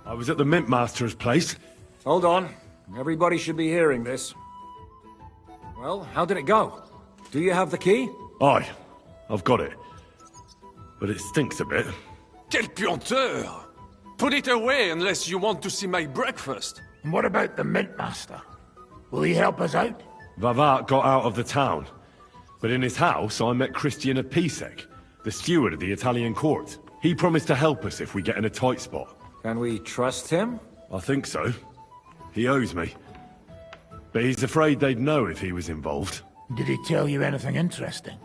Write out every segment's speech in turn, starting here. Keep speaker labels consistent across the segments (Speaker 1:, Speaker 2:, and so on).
Speaker 1: I was at the Mint Master's place.
Speaker 2: Hold on. Everybody should be hearing this. Well, how did it go? Do you have the key?
Speaker 1: Aye, I've got it. But it stinks a bit.
Speaker 3: Quel puanteur! Put it away unless you want to see my breakfast.
Speaker 4: And what about the Mint Master? Will he help us out?
Speaker 1: Vavat got out of the town. But in his house, I met Christian of Pisek, the steward of the Italian court. He promised to help us if we get in a tight spot.
Speaker 2: Can we trust him?
Speaker 1: I think so. He owes me. But he's afraid they'd know if he was involved.
Speaker 4: Did he tell you anything interesting?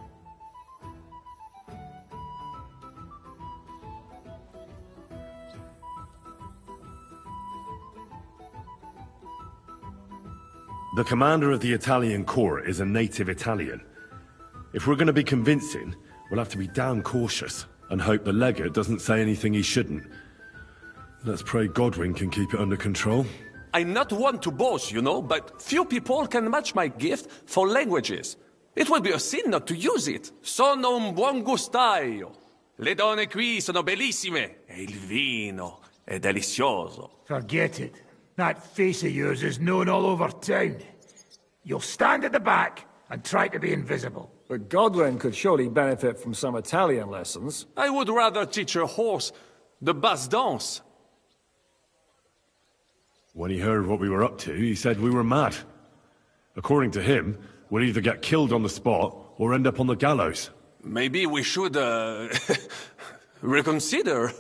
Speaker 1: The commander of the Italian court is a native Italian. If we're going to be convincing, we'll have to be damn cautious and hope the legate doesn't say anything he shouldn't. Let's pray Godwin can keep it under control.
Speaker 3: I'm not one to boast, you know, but few people can match my gift for languages. It would be a sin not to use it. Sono un buon gustaio. Le donne qui sono bellissime. E il vino è delizioso.
Speaker 4: Forget it. That face of yours is known all over town. You'll stand at the back and try to be invisible.
Speaker 2: But Godwin could surely benefit from some Italian lessons.
Speaker 3: I would rather teach a horse the basse danse.
Speaker 1: When he heard what we were up to, he said we were mad. According to him, we'll either get killed on the spot or end up on the gallows.
Speaker 3: Maybe we should, reconsider.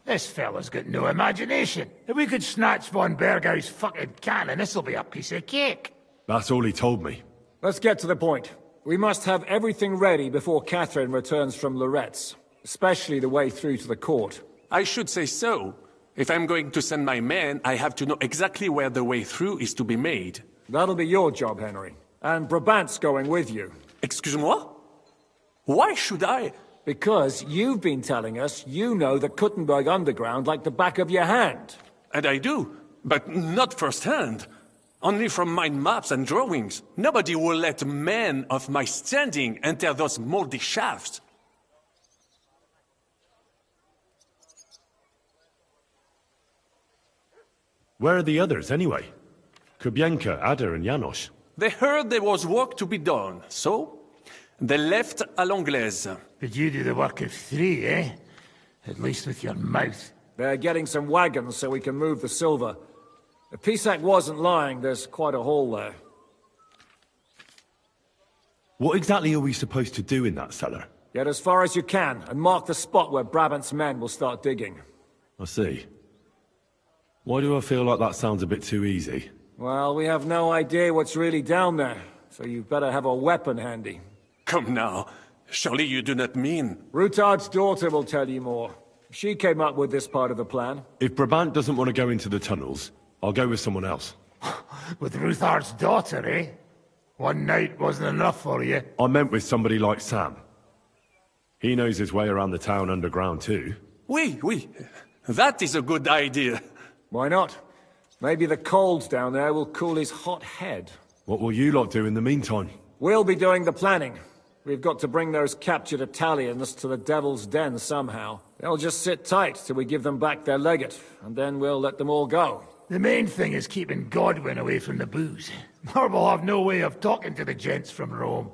Speaker 4: This fella's got no imagination. If we could snatch von Bergau's fucking cannon, this'll be a piece of cake.
Speaker 1: That's all he told me.
Speaker 2: Let's get to the point. We must have everything ready before Catherine returns from Loretz, especially the way through to the court.
Speaker 3: I should say so. If I'm going to send my men, I have to know exactly where the way through is to be made.
Speaker 2: That'll be your job, Henry. And Brabant's going with you.
Speaker 3: Excuse-moi? Why should I?
Speaker 2: Because you've been telling us you know the Kuttenberg underground like the back of your hand.
Speaker 3: And I do, but not firsthand. Only from mind maps and drawings. Nobody will let men of my standing enter those moldy shafts.
Speaker 1: Where are the others, anyway? Kubienka, Ada, and Janos.
Speaker 3: They heard there was work to be done, so they left à l'anglaise.
Speaker 4: Did you do the work of 3, eh? At least with your mouth.
Speaker 2: They're getting some wagons so we can move the silver. If Pisak wasn't lying, there's quite a hole there.
Speaker 1: What exactly are we supposed to do in that cellar?
Speaker 2: Get as far as you can, and mark the spot where Brabant's men will start digging.
Speaker 1: I see. Why do I feel like that sounds a bit too easy?
Speaker 2: Well, we have no idea what's really down there, so you'd better have a weapon handy.
Speaker 3: Come now. Surely you do not mean...
Speaker 2: Rutard's daughter will tell you more. She came up with this part of the plan.
Speaker 1: If Brabant doesn't want to go into the tunnels, I'll go with someone else.
Speaker 4: With Rutard's daughter, eh? One night wasn't enough for you.
Speaker 1: I meant with somebody like Sam. He knows his way around the town underground too.
Speaker 3: Oui. That is a good idea.
Speaker 2: Why not? Maybe the cold down there will cool his hot head.
Speaker 1: What will you lot do in the meantime?
Speaker 2: We'll be doing the planning. We've got to bring those captured Italians to the Devil's Den somehow. They'll just sit tight till we give them back their legate, and then we'll let them all go.
Speaker 4: The main thing is keeping Godwin away from the booze. Or we'll have no way of talking to the gents from Rome.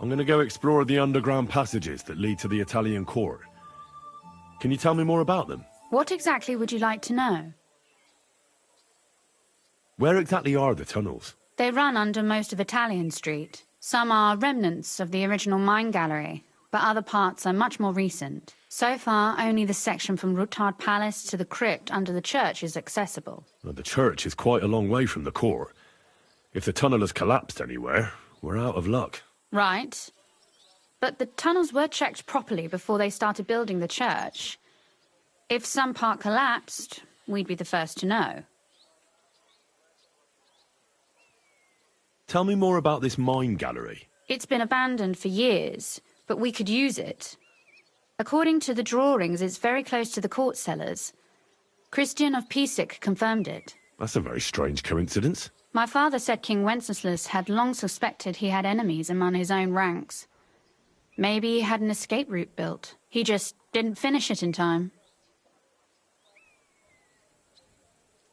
Speaker 1: I'm gonna go explore the underground passages that lead to the Italian court. Can you tell me more about them?
Speaker 5: What exactly would you like to know?
Speaker 1: Where exactly are the tunnels?
Speaker 5: They run under most of Italian Street. Some are remnants of the original mine gallery, but other parts are much more recent. So far, only the section from Rutard Palace to the crypt under the church is accessible.
Speaker 1: Well, the church is quite a long way from the core. If the tunnel has collapsed anywhere, we're out of luck.
Speaker 5: Right. But the tunnels were checked properly before they started building the church. If some part collapsed, we'd be the first to know.
Speaker 1: Tell me more about this mine gallery.
Speaker 5: It's been abandoned for years, but we could use it. According to the drawings, it's very close to the court cellars. Christian of Pisek confirmed it.
Speaker 1: That's a very strange coincidence.
Speaker 5: My father said King Wenceslas had long suspected he had enemies among his own ranks. Maybe he had an escape route built. He just didn't finish it in time.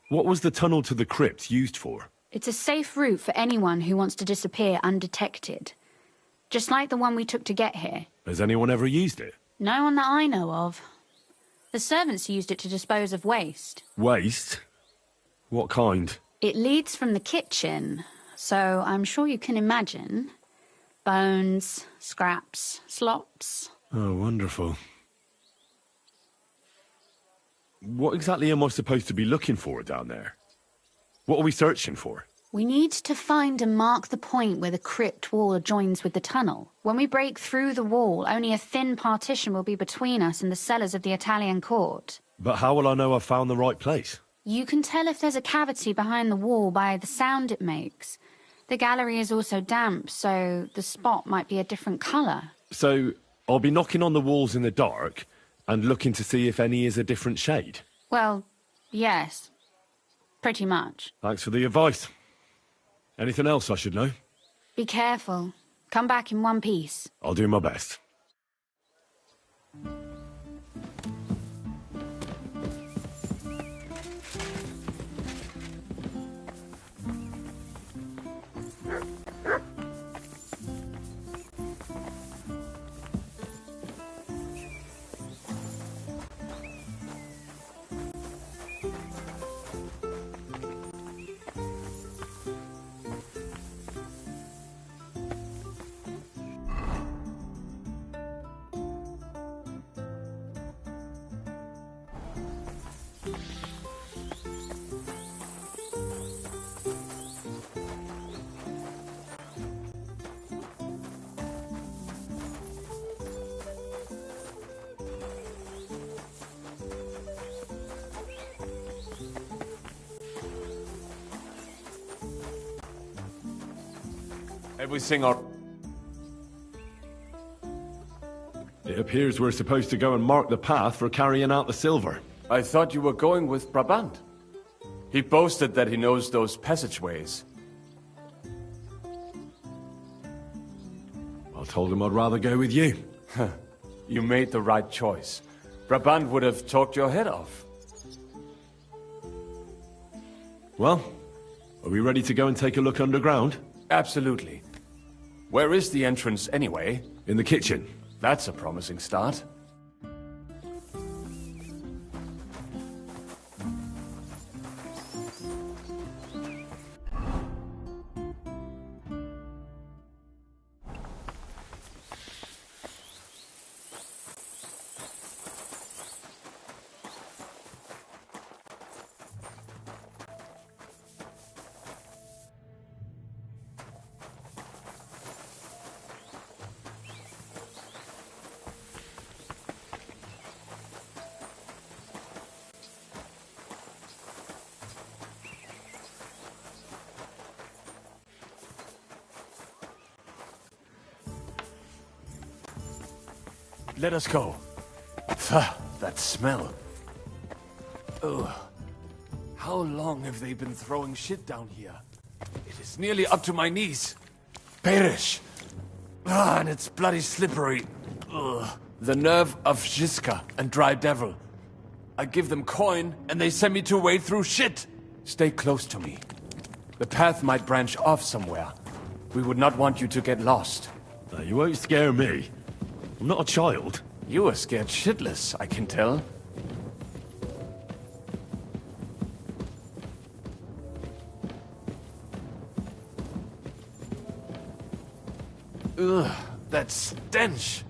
Speaker 1: What was the tunnel to the crypt used for?
Speaker 5: It's a safe route for anyone who wants to disappear undetected. Just like the one we took to get here.
Speaker 1: Has anyone ever used it?
Speaker 5: No one that I know of. The servants used it to dispose of waste.
Speaker 1: Waste? What kind?
Speaker 5: It leads from the kitchen, so I'm sure you can imagine. Bones, scraps, slops.
Speaker 1: Oh, wonderful. What exactly am I supposed to be looking for down there? What are we searching for?
Speaker 5: We need to find and mark the point where the crypt wall joins with the tunnel. When we break through the wall, only a thin partition will be between us and the cellars of the Italian court.
Speaker 1: But how will I know I've found the right place?
Speaker 5: You can tell if there's a cavity behind the wall by the sound it makes. The gallery is also damp, so the spot might be a different colour.
Speaker 1: So, I'll be knocking on the walls in the dark and looking to see if any is a different shade?
Speaker 5: Well, yes. Pretty much.
Speaker 1: Thanks for the advice. Anything else I should know?
Speaker 5: Be careful. Come back in one piece.
Speaker 1: I'll do my best.
Speaker 6: Everything all...
Speaker 1: It appears we're supposed to go and mark the path for carrying out the silver.
Speaker 6: I thought you were going with Brabant. He boasted that he knows those passageways.
Speaker 1: I told him I'd rather go with you.
Speaker 6: You made the right choice. Brabant would have talked your head off.
Speaker 1: Well, are we ready to go and take a look underground?
Speaker 6: Absolutely. Where is the entrance anyway?
Speaker 1: In the kitchen.
Speaker 6: That's a promising start. Let us go. That smell. Ugh. How long have they been throwing shit down here? It is nearly up to my knees. Perish. And it's bloody slippery. Ugh. The nerve of Jiska and Dry Devil. I give them coin, and they send me to wade through shit. Stay close to me. The path might branch off somewhere. We would not want you to get lost.
Speaker 1: You won't scare me. I'm not a child.
Speaker 6: You are scared shitless, I can tell. Ugh, that stench!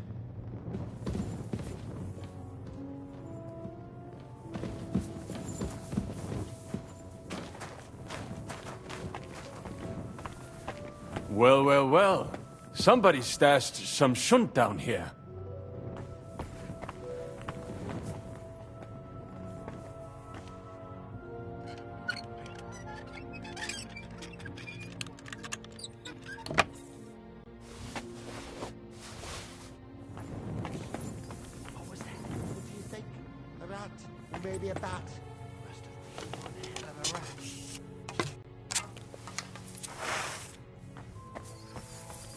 Speaker 6: Well, well, well. Somebody stashed some shunt down here.
Speaker 7: What was that? What do you think? A rat? Maybe a bat? Must have been one hell of a rat.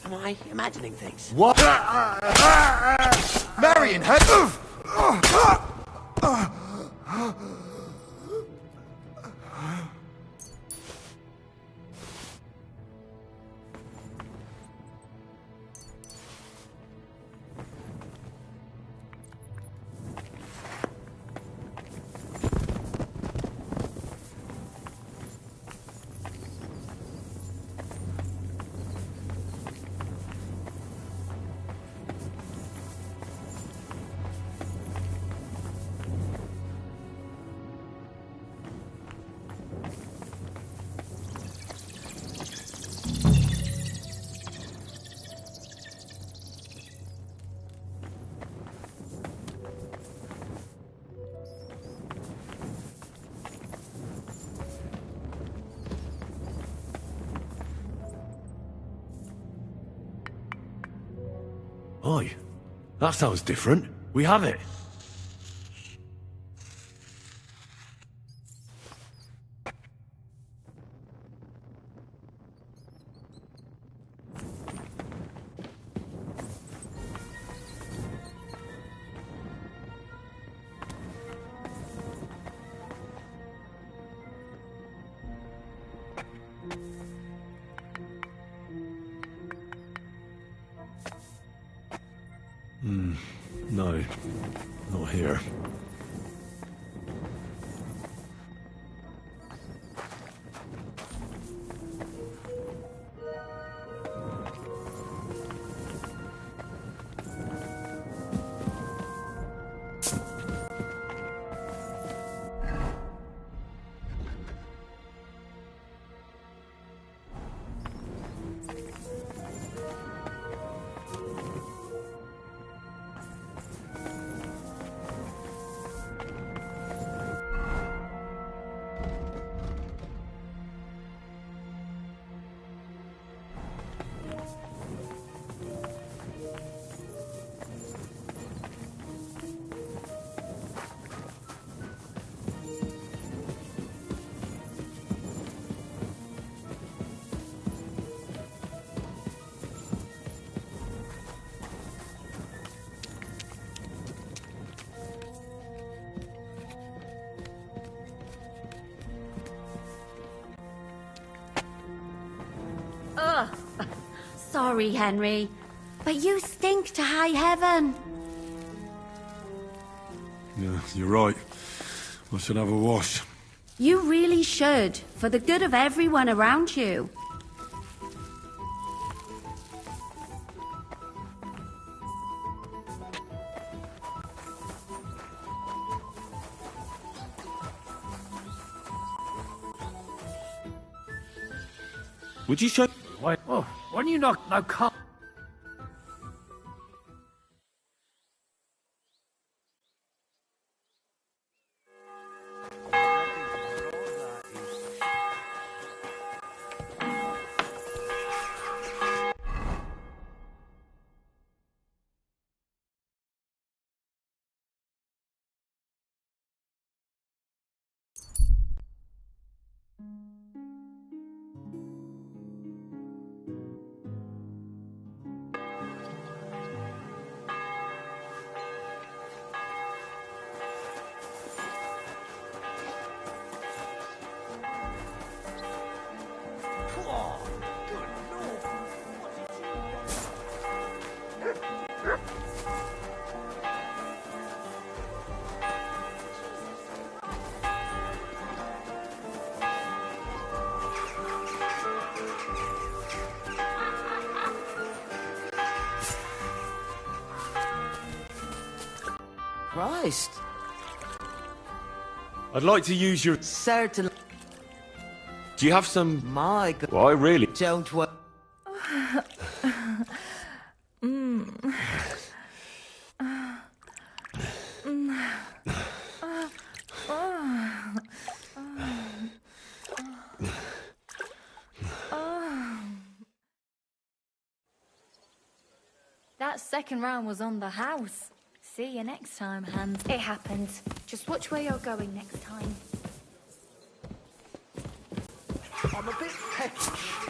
Speaker 7: Am I imagining things?
Speaker 6: What?
Speaker 7: Marion, head!
Speaker 1: Oi, that sounds different. We have it. No, not here.
Speaker 8: Sorry, Henry, but you stink to high heaven.
Speaker 1: Yeah, you're right. I should have a wash.
Speaker 8: You really should, for the good of everyone around you.
Speaker 1: Would you show...
Speaker 4: Why? Oh, why don't you not now come?
Speaker 9: Christ.
Speaker 1: I'd like to use your...
Speaker 9: Certainly.
Speaker 1: Do you have some...
Speaker 9: My God.
Speaker 1: Why, really?
Speaker 9: Don't worry.
Speaker 10: That second round was on the house. See you next time, Hans.
Speaker 5: It happens. Just watch where you're going next time.
Speaker 7: I'm a bit peckish.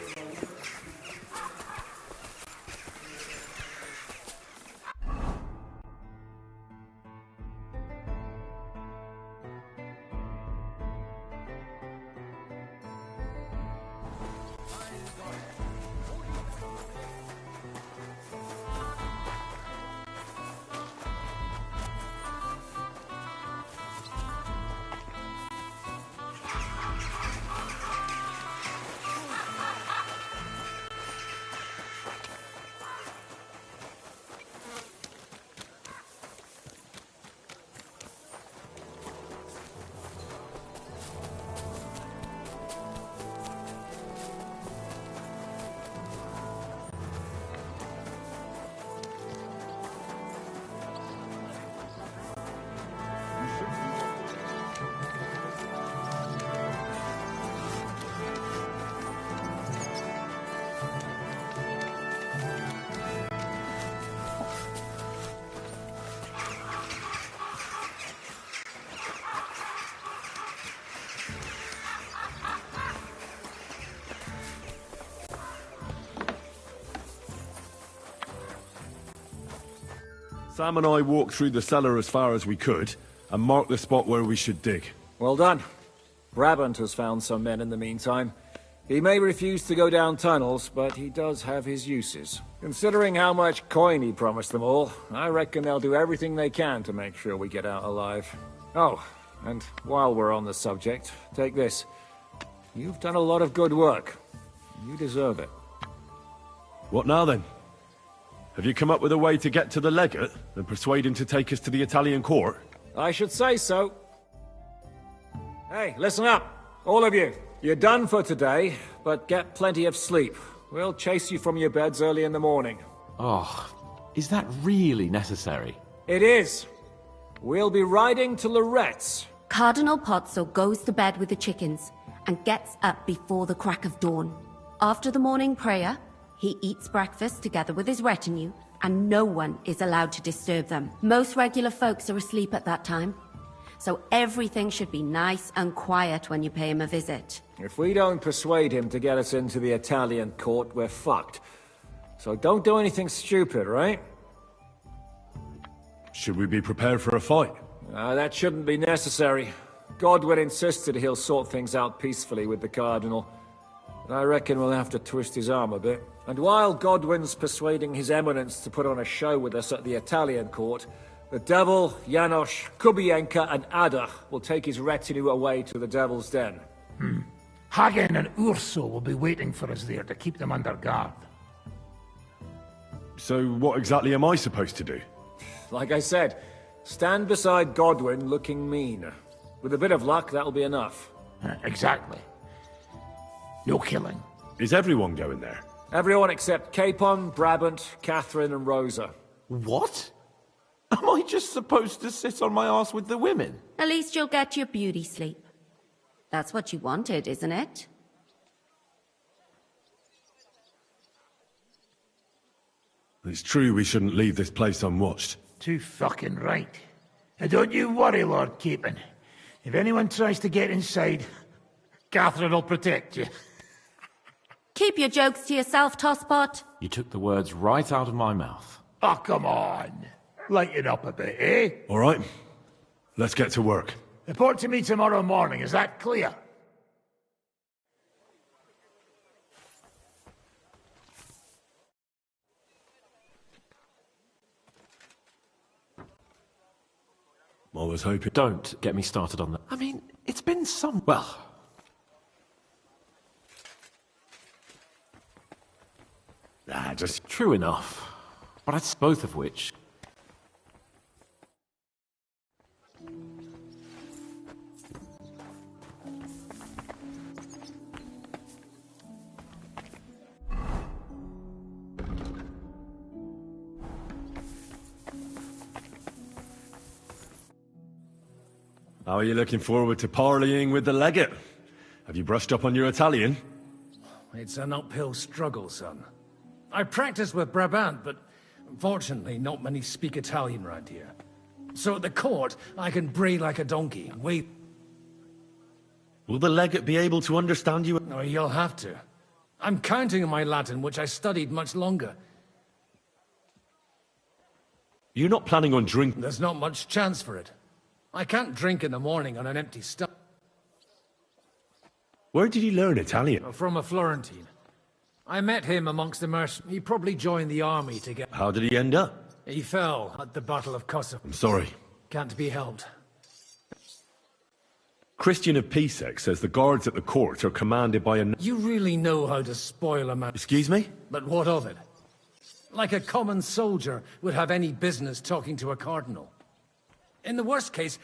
Speaker 1: Sam and I walked through the cellar as far as we could, and marked the spot where we should dig.
Speaker 2: Well done. Brabant has found some men in the meantime. He may refuse to go down tunnels, but he does have his uses. Considering how much coin he promised them all, I reckon they'll do everything they can to make sure we get out alive. Oh, and while we're on the subject, take this. You've done a lot of good work. You deserve it.
Speaker 1: What now, then? Have you come up with a way to get to the legate and persuade him to take us to the Italian court?
Speaker 2: I should say so. Hey, listen up, all of you. You're done for today, but get plenty of sleep. We'll chase you from your beds early in the morning.
Speaker 6: Oh, is that really necessary?
Speaker 2: It is. We'll be riding to Lorette's.
Speaker 8: Cardinal Pozzo goes to bed with the chickens and gets up before the crack of dawn. After the morning prayer, he eats breakfast together with his retinue, and no one is allowed to disturb them. Most regular folks are asleep at that time, so everything should be nice and quiet when you pay him a visit.
Speaker 2: If we don't persuade him to get us into the Italian court, we're fucked. So don't do anything stupid, right?
Speaker 1: Should we be prepared for a fight?
Speaker 2: That shouldn't be necessary. Godwin insisted he'll sort things out peacefully with the Cardinal. I reckon we'll have to twist his arm a bit. And while Godwin's persuading His Eminence to put on a show with us at the Italian court, the Devil, Janosch, Kubienka and Ada will take his retinue away to the Devil's Den.
Speaker 4: Hagen and Urso will be waiting for us there to keep them under guard.
Speaker 1: So what exactly am I supposed to do?
Speaker 2: Like I said, stand beside Godwin looking mean. With a bit of luck, that'll be enough.
Speaker 4: Exactly. No killing.
Speaker 1: Is everyone going there?
Speaker 2: Everyone except Capon, Brabant, Catherine and Rosa.
Speaker 6: What? Am I just supposed to sit on my ass with the women?
Speaker 8: At least you'll get your beauty sleep. That's what you wanted, isn't it?
Speaker 1: It's true we shouldn't leave this place unwatched.
Speaker 4: Too fucking right. And don't you worry, Lord Capon. If anyone tries to get inside, Catherine will protect you.
Speaker 8: Keep your jokes to yourself, Tosspot.
Speaker 6: You took the words right out of my mouth.
Speaker 4: Oh, come on. Lighten up a bit, eh?
Speaker 1: All right, let's get to work.
Speaker 4: Report to me tomorrow morning, is that clear?
Speaker 1: I was hoping...
Speaker 6: Don't get me started on that. I mean, it's been some... Well...
Speaker 1: just...
Speaker 6: True enough. But it's both of which
Speaker 1: How are you looking forward to parleying with the legate? Have you brushed up on your Italian?
Speaker 9: It's an uphill struggle, son. I practice with Brabant, but unfortunately not many speak Italian round here. So at the court, I can bray like a donkey and wait.
Speaker 1: Will the legate be able to understand you?
Speaker 9: No, you'll have to. I'm counting on my Latin, which I studied much longer.
Speaker 1: You're not planning on drinking?
Speaker 9: There's not much chance for it. I can't drink in the morning on an empty stomach.
Speaker 1: Where did you learn Italian?
Speaker 9: From a Florentine. I met him amongst the mercenaries. He probably joined the army to get...
Speaker 1: How did he end up?
Speaker 9: He fell at the Battle of Kosovo.
Speaker 1: I'm sorry.
Speaker 9: Can't be helped.
Speaker 1: Christian of Pisek says the guards at the court are commanded by a...
Speaker 9: You really know how to spoil a man.
Speaker 1: Excuse me?
Speaker 9: But what of it? Like a common soldier would have any business talking to a cardinal. In the worst case...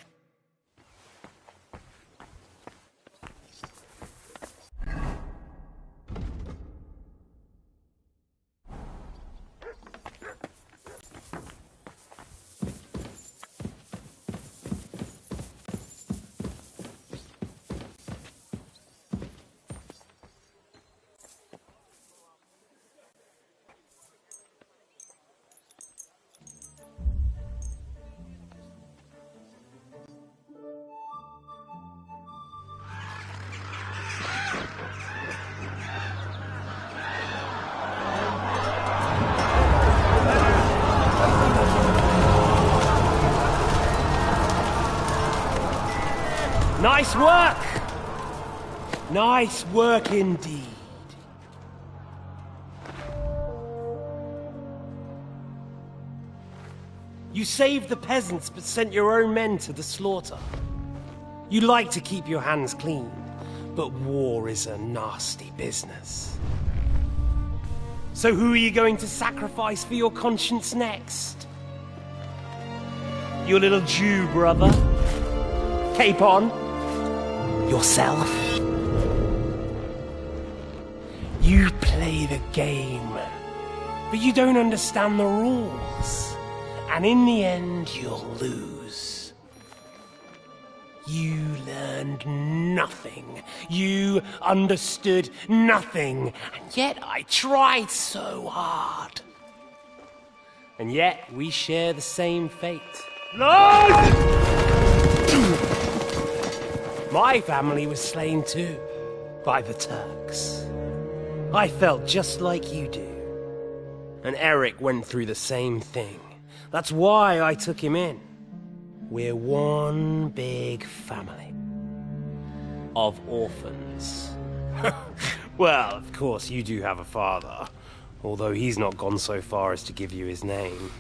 Speaker 11: Nice work! Nice work indeed. You saved the peasants but sent your own men to the slaughter. You like to keep your hands clean, but war is a nasty business. So who are you going to sacrifice for your conscience next? Your little Jew brother? Cape on? Yourself? You play the game, but you don't understand the rules. And in the end, you'll lose. You learned nothing. You understood nothing. And yet I tried so hard. And yet we share the same fate. Lord! My family was slain too, by the Turks. I felt just like you do. And Eric went through the same thing. That's why I took him in. We're one big family. Of orphans. Well, of course, you do have a father. Although he's not gone so far as to give you his name.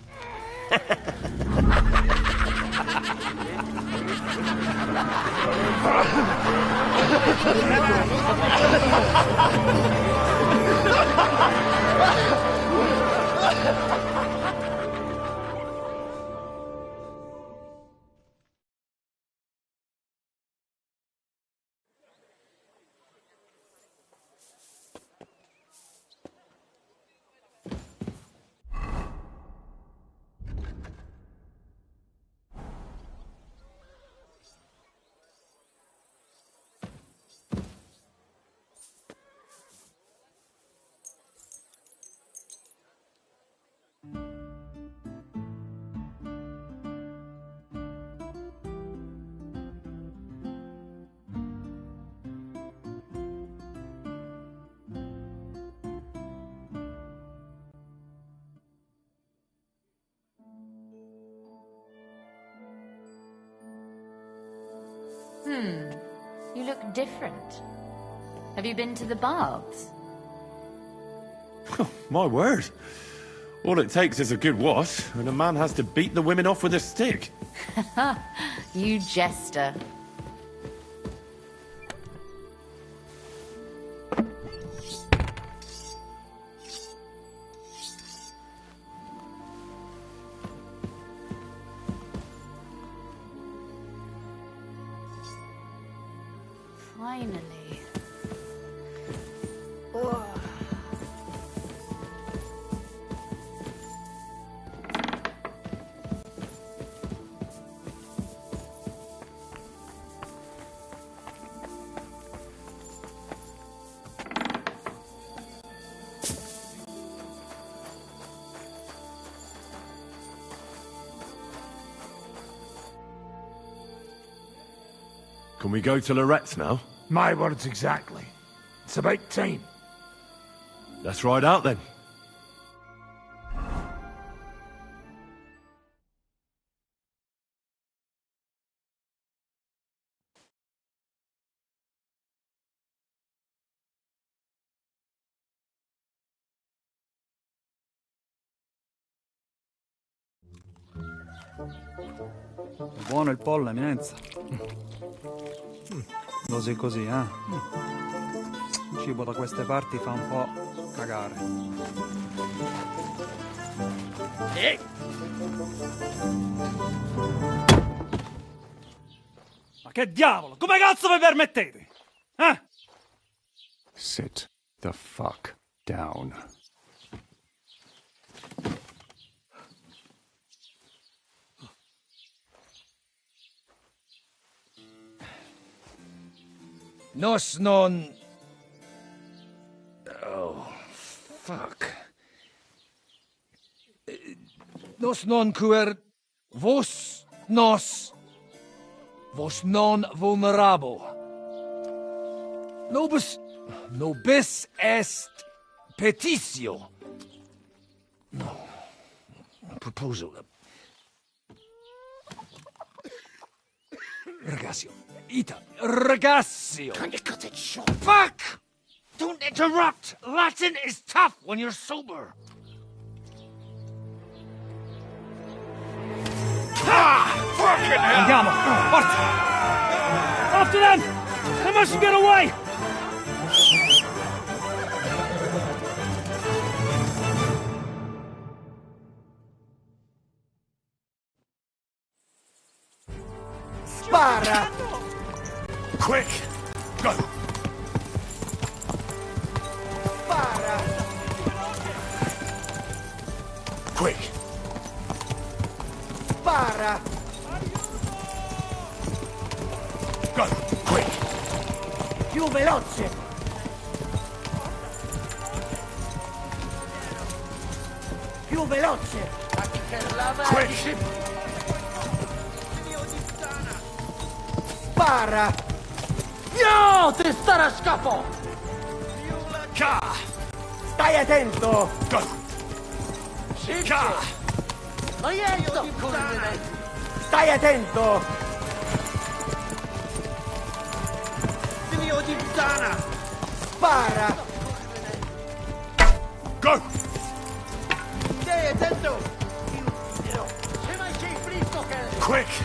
Speaker 5: You look different. Have you been to the baths?
Speaker 1: My word. All it takes is a good wash, and a man has to beat the women off with a stick.
Speaker 5: You jester. Finally. Ugh.
Speaker 1: Can we go to Lorette's now?
Speaker 4: My words exactly. It's about time.
Speaker 1: Let's ride out then.
Speaker 12: È buono il pollo, eminenza. Così così, eh? Il cibo da queste parti fa un po' cagare. Ma che diavolo? Come cazzo vi permettete? Eh?
Speaker 13: Sit the fuck down.
Speaker 9: Nos non... Oh, fuck. Nos non cuer... Vos non vulnerabo. Nobis est petitio. No. Proposal. Ragazio. Ragazio.
Speaker 7: Can you cut it short?
Speaker 9: Fuck! Don't interrupt! Latin is tough when you're sober.
Speaker 12: Andiamo! Forza! After them! They mustn't get away!
Speaker 7: Spara!
Speaker 1: Quick! Go!
Speaker 7: Spara!
Speaker 1: Quick!
Speaker 7: Spara!
Speaker 1: Go! Quick!
Speaker 7: Più veloce! Più veloce!
Speaker 1: Quick!
Speaker 7: Spara! No! Ti stare a scafo!
Speaker 1: Ka!
Speaker 7: Stai attento!
Speaker 1: Go! Ka!
Speaker 7: Ma niente! Stai attento! Figlio di puttana! Spara!
Speaker 1: Go!
Speaker 7: Stai attento! Se mai sei fritto che...
Speaker 1: Quick!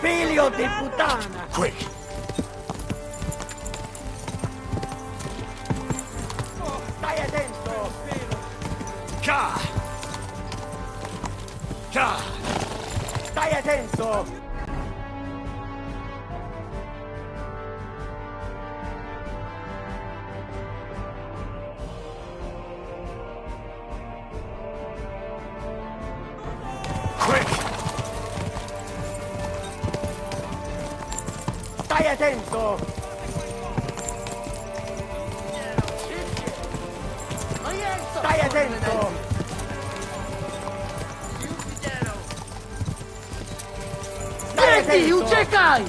Speaker 7: Figlio di puttana!
Speaker 1: Quick!
Speaker 7: Stai attento!
Speaker 1: Ka! Ka!
Speaker 7: Stai attento!
Speaker 1: Quick!
Speaker 7: Stai attento! Stai attento!
Speaker 4: Senti, uciekaj!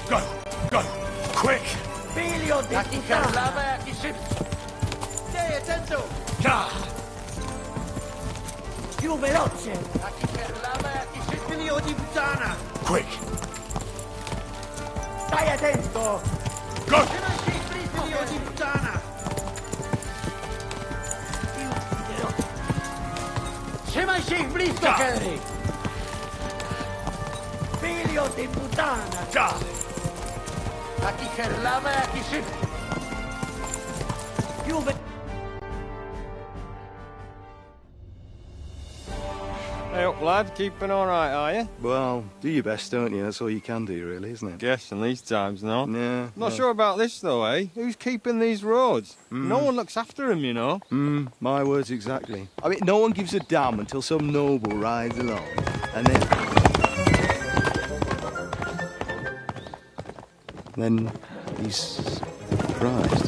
Speaker 1: Go! Go! Quick!
Speaker 4: Filio di puttana! Jaki szybki! Stai attento! Più veloce! Jaki perlava, jaki szybki! Filio di puttana!
Speaker 1: Quick!
Speaker 4: Stai attento!
Speaker 1: Go!
Speaker 4: Filio di puttana! Trzymaj się ich blisko, Henry! Filio di puttana! Jaki herlawa, jaki szybki! Più
Speaker 14: Hey up, lad. Keeping all right, are you?
Speaker 15: Well, do your best, don't you? That's all you can do, really, isn't it?
Speaker 14: Guess in these times, no?
Speaker 15: Yeah.
Speaker 14: Not sure about this, though, eh? Who's keeping these roads?
Speaker 15: Mm.
Speaker 14: No one looks after them, you know.
Speaker 15: My words exactly. I mean, no one gives a damn until some noble rides along, and then he's surprised.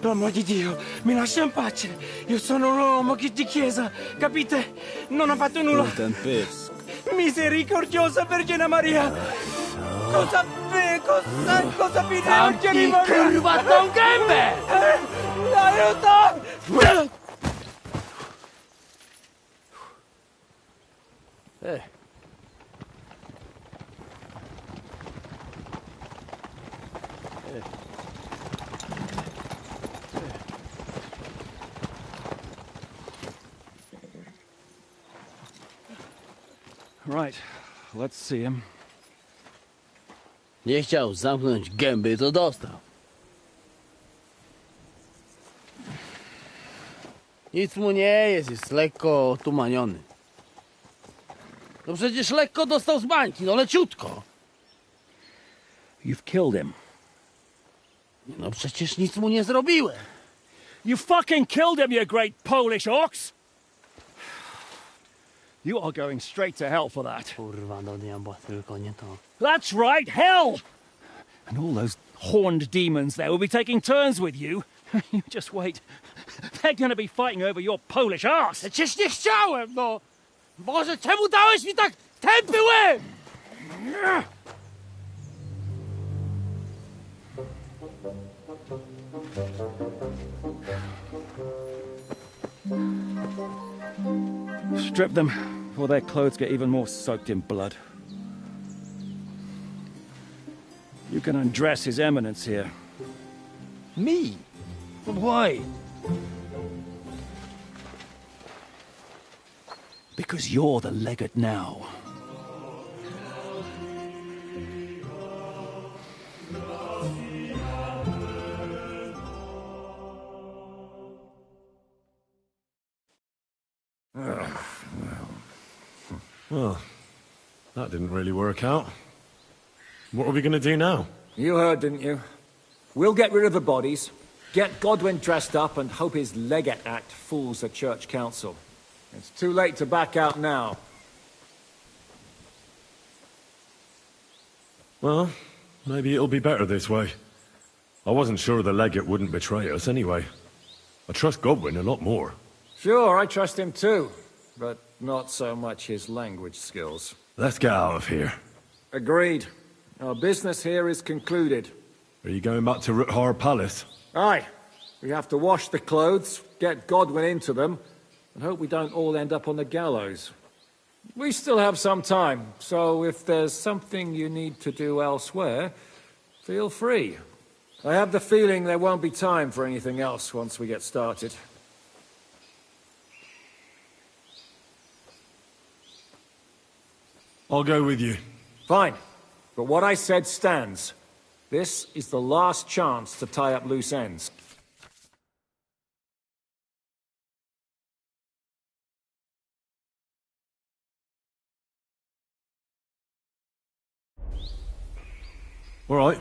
Speaker 11: Per amor di Dio, mi lascia in pace. Io sono un uomo di chiesa, capite? Non ho fatto nulla. Misericordiosa Vergine Maria! Cosa vi devo chiedere?
Speaker 4: kurwa tą gębę!
Speaker 11: Aiuto!
Speaker 12: Right, let's see him.
Speaker 16: Nie chciał zamknąć gęby, to dostał. Nic mu nie jest lekko otumaniony. No przecież lekko dostał z bańki, no leciutko.
Speaker 12: You've killed him.
Speaker 16: No przecież nic mu nie zrobiłem.
Speaker 12: You fucking killed him, you great Polish ox! You are going straight to hell for that.
Speaker 16: Kurwa, do diabła, tylko nie to.
Speaker 12: That's right, hell! And all those horned demons there will be taking turns with you. You just wait. They're gonna be fighting over your Polish arse.
Speaker 16: Przecież nie chciałem, no! Boże, czemu dałeś mi tak tępy łeb?
Speaker 12: Strip them, or their clothes get even more soaked in blood. You can undress His Eminence here.
Speaker 14: Me?
Speaker 12: Why? Because you're the legate now.
Speaker 1: Well, that didn't really work out. What are we going to do now?
Speaker 2: You heard, didn't you? We'll get rid of the bodies, get Godwin dressed up, and hope his Legate Act fools the Church Council. It's too late to back out now.
Speaker 1: Well, maybe it'll be better this way. I wasn't sure the legate wouldn't betray us anyway. I trust Godwin a lot more.
Speaker 2: Sure, I trust him too, but not so much his language skills.
Speaker 1: Let's get out of here.
Speaker 2: Agreed. Our business here is concluded.
Speaker 1: Are you going back to Ruthar Palace?
Speaker 2: Aye. We have to wash the clothes, get Godwin into them, and hope we don't all end up on the gallows. We still have some time, so if there's something you need to do elsewhere, feel free. I have the feeling there won't be time for anything else once we get started.
Speaker 1: I'll go with you.
Speaker 2: Fine. But what I said stands. This is the last chance to tie up loose ends.
Speaker 1: All right.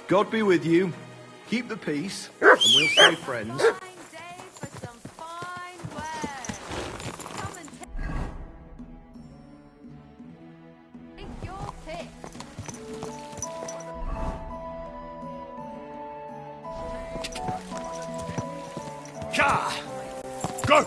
Speaker 15: God be with you. Keep the peace, and we'll stay friends.
Speaker 1: Ka! Go!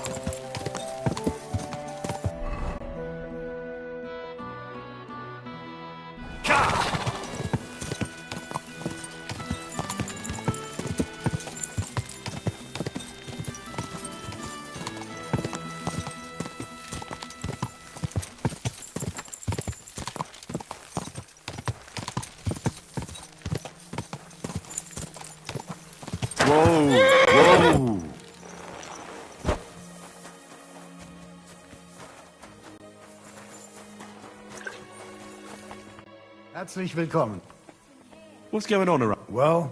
Speaker 1: Whoa! Whoa!
Speaker 17: Herzlich willkommen.
Speaker 1: What's going on around?
Speaker 17: Well,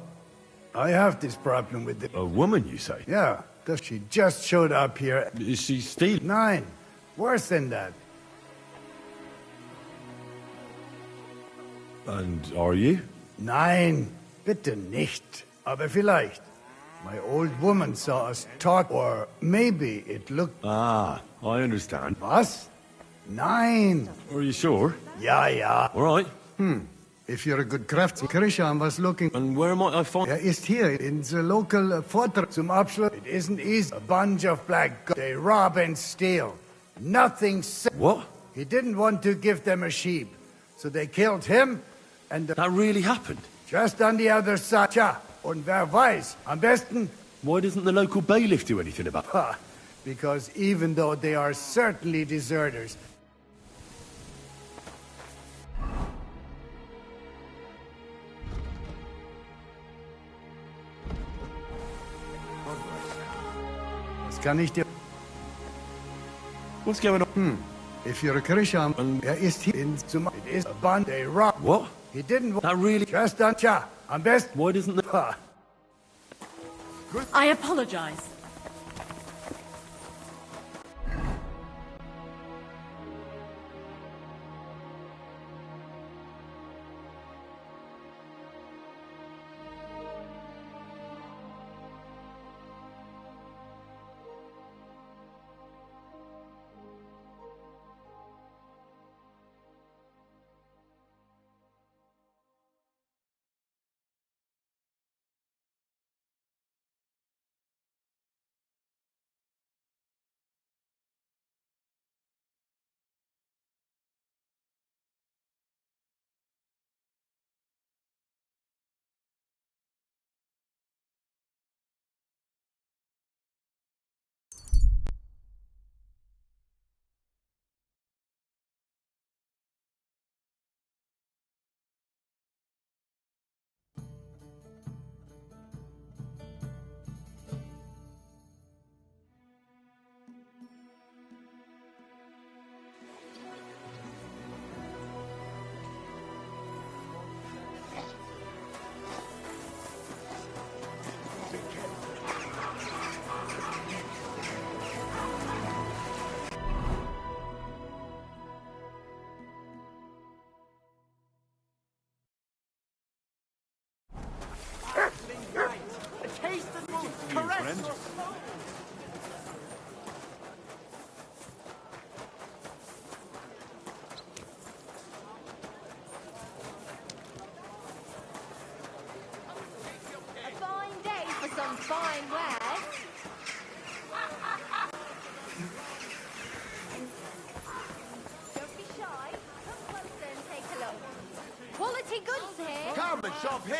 Speaker 17: I have this problem with the...
Speaker 1: A woman, you say?
Speaker 17: Yeah, she just showed up here.
Speaker 1: Is she stealing?
Speaker 17: Nein, worse than that.
Speaker 1: And are you?
Speaker 17: Nein, bitte nicht. Aber vielleicht. My old woman saw us talk, or maybe it looked...
Speaker 1: Ah, I understand.
Speaker 17: Was? Nein.
Speaker 1: Are you sure?
Speaker 17: Ja, ja.
Speaker 1: All right.
Speaker 17: If you're a good craftsman, Krishan was looking...
Speaker 1: And where might I find...
Speaker 17: Ist hier, in the local fortress. Zum Abschluss, it isn't easy. A bunch of black... They rob and steal. Nothing...
Speaker 1: What?
Speaker 17: He didn't want to give them a sheep. So they killed him, and...
Speaker 1: That really happened?
Speaker 17: Just on the other side. Tja, und wer weiß, am besten...
Speaker 1: Why doesn't the local bailiff do anything about it?
Speaker 17: Ha, because even though they are certainly deserters... Was kann ich dir...
Speaker 1: What's going on?
Speaker 17: If you're a Krishan, ist hier in zum... It is a bun, they rob...
Speaker 1: What?
Speaker 17: He didn't want...
Speaker 1: That really...
Speaker 17: Just on... Tja, am besten...
Speaker 1: Why doesn't the...
Speaker 17: Ha.
Speaker 18: I apologize.
Speaker 7: shop here.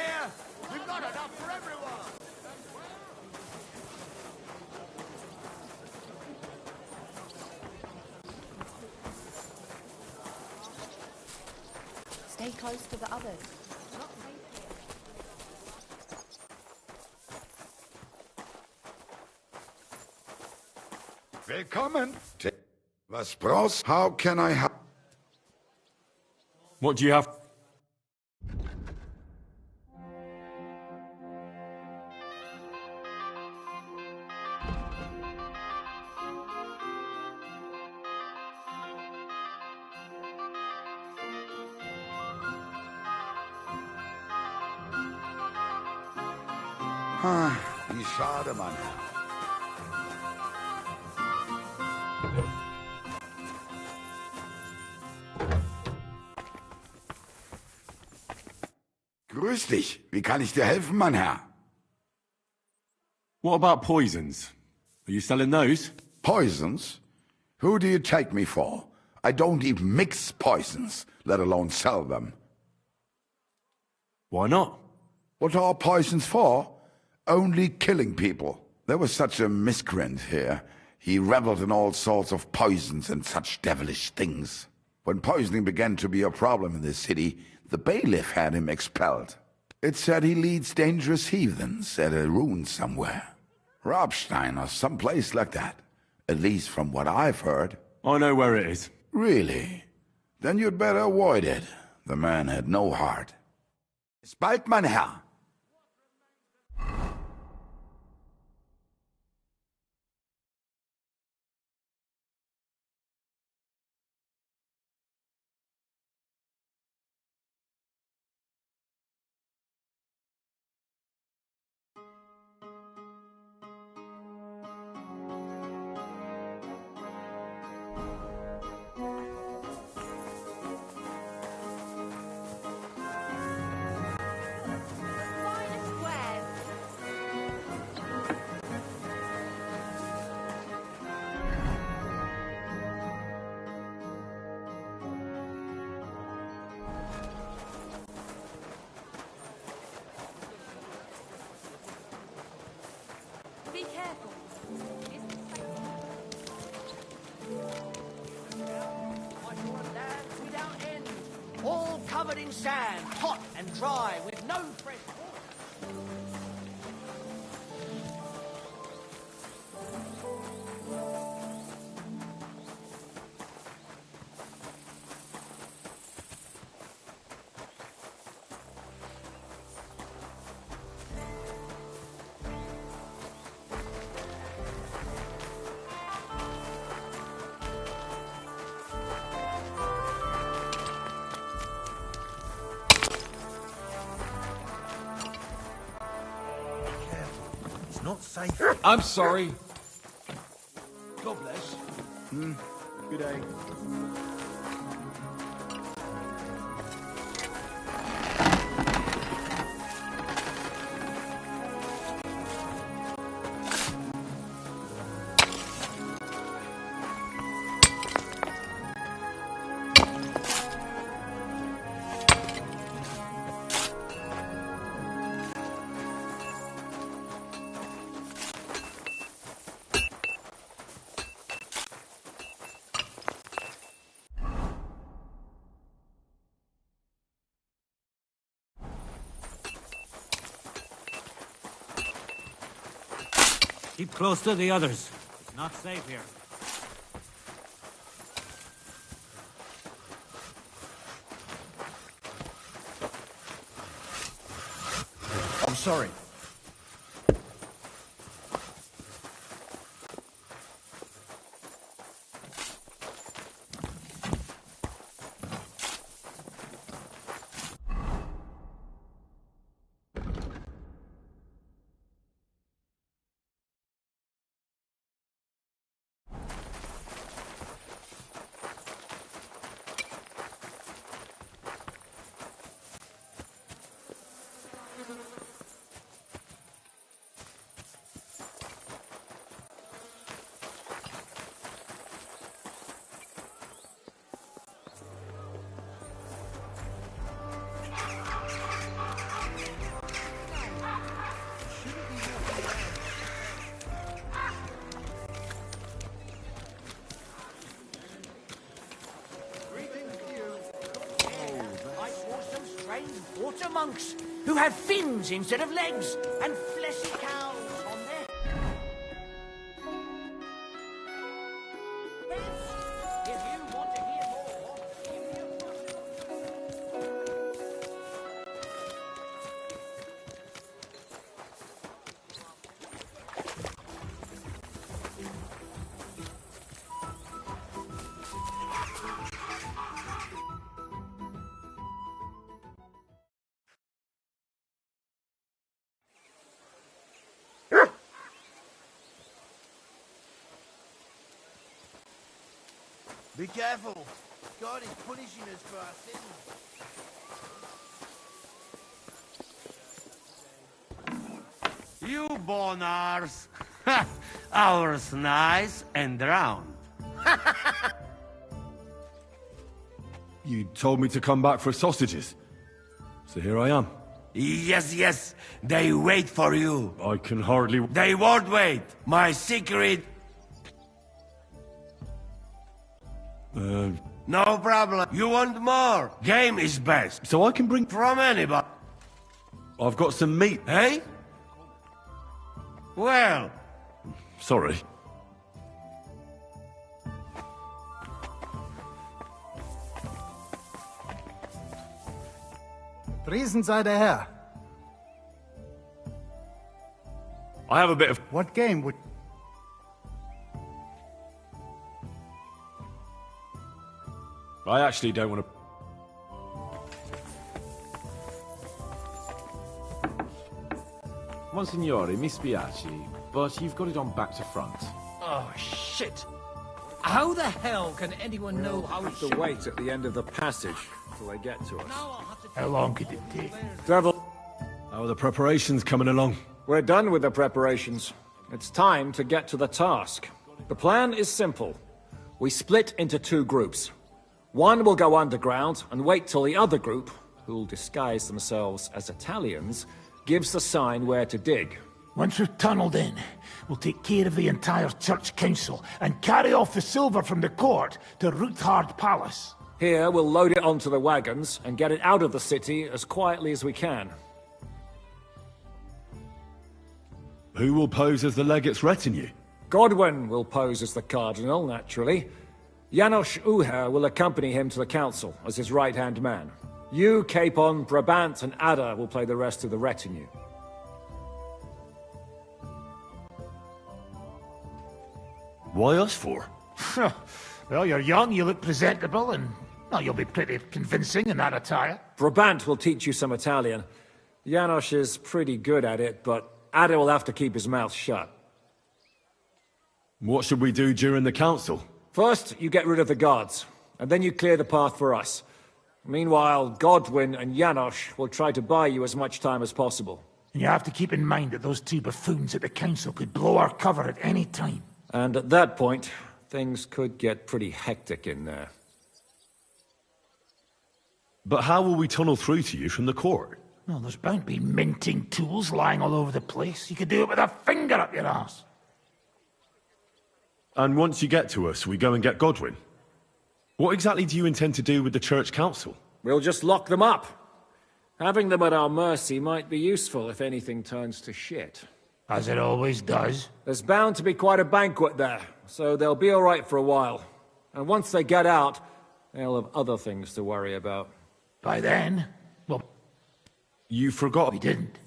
Speaker 7: We've got enough for everyone.
Speaker 5: Stay close to the others.
Speaker 18: Willkommen. Was brauchst? How can I help?
Speaker 1: What do you have?
Speaker 18: Wie schade, mein Herr. Grüß dich. Wie kann ich dir helfen, mein Herr?
Speaker 1: What about poisons? Are you selling those?
Speaker 18: Poisons? Who do you take me for? I don't even mix poisons, let alone sell them.
Speaker 1: Why not?
Speaker 18: What are poisons for? Only killing people. There was such a miscreant here. He reveled in all sorts of poisons and such devilish things. When poisoning began to be a problem in the city, the bailiff had him expelled. It said he leads dangerous heathens at a ruin somewhere. Robstein or someplace like that. At least from what I've heard.
Speaker 1: I know where it is.
Speaker 18: Really? Then you'd better avoid it. The man had no heart. Bis bald, mein Herr.
Speaker 10: Be careful.
Speaker 7: Without end. All covered in sand, hot and dry, with no fresh water.
Speaker 17: It's not safe.
Speaker 6: I'm sorry. God bless.
Speaker 15: Good day.
Speaker 12: Keep close to the others. It's not safe here.
Speaker 17: I'm sorry.
Speaker 7: water monks who have fins instead of legs and fleshy cows on their... If you want to hear more, give me a...
Speaker 4: Be careful. God is punishing us for our sins.
Speaker 19: You bonars. Ours nice and round.
Speaker 1: You told me to come back for sausages. So here I am.
Speaker 19: Yes, yes. They wait for you.
Speaker 1: I can hardly...
Speaker 19: They won't wait. My secret... No problem. You want more? Game is best.
Speaker 1: So I can bring...
Speaker 19: From anybody.
Speaker 1: I've got some meat.
Speaker 19: Hey? Well...
Speaker 1: Sorry.
Speaker 17: Friesen sei der Herr.
Speaker 1: I have a bit of...
Speaker 17: What game would...
Speaker 1: I actually don't want to...
Speaker 20: Monsignore, mi spiace, but you've got it on back to front.
Speaker 9: Oh, shit. How the hell can anyone know how
Speaker 2: We'll have to wait at the end of the passage till they get to us.
Speaker 4: How long could it take?
Speaker 2: Devil.
Speaker 1: How are the preparations coming along?
Speaker 2: We're done with the preparations. It's time to get to the task. The plan is simple. We split into two groups. One will go underground and wait till the other group, who'll disguise themselves as Italians, gives the sign where to dig.
Speaker 4: Once we've tunneled in, we'll take care of the entire church council and carry off the silver from the court to Ruthard Palace.
Speaker 2: Here, we'll load it onto the wagons and get it out of the city as quietly as we can.
Speaker 1: Who will pose as the legate's retinue?
Speaker 2: Godwin will pose as the cardinal, naturally. Janos Uher will accompany him to the council as his right-hand man. You, Capon, Brabant, and Ada will play the rest of the retinue.
Speaker 1: Why us for?
Speaker 4: Well, you're young, you look presentable, and well, you'll be pretty convincing in that attire.
Speaker 2: Brabant will teach you some Italian. Janos is pretty good at it, but Ada will have to keep his mouth shut.
Speaker 1: What should we do during the council?
Speaker 2: First, you get rid of the guards, and then you clear the path for us. Meanwhile, Godwin and Janos will try to buy you as much time as possible.
Speaker 4: And you have to keep in mind that those two buffoons at the council could blow our cover at any time.
Speaker 2: And at that point, things could get pretty hectic in there.
Speaker 1: But how will we tunnel through to you from the court?
Speaker 4: Well, there's bound to be minting tools lying all over the place. You could do it with a finger up your ass.
Speaker 1: And once you get to us, we go and get Godwin. What exactly do you intend to do with the church council?
Speaker 2: We'll just lock them up. Having them at our mercy might be useful if anything turns to shit.
Speaker 4: As it always does.
Speaker 2: There's bound to be quite a banquet there, so they'll be all right for a while. And once they get out, they'll have other things to worry about.
Speaker 4: By then, well...
Speaker 1: You forgot...
Speaker 4: We didn't.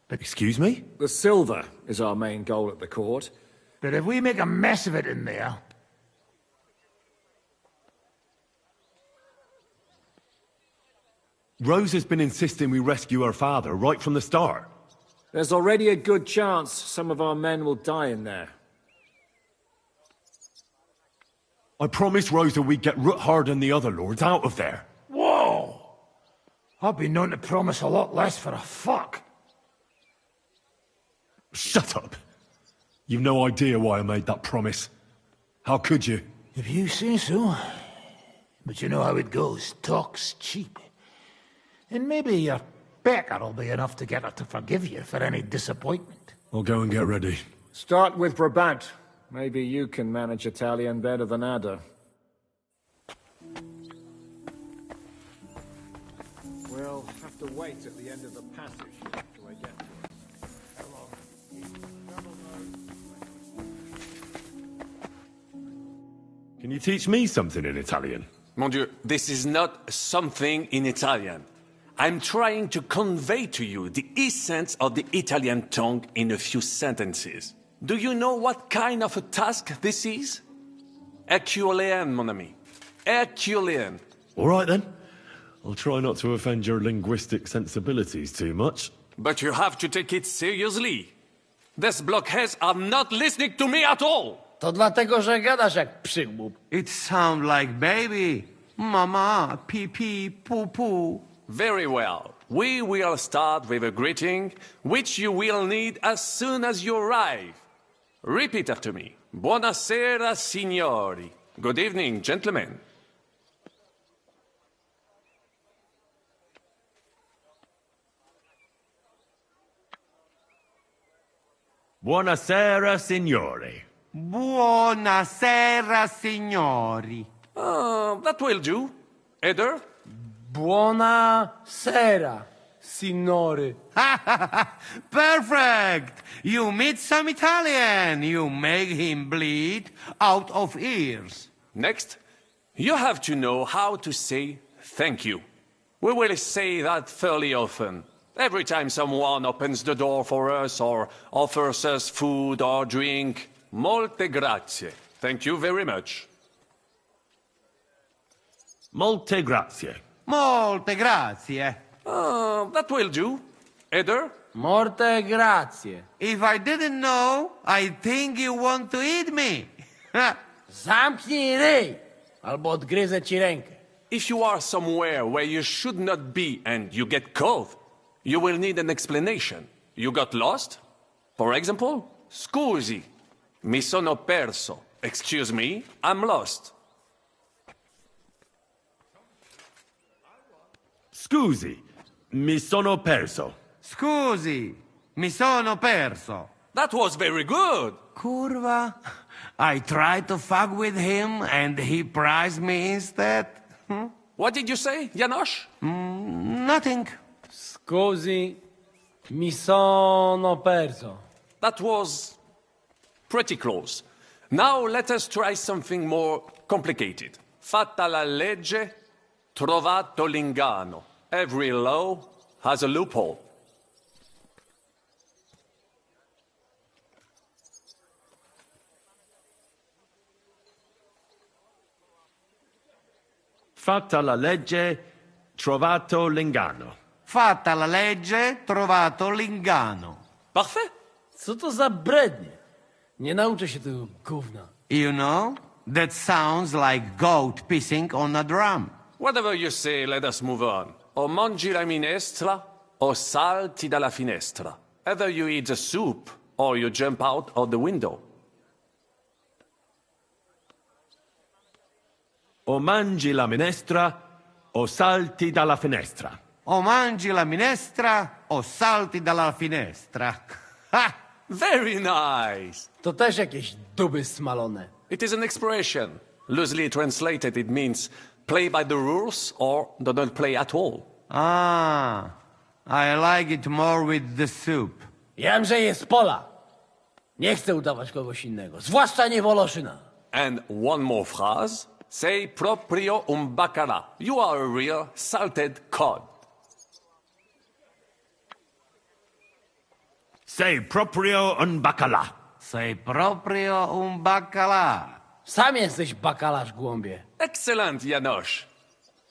Speaker 1: But excuse me?
Speaker 2: The silver is our main goal at the court.
Speaker 4: But if we make a mess of it in there...
Speaker 1: Rose has been insisting we rescue her father right from the start.
Speaker 2: There's already a good chance some of our men will die in there.
Speaker 1: I promised Rosa we'd get Ruthard and the other lords out of there.
Speaker 4: Whoa! I've been known to promise a lot less for a fuck.
Speaker 1: Shut up. You've no idea why I made that promise. How could you?
Speaker 4: If you say so. But you know how it goes. Talk's cheap. And maybe your becker'll be enough to get her to forgive you for any disappointment.
Speaker 1: I'll go and get ready.
Speaker 2: Start with Brabant. Maybe you can manage Italian better than Ada. Well, You'll have to wait at the end of the passage till they get to us. Come on.
Speaker 1: Can you teach me something in Italian?
Speaker 3: Mon Dieu, this is not something in Italian. I'm trying to convey to you the essence of the Italian tongue in a few sentences. Do you know what kind of a task this is? Herculean, mon ami. Herculean.
Speaker 1: All right then. I'll try not to offend your linguistic sensibilities too much.
Speaker 3: But you have to take it seriously. These blockheads are not listening to me at all.
Speaker 16: To dlatego, że gadasz jak przygłup.
Speaker 19: It sounds like baby. Mama, pee pee, poo poo.
Speaker 3: Very well. We will start with a greeting, which you will need as soon as you arrive. Repeat after me. Buonasera, signori. Good evening, gentlemen.
Speaker 1: Buonasera, signori.
Speaker 19: Buonasera, signori.
Speaker 3: That will do. Eder?
Speaker 16: Buonasera, signore.
Speaker 19: Perfect! You meet some Italian. You make him bleed out of ears.
Speaker 3: Next, you have to know how to say thank you. We will say that fairly often. Every time someone opens the door for us or offers us food or drink. Molte grazie. Thank you very much.
Speaker 1: Molte grazie.
Speaker 19: Molte grazie.
Speaker 3: That will do. Eder?
Speaker 16: Morte grazie.
Speaker 19: If I didn't know, I think you want to eat me.
Speaker 16: Zamknij ryj, albo odgryzę ci rękę.
Speaker 3: If you are somewhere where you should not be and you get cold, you will need an explanation. You got lost? For example, scusi, mi sono perso. Excuse me, I'm lost.
Speaker 1: Scusi, mi sono perso.
Speaker 19: Scusi, mi sono perso.
Speaker 3: That was very good.
Speaker 19: Curva. I tried to fuck with him and he prized me instead.
Speaker 3: What did you say, Janosch?
Speaker 19: Nothing.
Speaker 16: Scusi, mi sono perso.
Speaker 3: That was pretty close. Now let us try something more complicated. Fatta la legge, trovato l'ingano. Every law has a loophole.
Speaker 1: Fatta la legge, trovato l'ingano.
Speaker 19: Fatta la legge, trovato l'ingano.
Speaker 3: Parfait.
Speaker 16: Co to za brednie? Nie nauczę się tego gówna.
Speaker 19: You know, that sounds like goat pissing on a drum.
Speaker 3: Whatever you say, let us move on. O mangi la minestra, o salti dalla finestra. Either you eat the soup, or you jump out of the window.
Speaker 1: O mangi la minestra, o salti dalla finestra.
Speaker 19: O mangi la minestra, o salti dalla finestra. Ha!
Speaker 3: Very nice.
Speaker 16: To też jakieś duby smalone.
Speaker 3: It is an expression. Loosely translated, it means play by the rules or do not play at all.
Speaker 19: Ah, I like it more with the soup.
Speaker 16: Jamże jest pola. Nie chcę udawać kogoś innego, zwłaszcza nie Woloszyna.
Speaker 3: And one more phrase. Sei proprio un bacala. You are a real salted cod.
Speaker 1: Sei proprio un baccalà.
Speaker 19: Sei proprio un baccalà.
Speaker 16: Sam jesteś bakalarz, głąbie.
Speaker 3: Excellent, Janosch.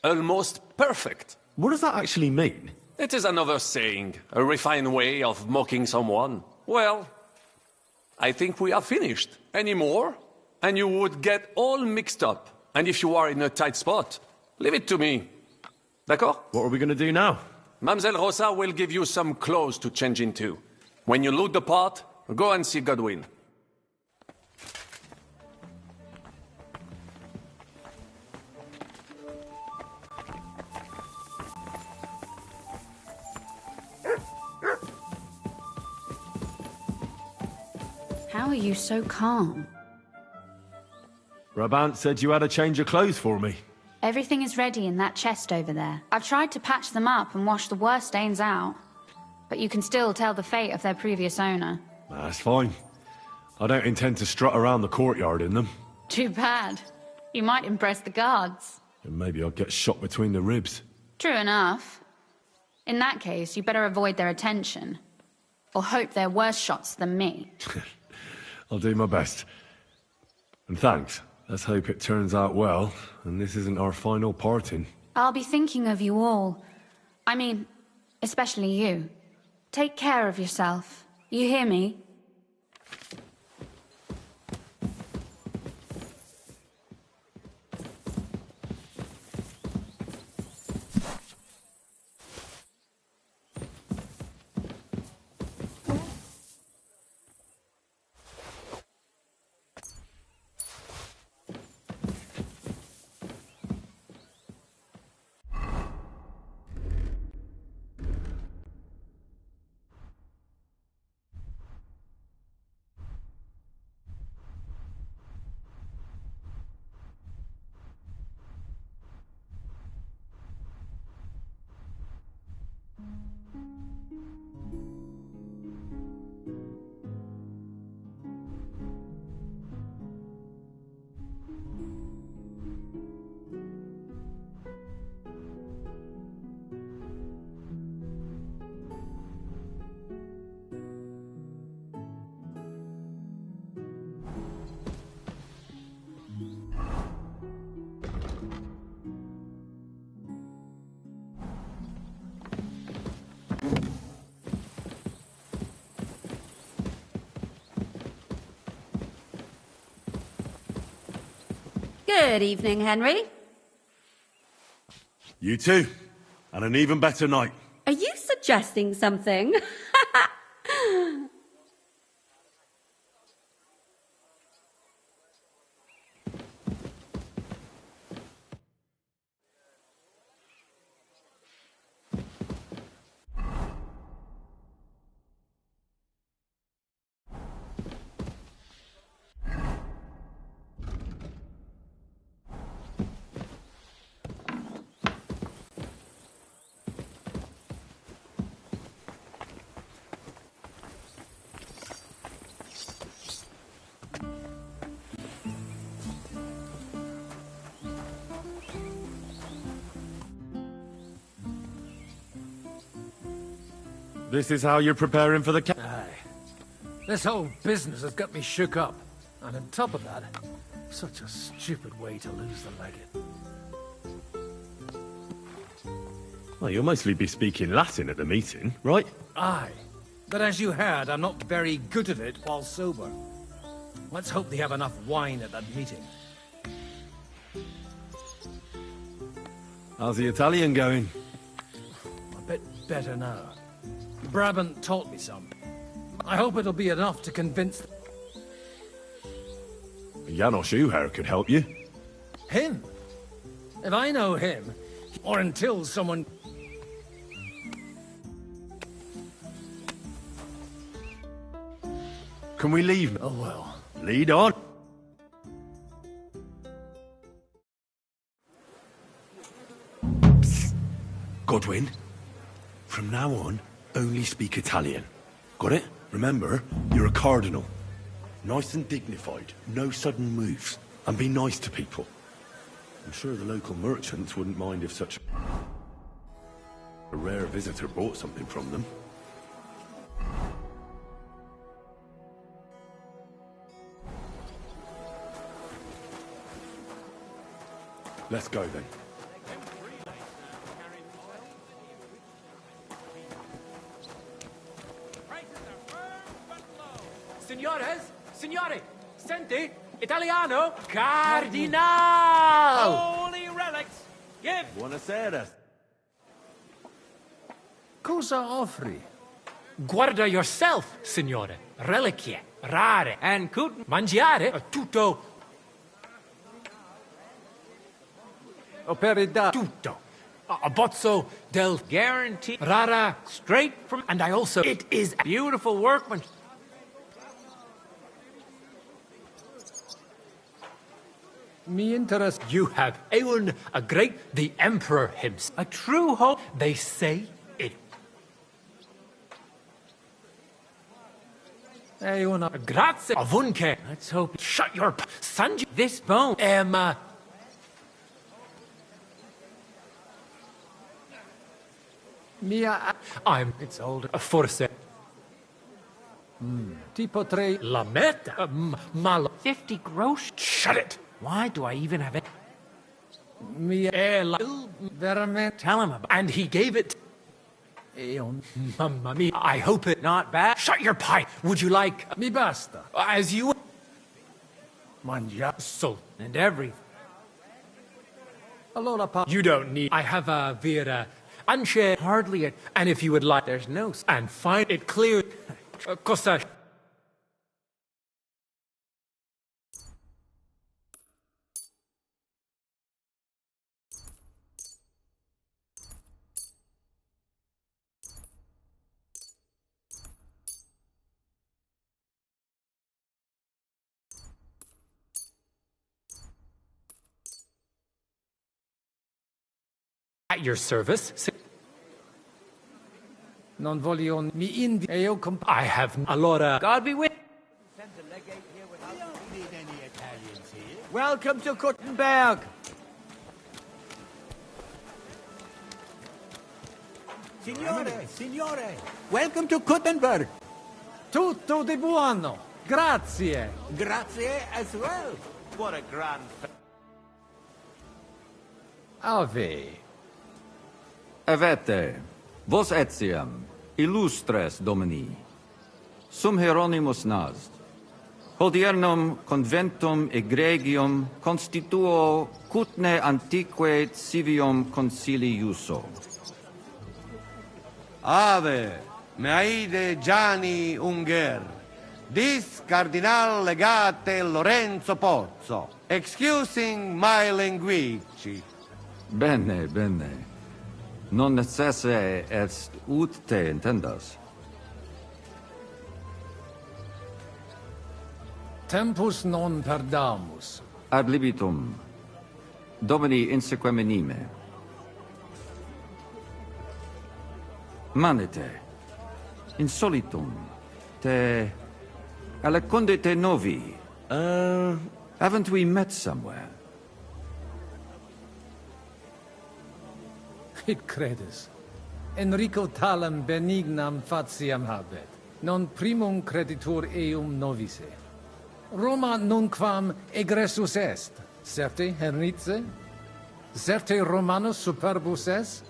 Speaker 3: Almost perfect.
Speaker 1: What does that actually mean?
Speaker 3: It is another saying, a refined way of mocking someone. Well, I think we are finished. Any more? And you would get all mixed up. And if you are in a tight spot, leave it to me. D'accord?
Speaker 1: What are we going to do now?
Speaker 3: Mademoiselle Rosa will give you some clothes to change into. When you loot the pot, go and see Godwin.
Speaker 5: How are you so calm?
Speaker 1: Brabant said you had a change of clothes for me.
Speaker 5: Everything is ready in that chest over there. I've tried to patch them up and wash the worst stains out, but you can still tell the fate of their previous owner.
Speaker 1: That's fine. I don't intend to strut around the courtyard in them.
Speaker 5: Too bad. You might impress the guards.
Speaker 1: And maybe I'll get shot between the ribs.
Speaker 5: True enough. In that case, you better avoid their attention. Or hope they're worse shots than me.
Speaker 1: I'll do my best. And thanks. Let's hope it turns out well, and this isn't our final parting.
Speaker 5: I'll be thinking of you all. I mean, especially you. Take care of yourself. You hear me?
Speaker 8: Good evening, Henry.
Speaker 1: You too. And an even better night.
Speaker 8: Are you suggesting something?
Speaker 1: This is how you're preparing for the
Speaker 9: Aye. This whole business has got me shook up. And on top of that, such a stupid way to lose the legate.
Speaker 1: Well, you'll mostly be speaking Latin at the meeting, right?
Speaker 9: Aye. But as you heard, I'm not very good at it while sober. Let's hope they have enough wine at that meeting.
Speaker 1: How's the Italian going?
Speaker 9: A bit better now. Brabant taught me some. I hope it'll be enough to convince...
Speaker 1: Janos Uher could help you.
Speaker 9: Him? If I know him, or until someone...
Speaker 1: Can we leave?
Speaker 9: Oh well.
Speaker 1: Lead on. Psst. Godwin, from now on, only speak Italian. Got it? Remember, you're a cardinal. Nice and dignified, no sudden moves, and be nice to people. I'm sure the local merchants wouldn't mind if such a rare visitor bought something from them. Let's go then.
Speaker 21: Signores, signore, senti, Italiano, Cardinal! Holy relics, give!
Speaker 1: Buonasera.
Speaker 21: Cosa offri? Guarda yourself, signore. Reliquie, rare, and could mangiare tutto. Operidad. Tutto. A bozzo del guarantee, rara, straight from, and I also, it is beautiful workmanship. Me interest. You have Eowyn a Great, the Emperor himself. A true hope. They say it. Eowyn a grazie. Avunke. Let's hope. Shut your Sanji. This bone. Emma. Mia. It's older. Forse. Tipo tre. La meta. Malo. 50 gross. Shut it. Why do I even have it? Mia. Veramente. Tell him about. And he gave it. Mamma mia. I hope it not bad. Shut your pie. Would you like. Mi basta. As you. Mangia. So. And everything. Allora, pa. You don't need. I have a Vera. Unshare. Hardly it. And if you would like. There's no. And find it clear. Cosa. At your service. Non voglio mi indi. I have allora. God be with.
Speaker 7: Welcome to Kuttenberg. Signore, welcome to Kuttenberg.
Speaker 21: Tutto di buono. Grazie.
Speaker 7: Grazie as well. What a grand.
Speaker 21: Ave.
Speaker 13: Avete, vos etiam, illustres domini, sum Hieronymus nast, hodiernum conventum egregium constituo cutne antique civium concili iuso.
Speaker 19: Ave, meaide Gianni Unger, dis Cardinal Legate Lorenzo Pozzo, excusing my language.
Speaker 13: Bene, bene. Non necesse est ut te intendas.
Speaker 9: Tempus non perdamus.
Speaker 13: Ad libitum. Domini inseque menime. Manete. Insolitum. Te... Aleconde te novi. Haven't we met somewhere?
Speaker 9: Hic credis. Enrico talam benignam fatiam habet. Non primum creditur eum novice. Roma nunquam egressus est. Certe Henrice? Certe Romanus superbus est?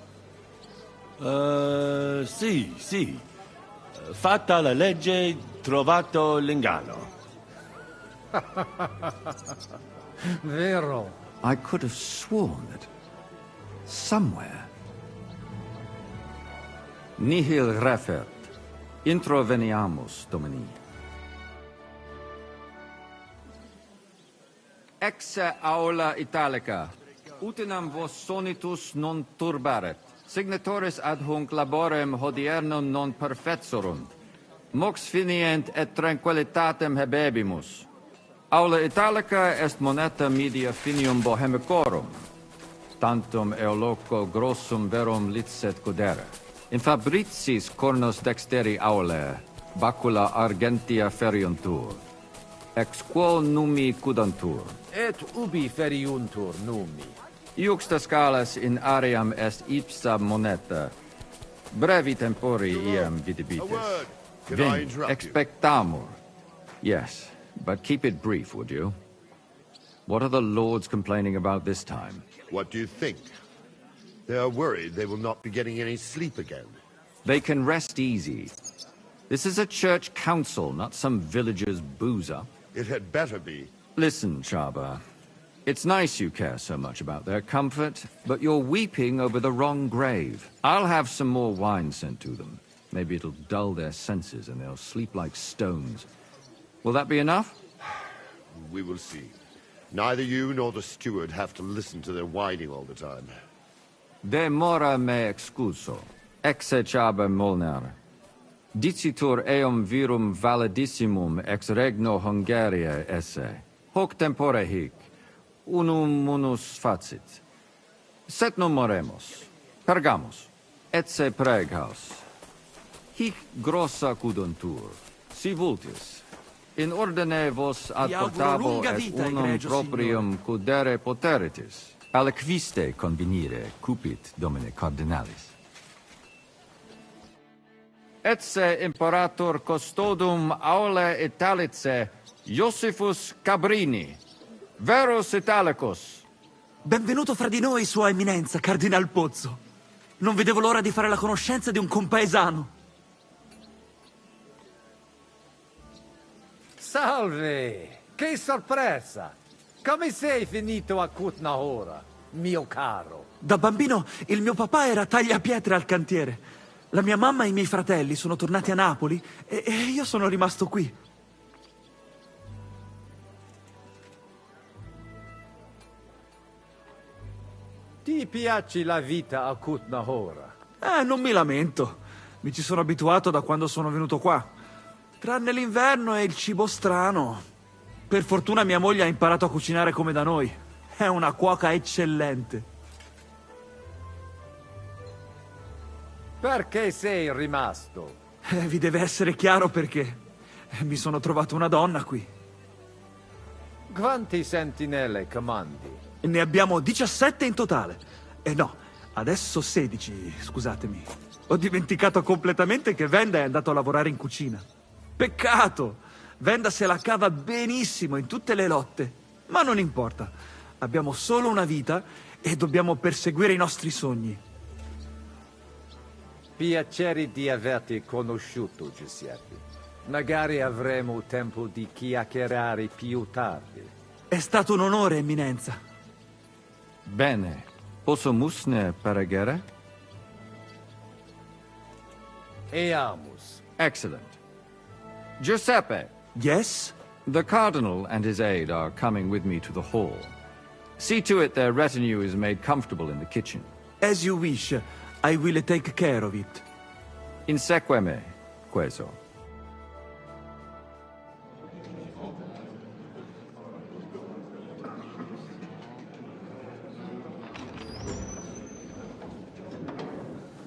Speaker 22: Sì. Fatta la legge, trovato l'inganno.
Speaker 9: Vero.
Speaker 13: I could have sworn that somewhere. Nihil refert. Introveniamus, Domini. Exe aula italica. Utinam vos sonitus non turbaret. Signatoris adhunc laborem hodiernum non perfetsorunt. Mox finient et tranquillitatem habebimus. Aula italica est moneta media finium bohemicorum. Tantum eoloco grossum verum licet godere. In fabricis cornos dexteri aule, bacula argentia feriuntur. Ex quo numi cudantur.
Speaker 20: Et ubi feriuntur numi.
Speaker 13: Iuxta scalas in aream est ipsa moneta. Brevi tempori iam vidibitis. Vin, expectamur. Yes, but keep it brief, would you? What are the lords complaining about this time?
Speaker 23: What do you think? They are worried they will not be getting any sleep again.
Speaker 13: They can rest easy. This is a church council, not some villager's boozer.
Speaker 23: It had better be.
Speaker 13: Listen, Chaba. It's nice you care so much about their comfort, but you're weeping over the wrong grave. I'll have some more wine sent to them. Maybe it'll dull their senses and they'll sleep like stones. Will that be enough?
Speaker 23: We will see. Neither you nor the steward have to listen to their whining all the time.
Speaker 13: De mora me excuso. Exe Chaba Molnar. Dicitur eum virum validissimum ex regno Hungaria esse. Hoc tempore hic. unum munus facit. Set non moremos. Pergamos. Etse preghaus. Hic grossa cuduntur. Si vultis. In ordine vos adportabo et unum proprium cudere poteritis. Aliquiste convenire cupit domine cardinalis. Etse imperator custodum aule Italice Iosifus Cabrini, verus Italicus.
Speaker 11: Benvenuto fra di noi, Sua Eminenza, Cardinal Pozzo. Non vedevo l'ora di fare la conoscenza di un compaesano.
Speaker 21: Salve! Che sorpresa! Come sei finito a Kutnahora, mio caro?
Speaker 11: Da bambino il mio papà era tagliapietre al cantiere. La mia mamma e i miei fratelli sono tornati a Napoli e io sono rimasto qui.
Speaker 21: Ti piace la vita a Kutnahora?
Speaker 11: Non mi lamento. Mi ci sono abituato da quando sono venuto qua. Tranne l'inverno e il cibo strano. Per fortuna mia moglie ha imparato a cucinare come da noi. È una cuoca eccellente.
Speaker 21: Perché sei rimasto?
Speaker 11: Vi deve essere chiaro perché. Mi sono trovato una donna qui.
Speaker 21: Quanti sentinelle comandi?
Speaker 11: Ne abbiamo 17 in totale. No, adesso 16, scusatemi. Ho dimenticato completamente che Venda è andato a lavorare in cucina. Peccato! Venda se la cava benissimo in tutte le lotte. Ma non importa. Abbiamo solo una vita e dobbiamo perseguire i nostri sogni.
Speaker 21: Piacere di averti conosciuto, Giuseppe. Magari avremo tempo di chiacchierare più tardi.
Speaker 11: È stato un onore, Eminenza.
Speaker 13: Bene. Possumus ne peregere?
Speaker 21: Eamus.
Speaker 13: Excellent. Giuseppe.
Speaker 11: Yes?
Speaker 13: The Cardinal and his aide are coming with me to the hall. See to it their retinue is made comfortable in the kitchen.
Speaker 11: As you wish. I will take care of it.
Speaker 13: Inseque me, queso.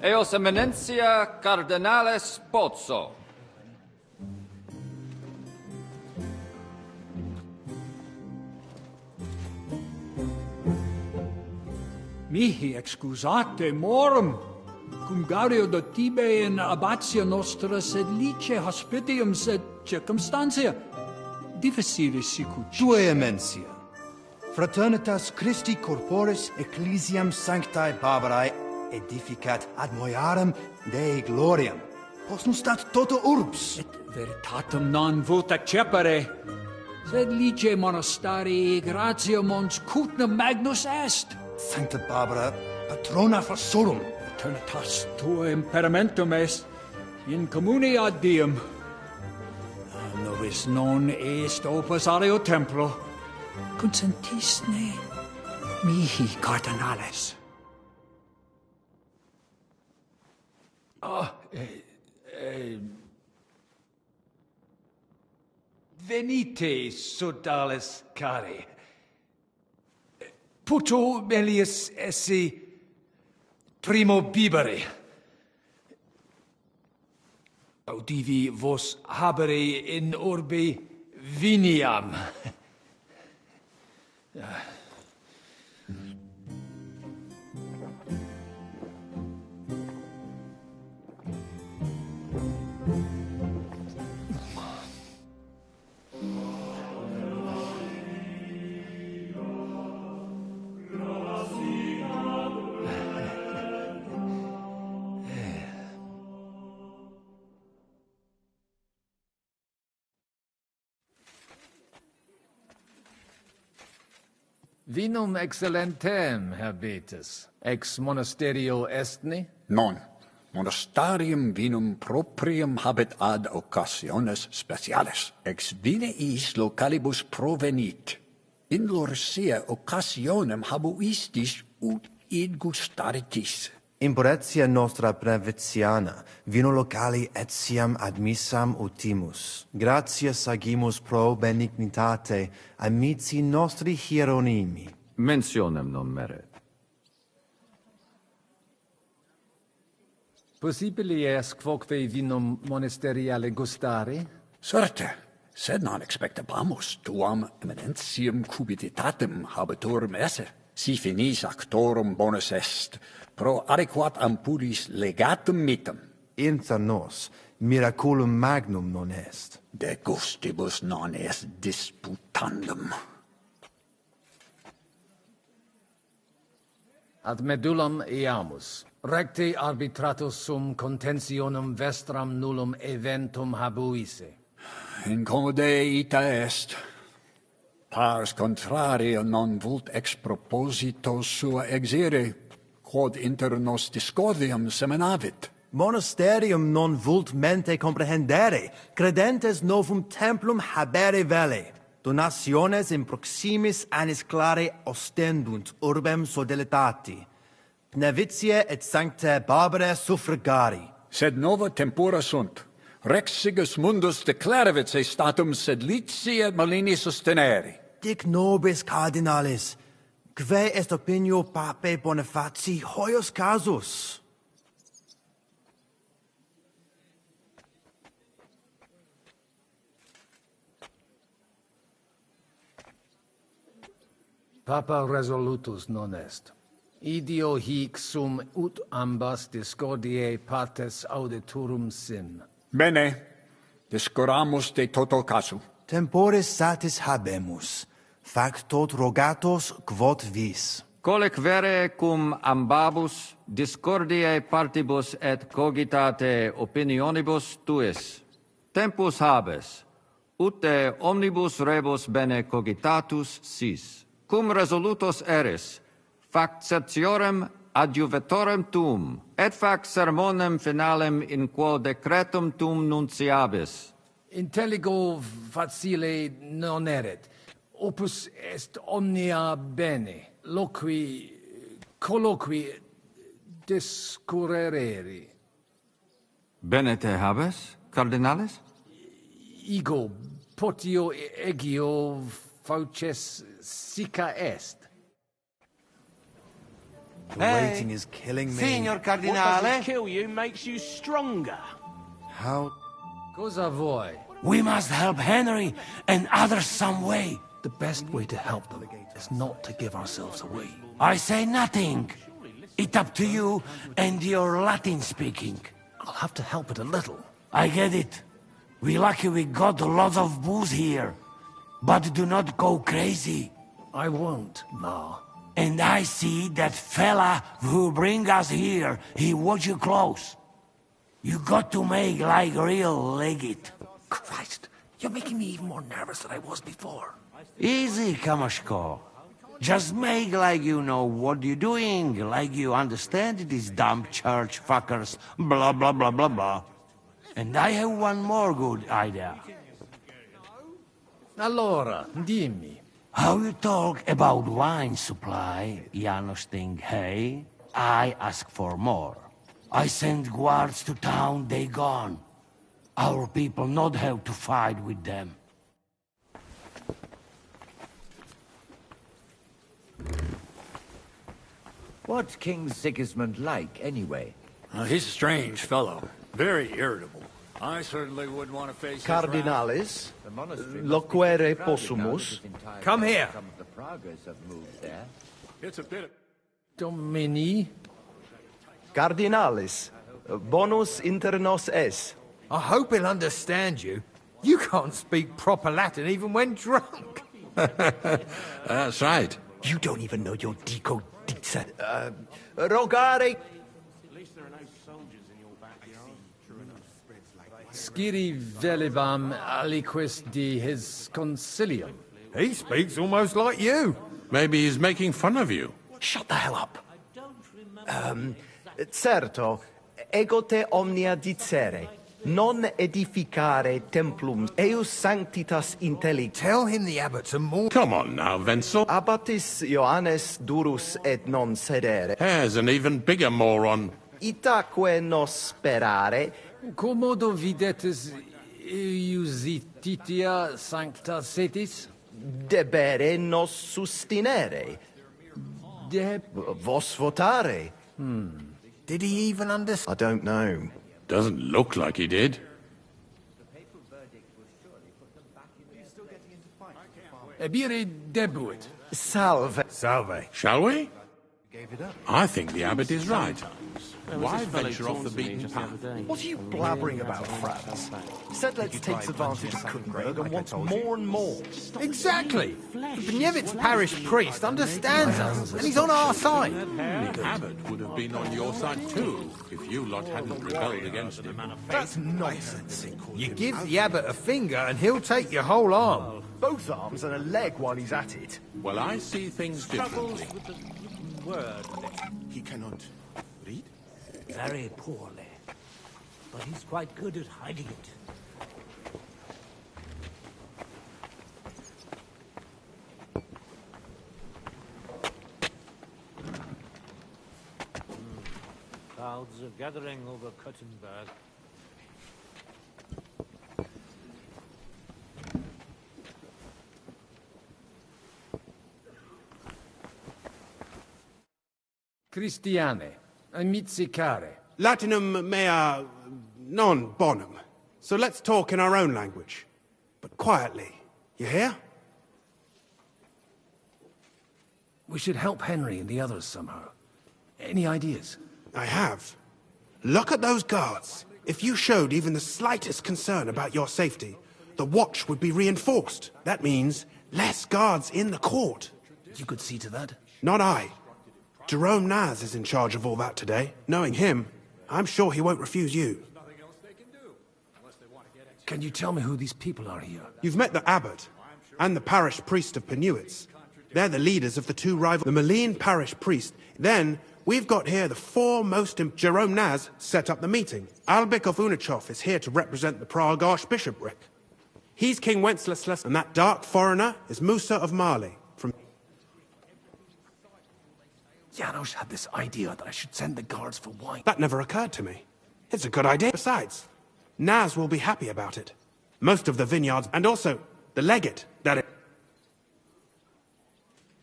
Speaker 13: Eos Eminentia Cardinales Pozzo.
Speaker 14: Mihi excusate morum, cum gario de tibe in abatia nostra sed lice hospitium sed circumstantia difficile sicut.
Speaker 17: Tua emensia, fraternitas Christi corporis ecclesiam sanctae Barbarae edificat ad moiarem Dei gloriam. Postnustat toto urbs.
Speaker 14: Et veritatem non vult accepere, sed lice monastarii gratiam ons cutna magnus est.
Speaker 17: Sancta Barbara, patrona forsorum.
Speaker 14: Eternitas tua imperamentum est in communi ad diem. Novis non est opus alio templo. Consentisne mihi cardinales.
Speaker 21: Venite, sodales cari. Puto melius esse primo bibere. Audivi vos habere in orbe viniam. Vinum excellentem habetis, ex monasterio estni?
Speaker 18: Non. Monastarium vinum proprium habet ad occasiones speciales. Ex vineis localibus provenit. In lorsia occasionem habuistis ut id gustaritis.
Speaker 24: Imporetia nostra breviziana, vino locali etiam admissam utimus. Gratias agimus pro benignitate amici nostri hieronimi.
Speaker 13: Mentionem non meret.
Speaker 14: Possibili est quoque vinum monasteriale gustare?
Speaker 18: Certe, sed non expectabamus tuam eminentium cupiditatem habetorum esse. Si finis actorum bonus est, pro adequat ampulis legatum mitem.
Speaker 24: Inter nos, miraculum magnum non est.
Speaker 18: De gustibus non est disputandum.
Speaker 9: Ad medullam eamus. Recte arbitratus sum contentionum vestram nullum eventum habuisse.
Speaker 18: Incommode ita est. Pars contrario non vult ex proposito sua exire, quod inter nos discordium seminavit.
Speaker 24: Monasterium non vult mente comprehendere, credentes novum templum habere vele. Donationes in proximis annis clare ostendunt urbem sodelitati. Nevitiae et sanctae barbarae suffragari.
Speaker 18: Sed nova tempora sunt. Rex sigus mundus declaravit se statum sed lici et malini sostenere.
Speaker 24: Dic nobis cardinalis, quae est opinio papae Bonifaci hoius casus?
Speaker 9: Papa resolutus non est. Idio hic sum ut ambas discordiae partes auditorum sin.
Speaker 18: Bene, discuramus de toto casu.
Speaker 24: Temporis satis habemus, fac tot rogatos quod vis.
Speaker 13: Colec vere cum ambabus discordiae partibus et cogitate opinionibus tuis. Tempus habes, ut de omnibus rebus bene cogitatus sis. Cum resolutos eris, fac certiorem adjuvetorem tuum, et fac sermonem finalem in quo decretum tuum nunciabis.
Speaker 9: Intelligo facile non erit. Opus est omnia bene. Loqui, colloqui discurreri.
Speaker 13: Bene te habes, cardinalis?
Speaker 9: Ego, potio egio fauces sica est.
Speaker 24: The waiting is killing me.
Speaker 7: Signor Cardinale. What doesn't kill you makes you stronger.
Speaker 24: How?
Speaker 9: Cosa voi?
Speaker 7: We must help Henry and others some way.
Speaker 21: The best way to help them is not to give ourselves away.
Speaker 7: I say nothing. It's up to you and your Latin speaking.
Speaker 21: I'll have to help it a little.
Speaker 7: I get it. We lucky we got lots of booze here. But do not go crazy.
Speaker 21: I won't, Ma.
Speaker 7: And I see that fella who bring us here, he watch you close. You got to make like real legit.
Speaker 21: Christ, you're making me even more nervous than I was before.
Speaker 7: Easy, Kamashko. Just make like you know what you're doing, like you understand these dumb church fuckers, blah blah blah blah blah. And I have one more good idea.
Speaker 9: Allora, dimmi.
Speaker 7: How you talk about wine supply, Janos think, hey? I ask for more. I send guards to town, they gone. Our people not have to fight with them.
Speaker 6: What's King Sigismund like, anyway?
Speaker 18: He's a strange fellow. Very irritable. I certainly wouldn't want to face
Speaker 6: Cardinalis, loquere possumus.
Speaker 21: Come here.
Speaker 18: It's a bit of...
Speaker 9: Domini?
Speaker 6: Cardinalis, bonus inter nos es.
Speaker 21: I hope he'll understand you. You can't speak proper Latin even when drunk.
Speaker 22: That's right.
Speaker 21: You don't even know your dico dice.
Speaker 6: Rogare.
Speaker 9: Sciri velibam aliquis di his concilium.
Speaker 21: He speaks almost like you.
Speaker 22: Maybe he's making fun of you.
Speaker 21: Shut the hell up.
Speaker 6: Certo, ego te omnia dicere. Non edificare templum eius sanctitas intellig.
Speaker 21: Tell him the abbot's a more...
Speaker 22: Come on now, Wenzel.
Speaker 6: Abbatis Johannes durus et non sedere.
Speaker 22: There's an even bigger moron.
Speaker 6: Itaque nos sperare.
Speaker 9: Commodo videtis iusititia sancta setis?
Speaker 6: Debere nos sustinere. Vos votare?
Speaker 20: Did he even understand?
Speaker 6: I don't know.
Speaker 22: Doesn't look like he did.
Speaker 9: Ebire debuit.
Speaker 6: Salve.
Speaker 20: Salve.
Speaker 22: Shall we?
Speaker 20: Gave it up.
Speaker 22: I think the abbot is right. Why
Speaker 20: this fellow
Speaker 22: venture off the
Speaker 20: taunting me
Speaker 22: beaten
Speaker 20: just the
Speaker 22: path?
Speaker 20: other day?
Speaker 6: What are you blabbering about, Franz? Sedlec takes advantage of Kuttenberg and wants more and more.
Speaker 20: Exactly. Bnievit's parish priest understands us, and he's on our side.
Speaker 22: The abbot would have been on your side too, if you lot hadn't rebelled against him.
Speaker 20: That's nonsense. You give the abbot a finger and he'll take your whole arm.
Speaker 6: Both arms and a leg while he's at it.
Speaker 22: Well, I see things differently.
Speaker 20: Word. He cannot read?
Speaker 4: Very poorly. But he's quite good at hiding it. Clouds are gathering over Kuttenberg.
Speaker 9: Christiane, amizzicare.
Speaker 10: Latinum mea non bonum. So let's talk in our own language. But quietly. You hear?
Speaker 9: We should help Henry and the others somehow. Any ideas?
Speaker 10: I have. Look at those guards. If you showed even the slightest concern about your safety, the watch would be reinforced. That means less guards in the court.
Speaker 9: You could see to that?
Speaker 10: Not I. Jerome Naz is in charge of all that today. Knowing him, I'm sure he won't refuse you.
Speaker 9: Can you tell me who these people are here?
Speaker 10: You've met the abbot and the parish priest of Penuitz. They're the leaders of the two rival... The Malene parish priest. Then, we've got here the four most... Jerome Naz set up the meeting. Albik of Unichov is here to represent the Prague Archbishopric. He's King Wenceslas, and that dark foreigner is Musa of Mali, from...
Speaker 9: Janos had this idea that I should send the guards for wine.
Speaker 10: That never occurred to me. It's a good idea. Besides, Naz will be happy about it. Most of the vineyards, and also the legate, that it...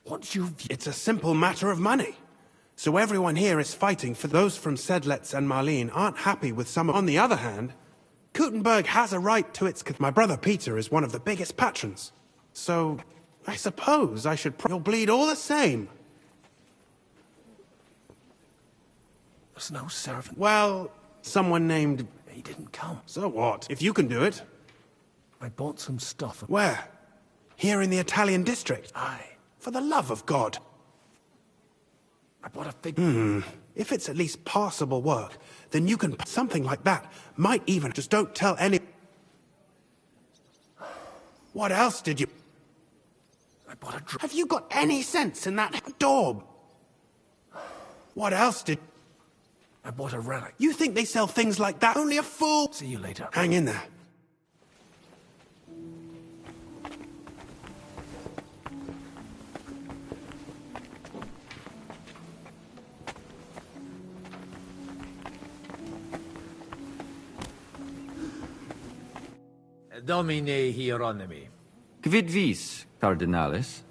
Speaker 9: What's your view?
Speaker 10: It's a simple matter of money. So everyone here is fighting for those from Sedlec and Marlene aren't happy with some... On the other hand, Kuttenberg has a right to its... My brother Peter is one of the biggest patrons. So, I suppose I should... You'll bleed all the same.
Speaker 9: There's no servant.
Speaker 10: Well, someone named...
Speaker 9: He didn't come.
Speaker 10: So what? If you can do it.
Speaker 9: I bought some stuff.
Speaker 10: Where? Here in the Italian district?
Speaker 9: Aye.
Speaker 10: For the love of God.
Speaker 9: I bought a fig...
Speaker 10: If it's at least passable work, then you can... Something like that might even... Just don't tell any... What else did you...
Speaker 9: I bought a...
Speaker 10: Have you got any sense in that daub? What else did...
Speaker 9: I bought a relic.
Speaker 10: You think they sell things like that? Only a fool...
Speaker 9: See you later.
Speaker 10: Hang in there.
Speaker 20: Domine Hieronymi.
Speaker 13: Quid vis, Cardinalis?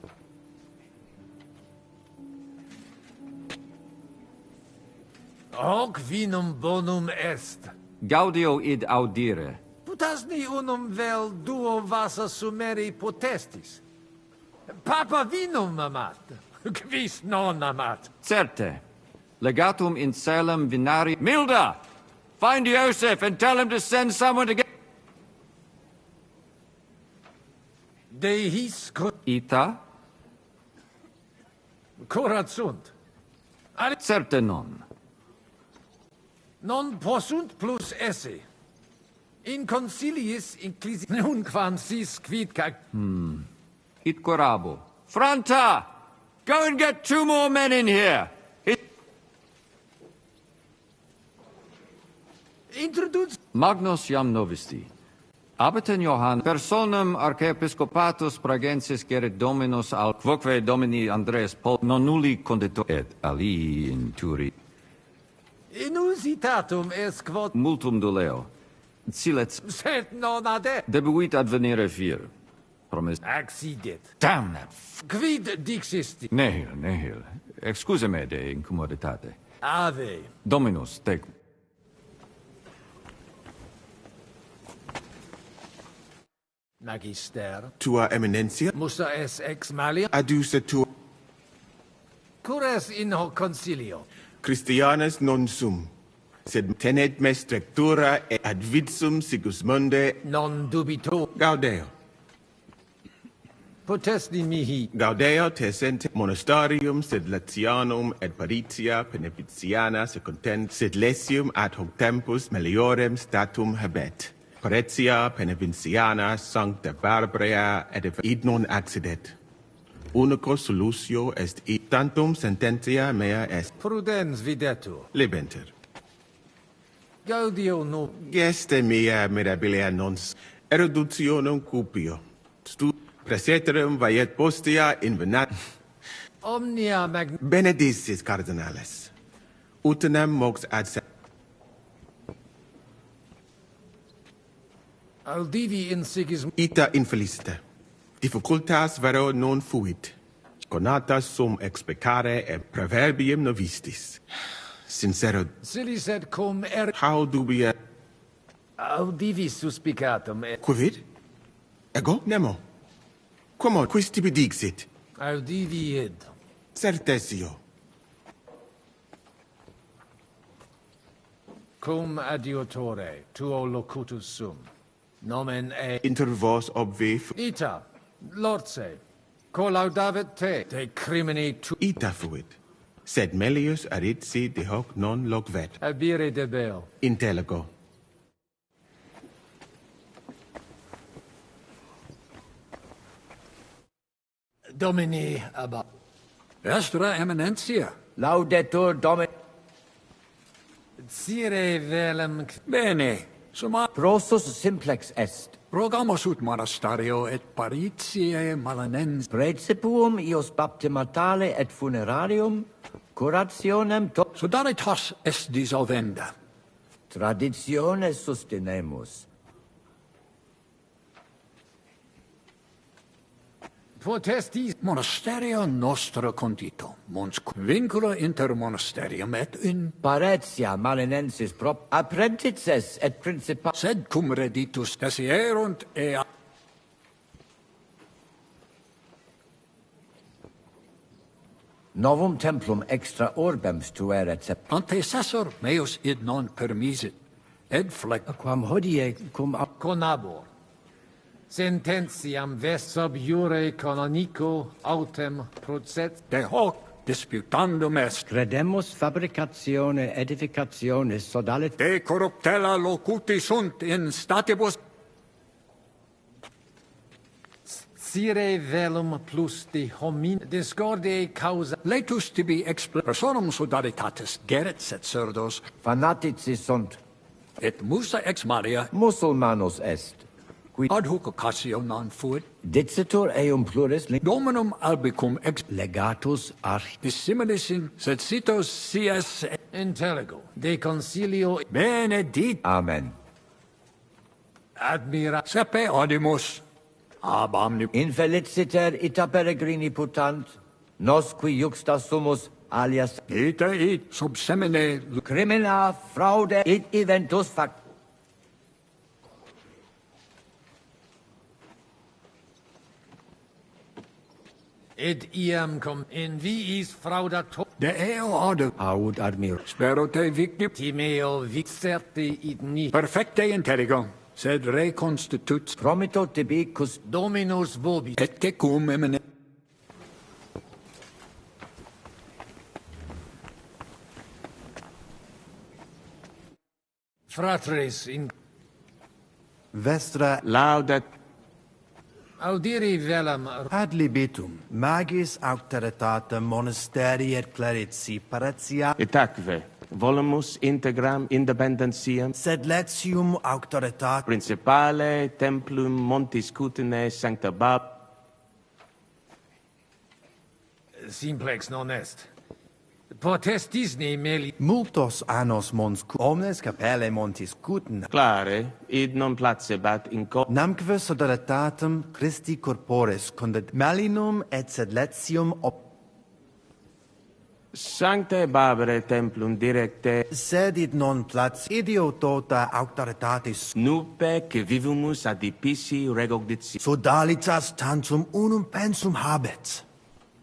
Speaker 4: Hoc vinum bonum est.
Speaker 13: Gaudio id audire.
Speaker 4: Putasni unum vel duo vasa sumeri potestis. Papa vinum amat, quis non amat.
Speaker 13: Certe. Legatum in Salem vinari... Milda! Find Joseph and tell him to send someone to get...
Speaker 4: De his...
Speaker 13: Ita?
Speaker 4: Curat sunt.
Speaker 13: Certe non.
Speaker 4: Non possunt plus esse. In conciliis inclisi... Nunquam sis quid cac...
Speaker 13: It corabo. Franta! Go and get 2 more men in here!
Speaker 4: Introduce...
Speaker 13: Magnus jam novisti. Abaten Johann personam archiepiscopatus pragensis gerit dominus al quoque domini Andreas Pol non nulli conditor et ali in turi.
Speaker 4: Inusitatum est quod...
Speaker 13: Multum doleo. Silets...
Speaker 4: Sed non ade...
Speaker 13: Debuit advenire vir. Promis...
Speaker 4: Accidit.
Speaker 13: Damn that...
Speaker 4: Quid dixisti?
Speaker 13: Nihil, nihil. Excuse me de incomoditate.
Speaker 4: Ave.
Speaker 13: Dominus, tecum.
Speaker 4: Magister.
Speaker 10: Tua eminencia.
Speaker 4: Musa es ex malia.
Speaker 10: Aduce tua.
Speaker 4: Cures in hoc concilio.
Speaker 10: Christianus non sum. Sed tenet me strectura et ad vitsum Sigismunde.
Speaker 4: Non dubito.
Speaker 10: Gaudeo.
Speaker 4: Potesti mihi.
Speaker 10: Gaudeo te sente monastarium sed Latianum et Paritia Penepiciana secontent sed lesium ad hoc tempus meliorem statum habet. Paritia Penepiciana Sancta Barbara et id non accidet. Unico solutio est id tantum sententia mea est.
Speaker 4: Prudens videtur.
Speaker 10: Libenter.
Speaker 4: Gaudio no.
Speaker 10: Geste mea mirabilia nons eruditionum cupio. Preseterum vaiet postea invenat.
Speaker 4: Omnia
Speaker 10: benedictis cardinales. Utenem mox ad se.
Speaker 4: Audivi in Sigismund.
Speaker 10: Ita infelicite. Difficultas vero non fuit. Conatas sum ex peccare et proverbium novistis. Sincero.
Speaker 4: Silis et cum
Speaker 10: How dubia.
Speaker 4: Audivi suspicatum et.
Speaker 10: Quid? Ego? Nemo. Quamo quistibi dixit?
Speaker 4: Audivi id.
Speaker 10: Certesio.
Speaker 4: Cum adiutore tuo locutus sum. Nomen e.
Speaker 10: Inter vos obvi.
Speaker 4: Ita. Lorse. Collaudavet te. De crimini tu.
Speaker 10: Ita fuit. Sed melius aritsi de hoc non logvet.
Speaker 4: Abire debeo.
Speaker 10: Intellego.
Speaker 4: Domini abba.
Speaker 18: Vestra eminentia.
Speaker 7: Laudetur Domin.
Speaker 4: Sire velem.
Speaker 18: Bene. Summa.
Speaker 7: Prosus simplex est.
Speaker 18: Rogamus ut monastario et paritiae malanens.
Speaker 7: Praecipuum ios baptimatale et funerarium, curationem to...
Speaker 18: Sodalitas est dissolvenda.
Speaker 7: Traditiones sustenemus.
Speaker 4: Potestis
Speaker 18: monasterio nostro condito, mons vincula inter monasterium et in
Speaker 7: Paretia malinensis prop apprentices et principa
Speaker 18: sed cum reditus desierunt et
Speaker 7: novum templum extra orbem stueret
Speaker 18: antecessor meus id non permisit ed flec
Speaker 7: quam hodie cum
Speaker 4: conabor. Sententiam vest sub iure canonico autem procet.
Speaker 18: De hoc disputandum est.
Speaker 7: Credemus fabricatione edificatione sodalit.
Speaker 18: De corruptella locuti sunt in statibus.
Speaker 4: Sire velum plus de homin discordiae causa.
Speaker 18: Laetus tibi personum sodalitatis geret et surdos.
Speaker 7: Fanatici sunt.
Speaker 18: Et musa ex Maria.
Speaker 7: Musulmanus est.
Speaker 18: Qui ad hoc occasio non fuit.
Speaker 7: Dicitur eum pluris
Speaker 18: Dominum albicum ex
Speaker 7: legatus arch.
Speaker 18: Dissimilis in sed sitos sias
Speaker 4: Intellego. De concilio.
Speaker 18: Benedit.
Speaker 7: Amen.
Speaker 4: Admira.
Speaker 18: Sepe audimus. Ab omni.
Speaker 7: Infeliciter ita peregrini putant. Nos qui juxta sumus alias.
Speaker 18: Ita it sub semine.
Speaker 7: Crimina fraude it eventus fact.
Speaker 4: Id iam cum in viis fraudator.
Speaker 18: De eo aude.
Speaker 7: Aud admir.
Speaker 18: Spero te victi.
Speaker 4: Timeo vicerte id ni.
Speaker 18: Perfecte intelligo. Sed reconstitut.
Speaker 7: Promito tibi cus
Speaker 4: Dominus vobis.
Speaker 18: Et que cum emine.
Speaker 4: Fratres in.
Speaker 24: Vestra
Speaker 10: laudet.
Speaker 4: Audiri velam.
Speaker 24: Ad libitum, magis auctoritatem monasteri et clerici paratia.
Speaker 2: Itaque, volumus integram independentiam.
Speaker 24: Sed letium auctoritate.
Speaker 2: Principale templum montis cutine sancta bab.
Speaker 4: Simplex non est. Potestis ne meli.
Speaker 24: Multos annos mons omnes capelle montis cutine.
Speaker 2: Clare, id non placebat in co.
Speaker 24: Namque sodalitatem Christi corporis condet malinum et sed letium op.
Speaker 2: Sancte Barbare Templum directe.
Speaker 24: Sedit non plats ideo tota auctoritatis.
Speaker 2: Nupe que vivimus adipissi regogdici.
Speaker 24: Sodalitas tantum unum pensum habet.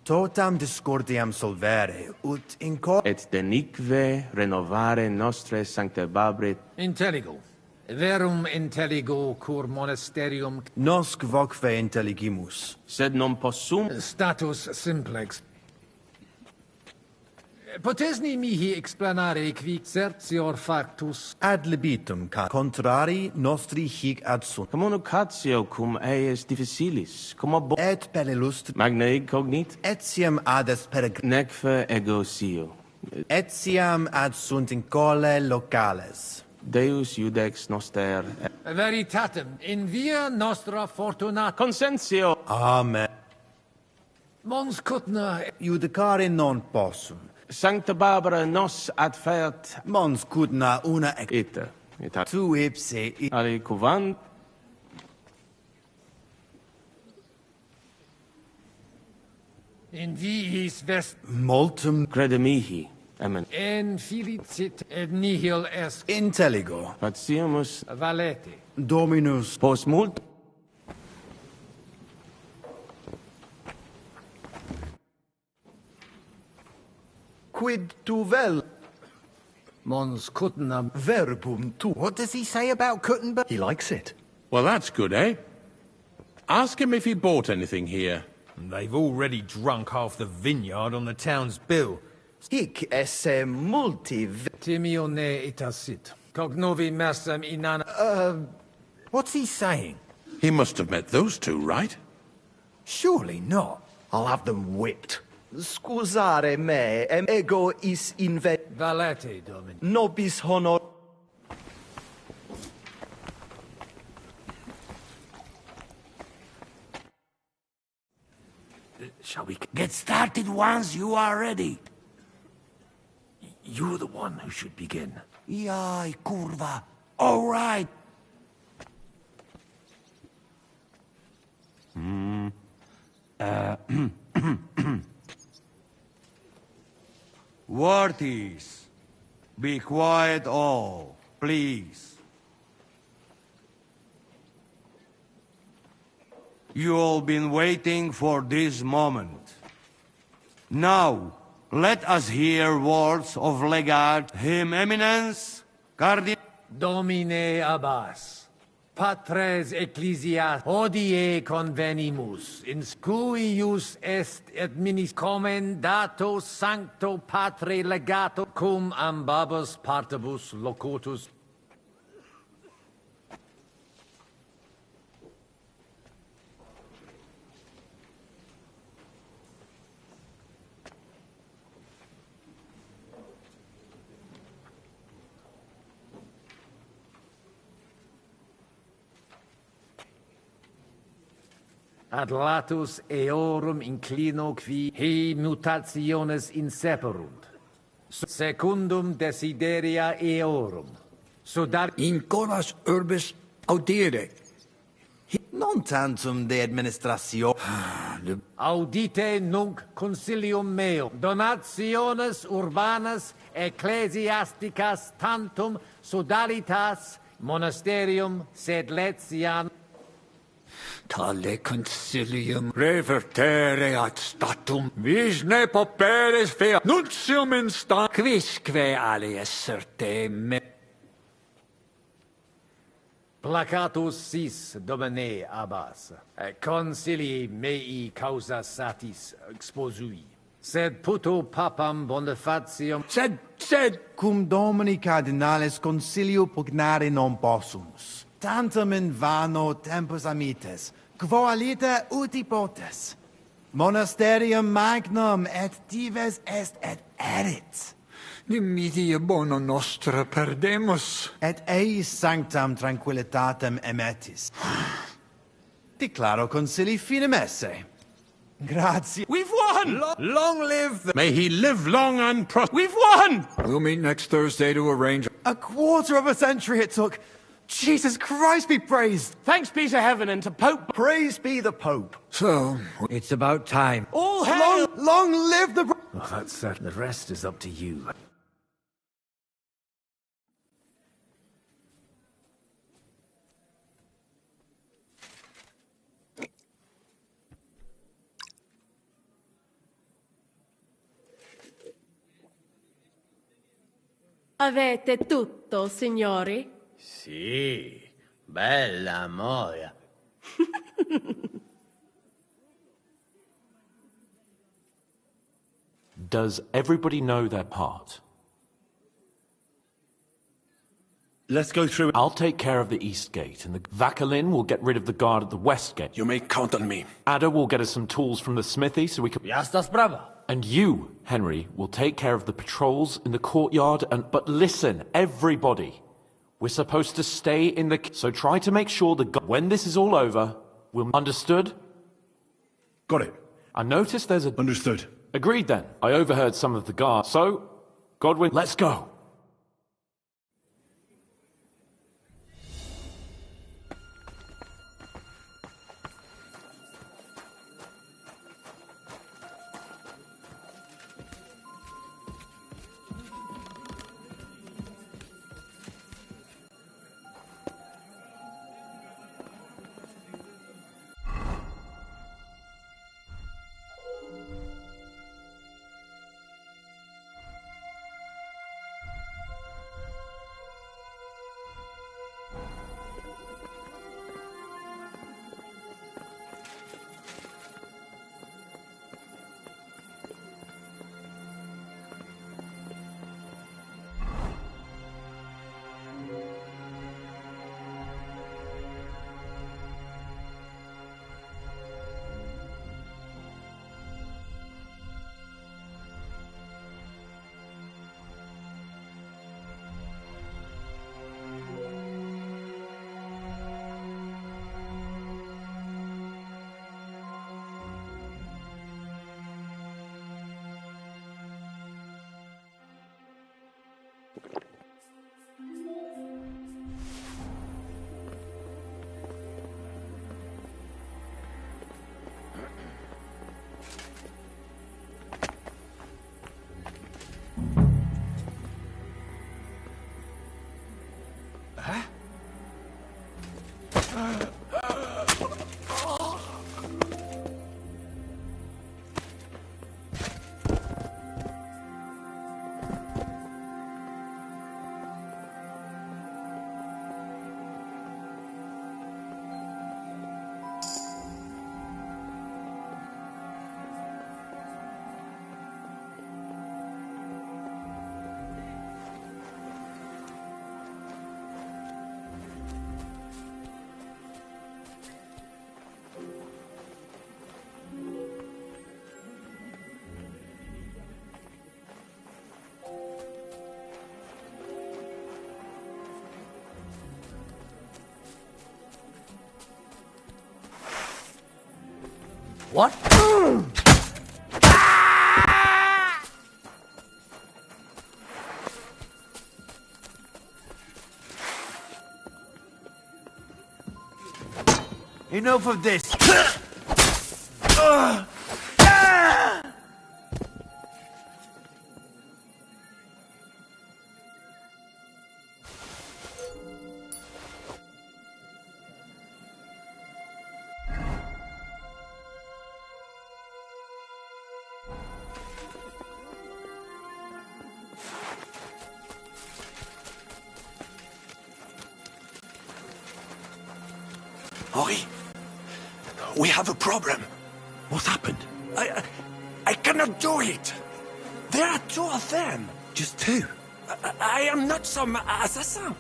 Speaker 24: Totam discordiam solvere, ut in cor...
Speaker 2: Et denique renovare nostre Sancte Barbare.
Speaker 4: Intelligo. Verum intelligo cur monasterium...
Speaker 24: Nosc vocve intelligimus.
Speaker 2: Sed non possum...
Speaker 4: Status simplex. Potesni mihi explanare qui certior factus...
Speaker 24: Ad libitum, contrari nostri hic ad sunt.
Speaker 2: Communicatio cum eius difficilis, cum
Speaker 24: et per illustri...
Speaker 2: Magna cognit?
Speaker 24: Etiam ad est peregrin...
Speaker 2: Necve ego sio.
Speaker 24: Etiam ad sunt in cole locales.
Speaker 2: Deus iudex noster...
Speaker 4: Veritatem, in via nostra fortunata...
Speaker 2: Consentio!
Speaker 24: Amen.
Speaker 4: Mons cutna...
Speaker 24: Judicare non possum.
Speaker 2: Sancta Barbara nos adfert...
Speaker 24: Mons cutna una...
Speaker 2: Ita.
Speaker 24: Tu ipse...
Speaker 2: Ali cuvant...
Speaker 4: In viis vest...
Speaker 24: Multum...
Speaker 2: Crede mihi. Amen.
Speaker 4: En felicit et nihil est...
Speaker 24: Intelligo.
Speaker 2: Faciamus...
Speaker 4: Valete.
Speaker 24: Dominus...
Speaker 2: Post mult...
Speaker 24: Quid tu vel?
Speaker 4: Mons cutna...
Speaker 24: Verbum tu.
Speaker 20: What does he say about Kuttenberg?
Speaker 24: He likes it.
Speaker 22: Well, that's good, eh? Ask him if he bought anything here.
Speaker 3: They've already drunk half the vineyard on the town's bill.
Speaker 24: Hic esse multi...
Speaker 4: Timio ne itasit. Cognovi mesem inana...
Speaker 20: What's he saying?
Speaker 22: He must have met those two, right?
Speaker 20: Surely not.
Speaker 24: I'll have them whipped. Scusare me, ego is
Speaker 4: Valete, Domine.
Speaker 24: Nobis honor...
Speaker 7: Shall we get started once you are ready?
Speaker 9: You're the one who should begin.
Speaker 7: Yai, curva. All right. Worthies, be quiet all, please. You all been waiting for this moment. Now, let us hear words of legard, Him Eminence, Cardinal...
Speaker 4: Domine Abbas, patres ecclesias, hodie convenimus, in cuius est adminis commendato sancto patre legato, cum ambabus partibus locutus. Ad latus eorum inclino qui he mutationes inseperunt. Secundum desideria eorum.
Speaker 18: In coras urbis audire.
Speaker 24: Non tantum de administratio.
Speaker 4: Audite nunc consilium meo. Donationes urbanas ecclesiasticas tantum sodalitas monasterium sed letiam.
Speaker 18: Tale concilium revertere ad statum vis ne pauperes fea nuntium insta quisque alias certem.
Speaker 4: Placatus sis, Domine Abbas, consilii mei causa satis exposui, sed puto papam bonifatium...
Speaker 24: Sed, cum Domini Cardinales consilio pugnare non possumus. Tantum in vano tempus amites, quo alita uti potes. Monasterium magnum et dives est et erit.
Speaker 18: Dimitia bono nostra perdemus.
Speaker 24: Et eis sanctam tranquillitatem emetis. Declaro concili finem esse. Grazie.
Speaker 22: We've won!
Speaker 20: Long live the...
Speaker 22: May he live long and prosper. We've won!
Speaker 18: We'll meet next Thursday to arrange...
Speaker 24: A quarter of a century it took. Jesus Christ be praised!
Speaker 21: Thanks be to heaven and to Pope...
Speaker 24: Praise be the Pope.
Speaker 18: So...
Speaker 20: It's about time.
Speaker 21: All hail!
Speaker 24: Long live the...
Speaker 9: Well, that's certain. The rest is up to you.
Speaker 5: Avete tutto, signori?
Speaker 12: Sì, bella moia.
Speaker 15: Does everybody know their part?
Speaker 1: Let's go through.
Speaker 15: I'll take care of the east gate, and the Vakalin will get rid of the guard at the west gate.
Speaker 16: You may count on me.
Speaker 15: Ada will get us some tools from the smithy so we can...
Speaker 12: Jastas brava.
Speaker 15: And you, Henry, will take care of the patrols in the courtyard and... But listen, everybody. We're supposed to stay in the... So try to make sure when this is all over, we'll... Understood?
Speaker 1: Got it.
Speaker 15: I noticed there's a...
Speaker 1: Understood.
Speaker 15: Agreed then. I overheard some of the guards. So, Godwin, let's go.
Speaker 12: What?
Speaker 20: Enough of this.
Speaker 16: Ori, we have a problem.
Speaker 1: What's happened?
Speaker 16: I cannot do it. There are two of them.
Speaker 1: Just two?
Speaker 16: I am not some assassin.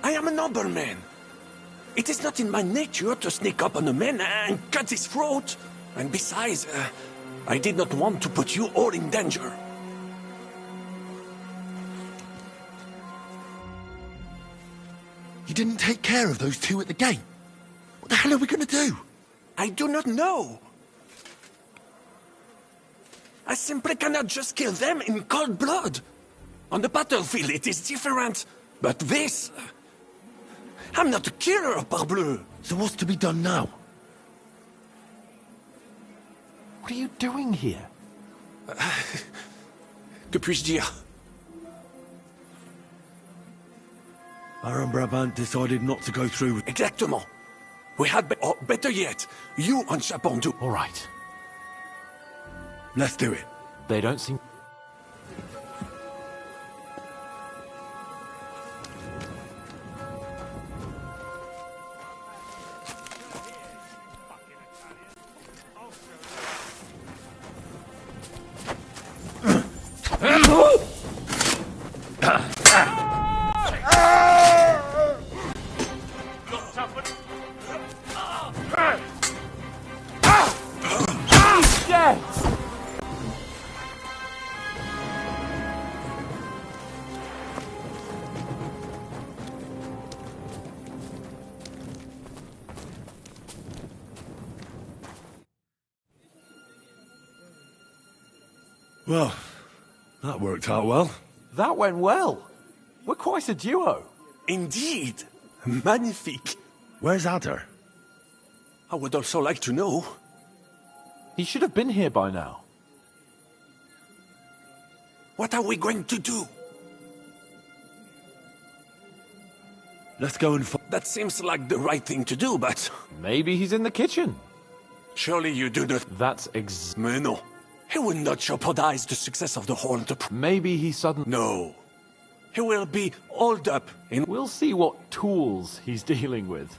Speaker 16: I am a nobleman. It is not in my nature to sneak up on a man and cut his throat. And besides, I did not want to put you all in danger.
Speaker 1: You didn't take care of those two at the gate? What the hell are we going to do?
Speaker 16: I do not know. I simply cannot just kill them in cold blood. On the battlefield, it is different. But this... I'm not a killer, parbleu.
Speaker 1: So what's to be done now?
Speaker 15: What are you doing here?
Speaker 16: Que puis-je dire?
Speaker 1: Baron Brabant decided not to go through with...
Speaker 16: Exactement. We had or better yet, you and Chapondu.
Speaker 15: All right.
Speaker 1: Let's do it.
Speaker 15: They don't seem...
Speaker 1: Well, that worked out well.
Speaker 15: That went well. We're quite a duo.
Speaker 16: Indeed. Magnifique.
Speaker 1: Where's Adder?
Speaker 16: I would also like to know.
Speaker 15: He should have been here by now.
Speaker 16: What are we going to do?
Speaker 1: Let's go and
Speaker 16: That seems like the right thing to do, but...
Speaker 15: Maybe he's in the kitchen.
Speaker 16: Surely you do not...
Speaker 15: That's
Speaker 16: Mais non. He will not jeopardize the success of the whole enterprise.
Speaker 15: Maybe he suddenly...
Speaker 16: No. He will be holed up in...
Speaker 15: We'll see what tools he's dealing with.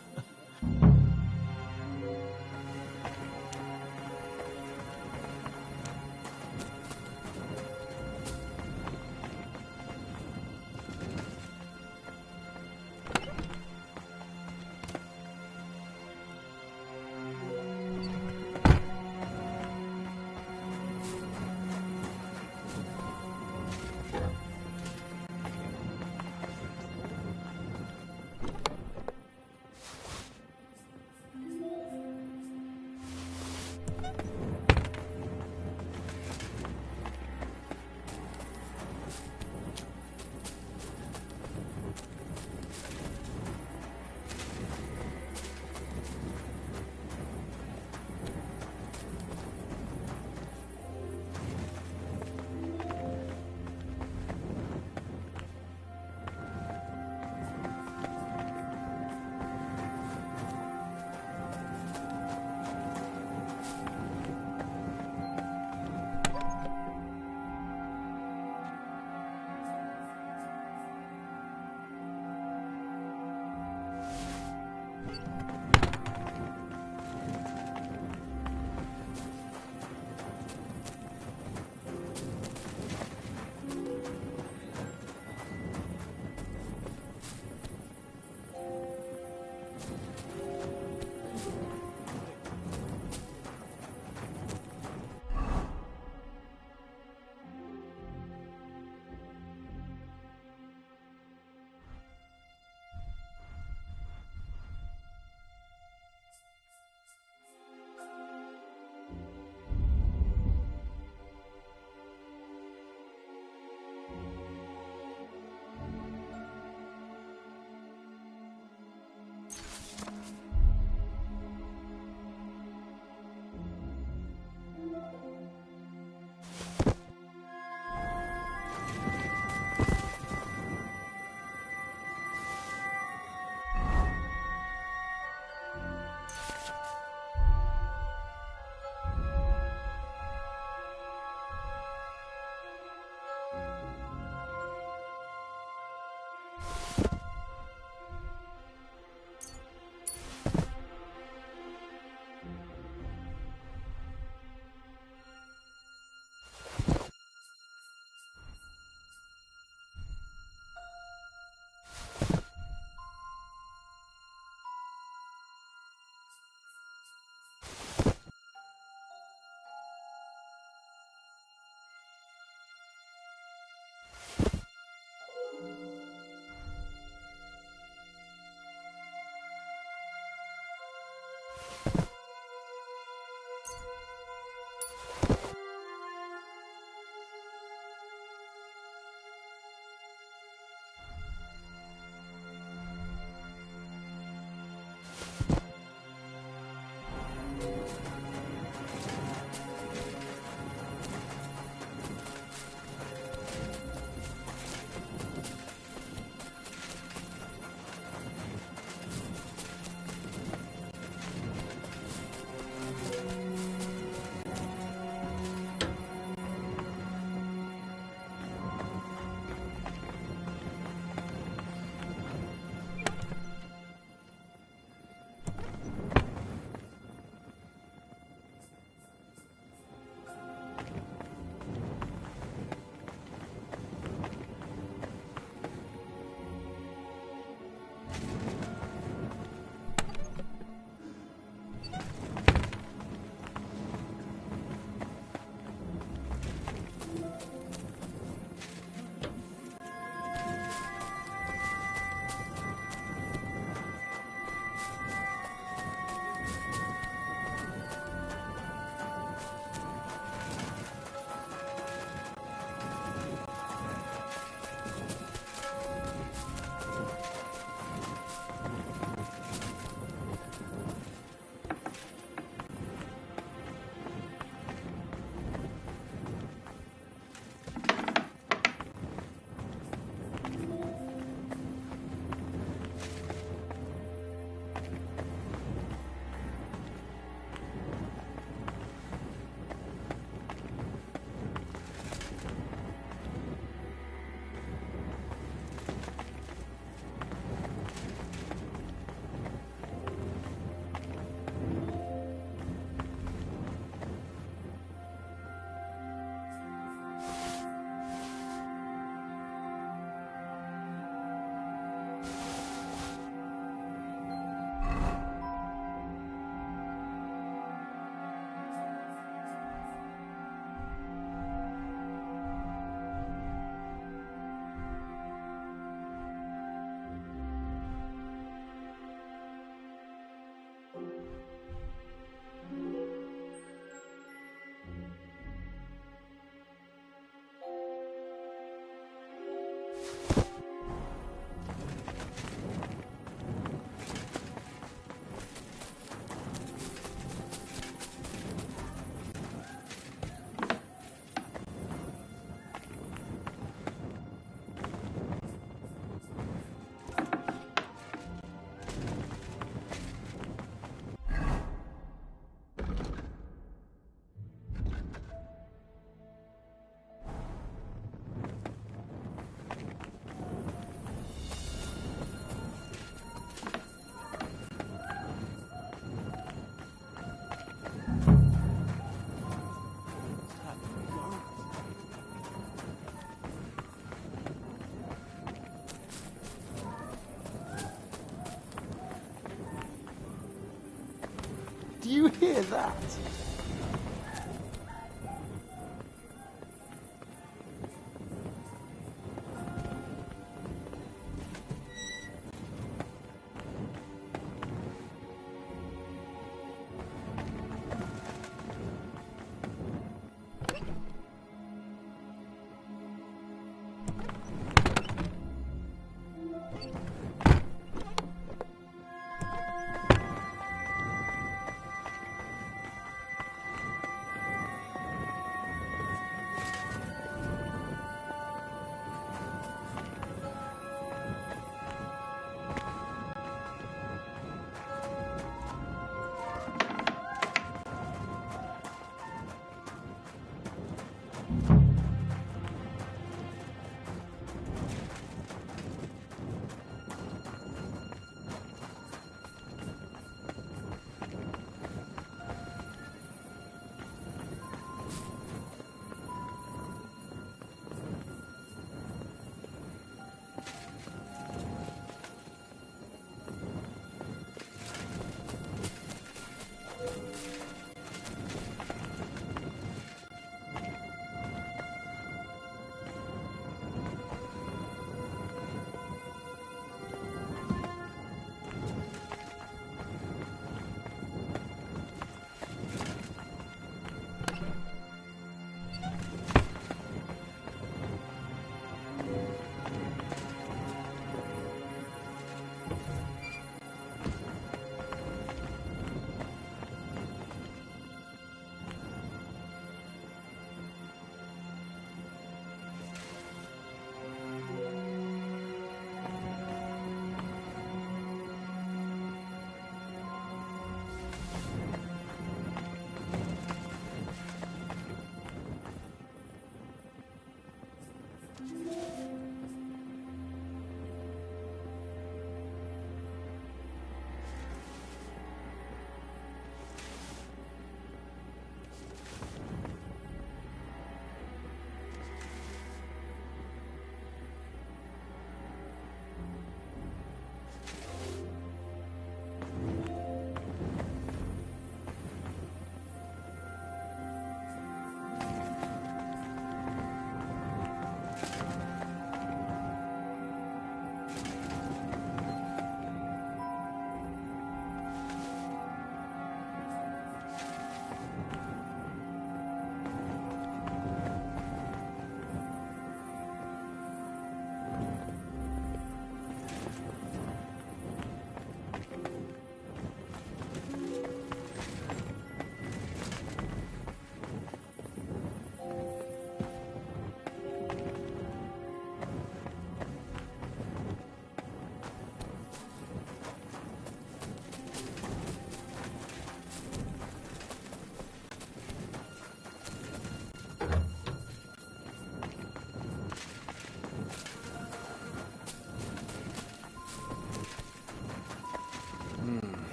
Speaker 12: you hear that?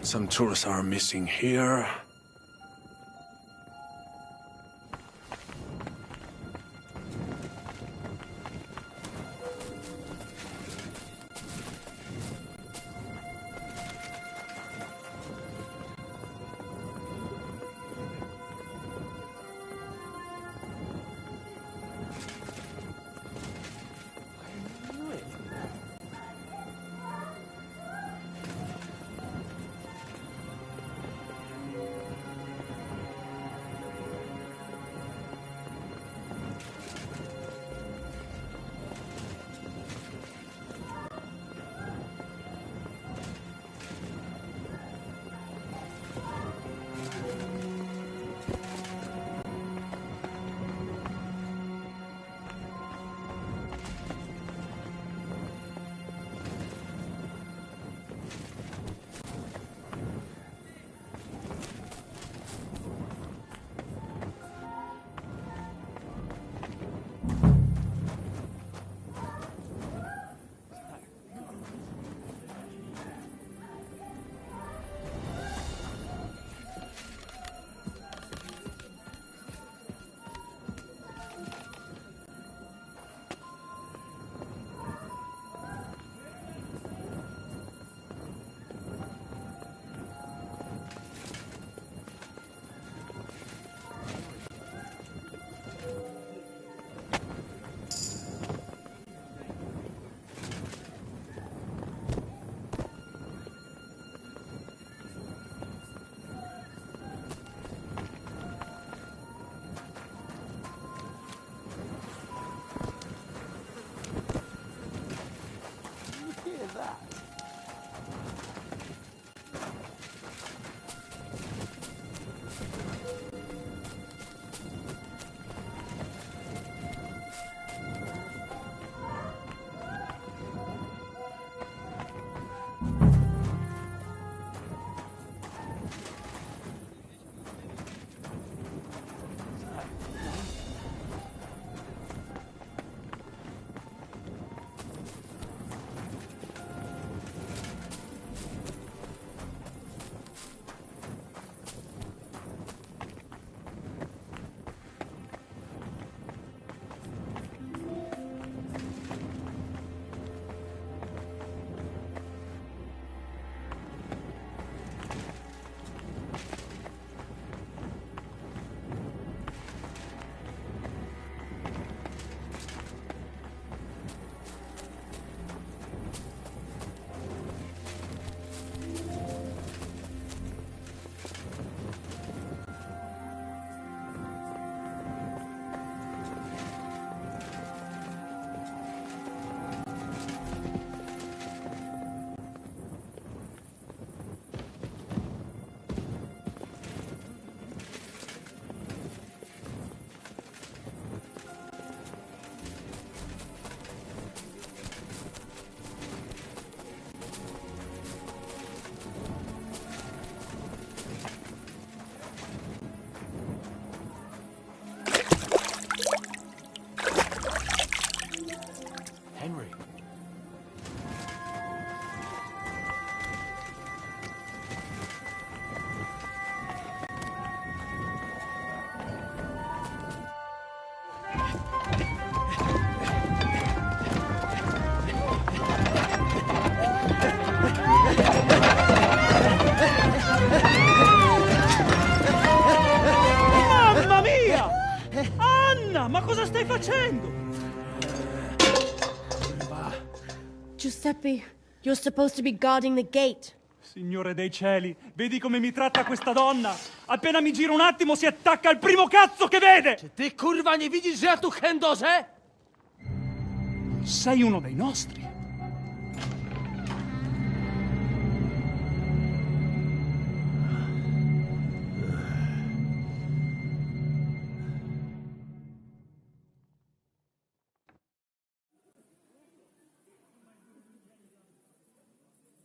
Speaker 16: Some tools are missing here.
Speaker 5: Giuseppe, you're supposed to be guarding the gate.
Speaker 8: Signore dei cieli, vedi come mi tratta questa donna? Appena mi giro un attimo si attacca al primo cazzo che vede!
Speaker 21: Czy ty, kurwa, nie widzisz, że ja tu chędożę?
Speaker 8: Sei uno dei nostri.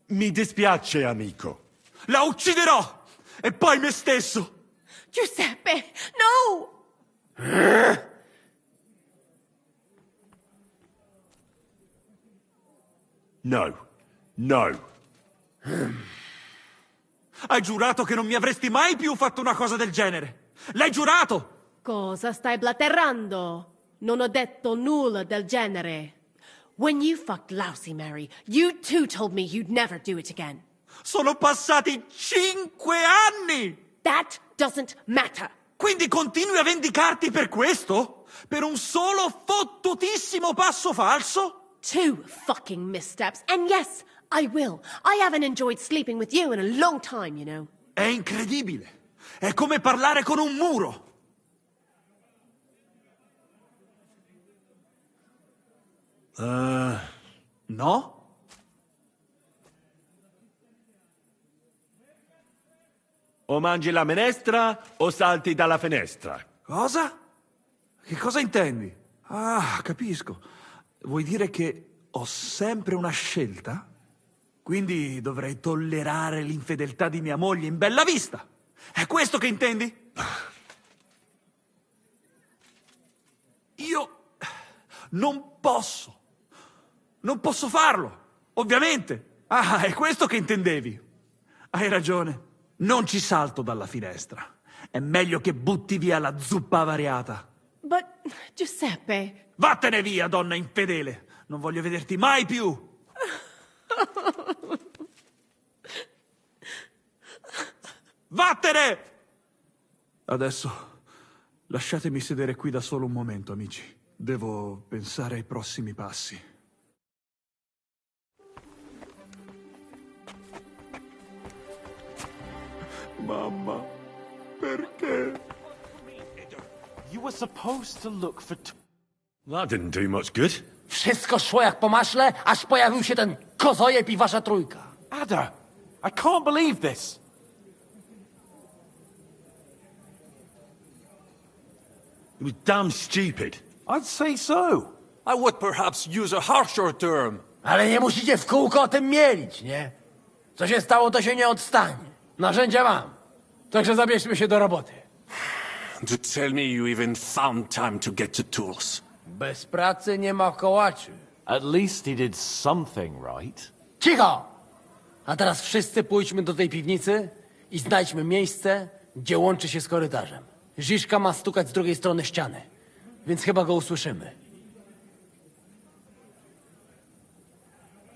Speaker 1: Mi dispiace, amico.
Speaker 8: La ucciderò! E poi me stesso!
Speaker 5: Giuseppe, no!
Speaker 1: No. No.
Speaker 8: Hai giurato che non mi avresti mai più fatto una cosa del genere! L'hai giurato!
Speaker 5: Cosa stai blatterando? Non ho detto nulla del genere. When you fucked Lousy Mary, you too told me you'd never do it again.
Speaker 8: Sono passati 5 anni!
Speaker 5: That doesn't matter.
Speaker 8: Quindi continui a vendicarti per questo? Per un solo fottutissimo passo falso?
Speaker 5: 2 fucking missteps, and yes, I will. I haven't enjoyed sleeping with you in a long time, you know.
Speaker 8: È incredibile. È come parlare con un muro. No?
Speaker 1: O mangi la minestra o salti dalla finestra.
Speaker 8: Cosa? Che cosa intendi? Ah, capisco. Vuoi dire che ho sempre una scelta? Quindi dovrei tollerare l'infedeltà di mia moglie in bella vista? È questo che intendi? Io non posso. Non posso farlo, ovviamente. Ah, è questo che intendevi. Hai ragione. Non ci salto dalla finestra. È meglio che butti via la zuppa avariata.
Speaker 5: But, Giuseppe...
Speaker 8: Vattene via, donna infedele. Non voglio vederti mai più. Vattene! Adesso lasciatemi sedere qui da solo un momento, amici. Devo pensare ai prossimi passi. Mamma, perché?
Speaker 15: You were supposed to look for...
Speaker 1: That didn't do much good.
Speaker 21: Wszystko szło jak po maśle, aż pojawił się ten kozojeb i wasza trójka.
Speaker 15: Ada, I can't believe this.
Speaker 1: It was damn stupid.
Speaker 15: I'd say so.
Speaker 16: I would perhaps use a harsher term.
Speaker 21: Ale nie musicie w kółko o tym mielić, nie? Co się stało, to się nie odstanie. Narzędzia mam. Także zabierzmy się do roboty.
Speaker 16: To tell me you even found time to get to tools.
Speaker 21: Bez pracy nie ma kołaczy.
Speaker 15: At least he did something right.
Speaker 21: Cicho! A teraz wszyscy pójdźmy do tej piwnicy i znajdźmy miejsce, gdzie łączy się z korytarzem. Ziszka ma stukać z drugiej strony ściany, więc chyba go usłyszymy.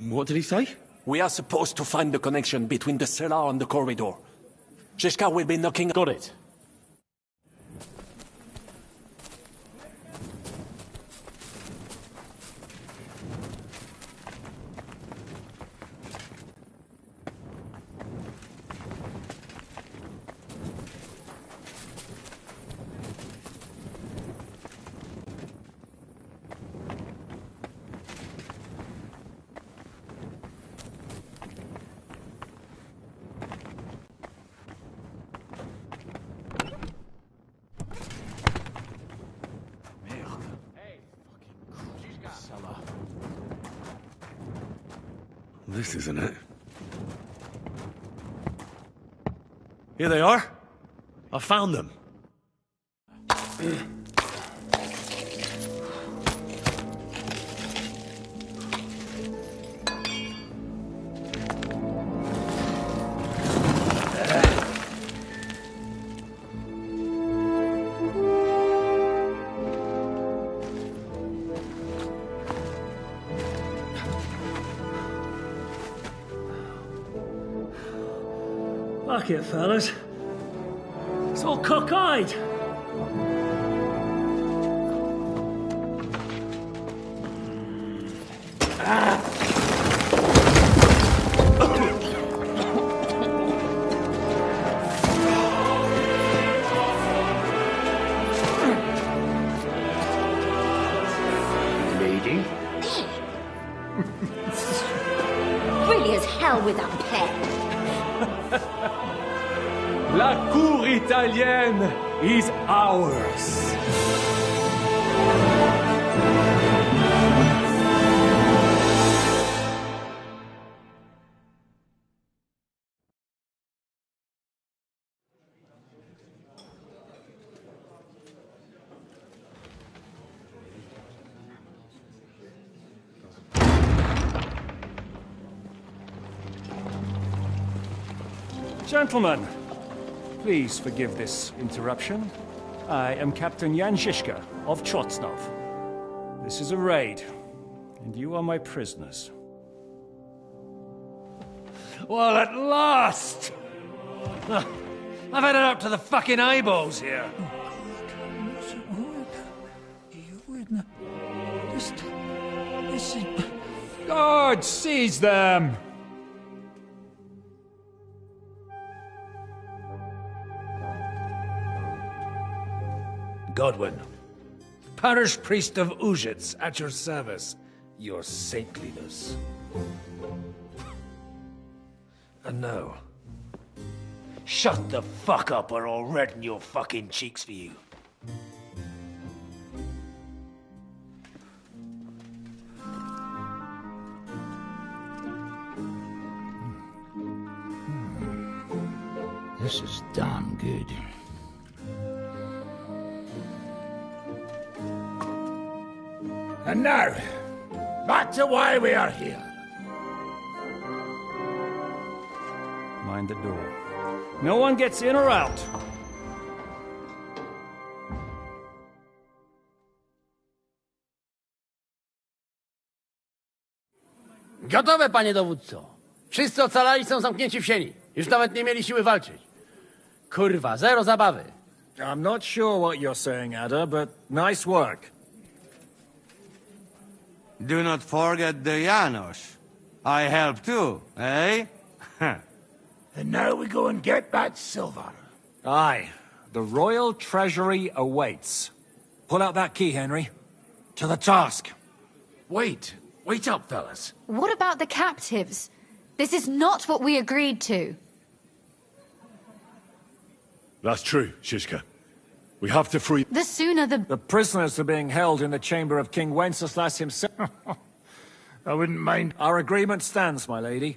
Speaker 1: What did he say?
Speaker 16: We are supposed to find the connection between the cellar and the corridor. Zizka will be knocking...
Speaker 15: Got it.
Speaker 1: This isn't it. Here they are. I found them.
Speaker 21: Fuck it, fellas. It's all cockeyed.
Speaker 11: Really as hell without pay.
Speaker 16: La cour italienne is ours.
Speaker 17: Gentlemen, please forgive this interruption. I am Captain Jan Žižka of Trotznov. This is a raid, and you are my prisoners.
Speaker 9: Well, at last! I've had it up to the fucking eyeballs here.
Speaker 14: This is... God, seize them!
Speaker 9: Godwin, parish priest of Uzhitz, at your service, your saintliness. And now, shut the fuck up or I'll redden your fucking cheeks for you.
Speaker 18: This is damn good.
Speaker 9: And now, back to why we are here.
Speaker 17: Mind the door. No one gets in or out.
Speaker 12: Gotowe, panie dowódco. Wszyscy ocalali są zamknięci w sieni. Już nawet nie mieli siły walczyć. Kurwa, zero zabawy.
Speaker 17: I'm not sure what you're saying, Ada, but nice work.
Speaker 7: Do not forget the Janos. I help too, eh?
Speaker 9: And now we go and get that silver.
Speaker 17: Aye. The royal treasury awaits. Pull out that key, Henry.
Speaker 9: To the task. Wait up, fellas.
Speaker 19: What about the captives? This is not what we agreed to.
Speaker 1: That's true, Shishka. We have to free...
Speaker 19: The sooner the...
Speaker 17: The prisoners are being held in the chamber of King Wenceslas himself.
Speaker 9: I wouldn't mind.
Speaker 17: Our agreement stands, my lady.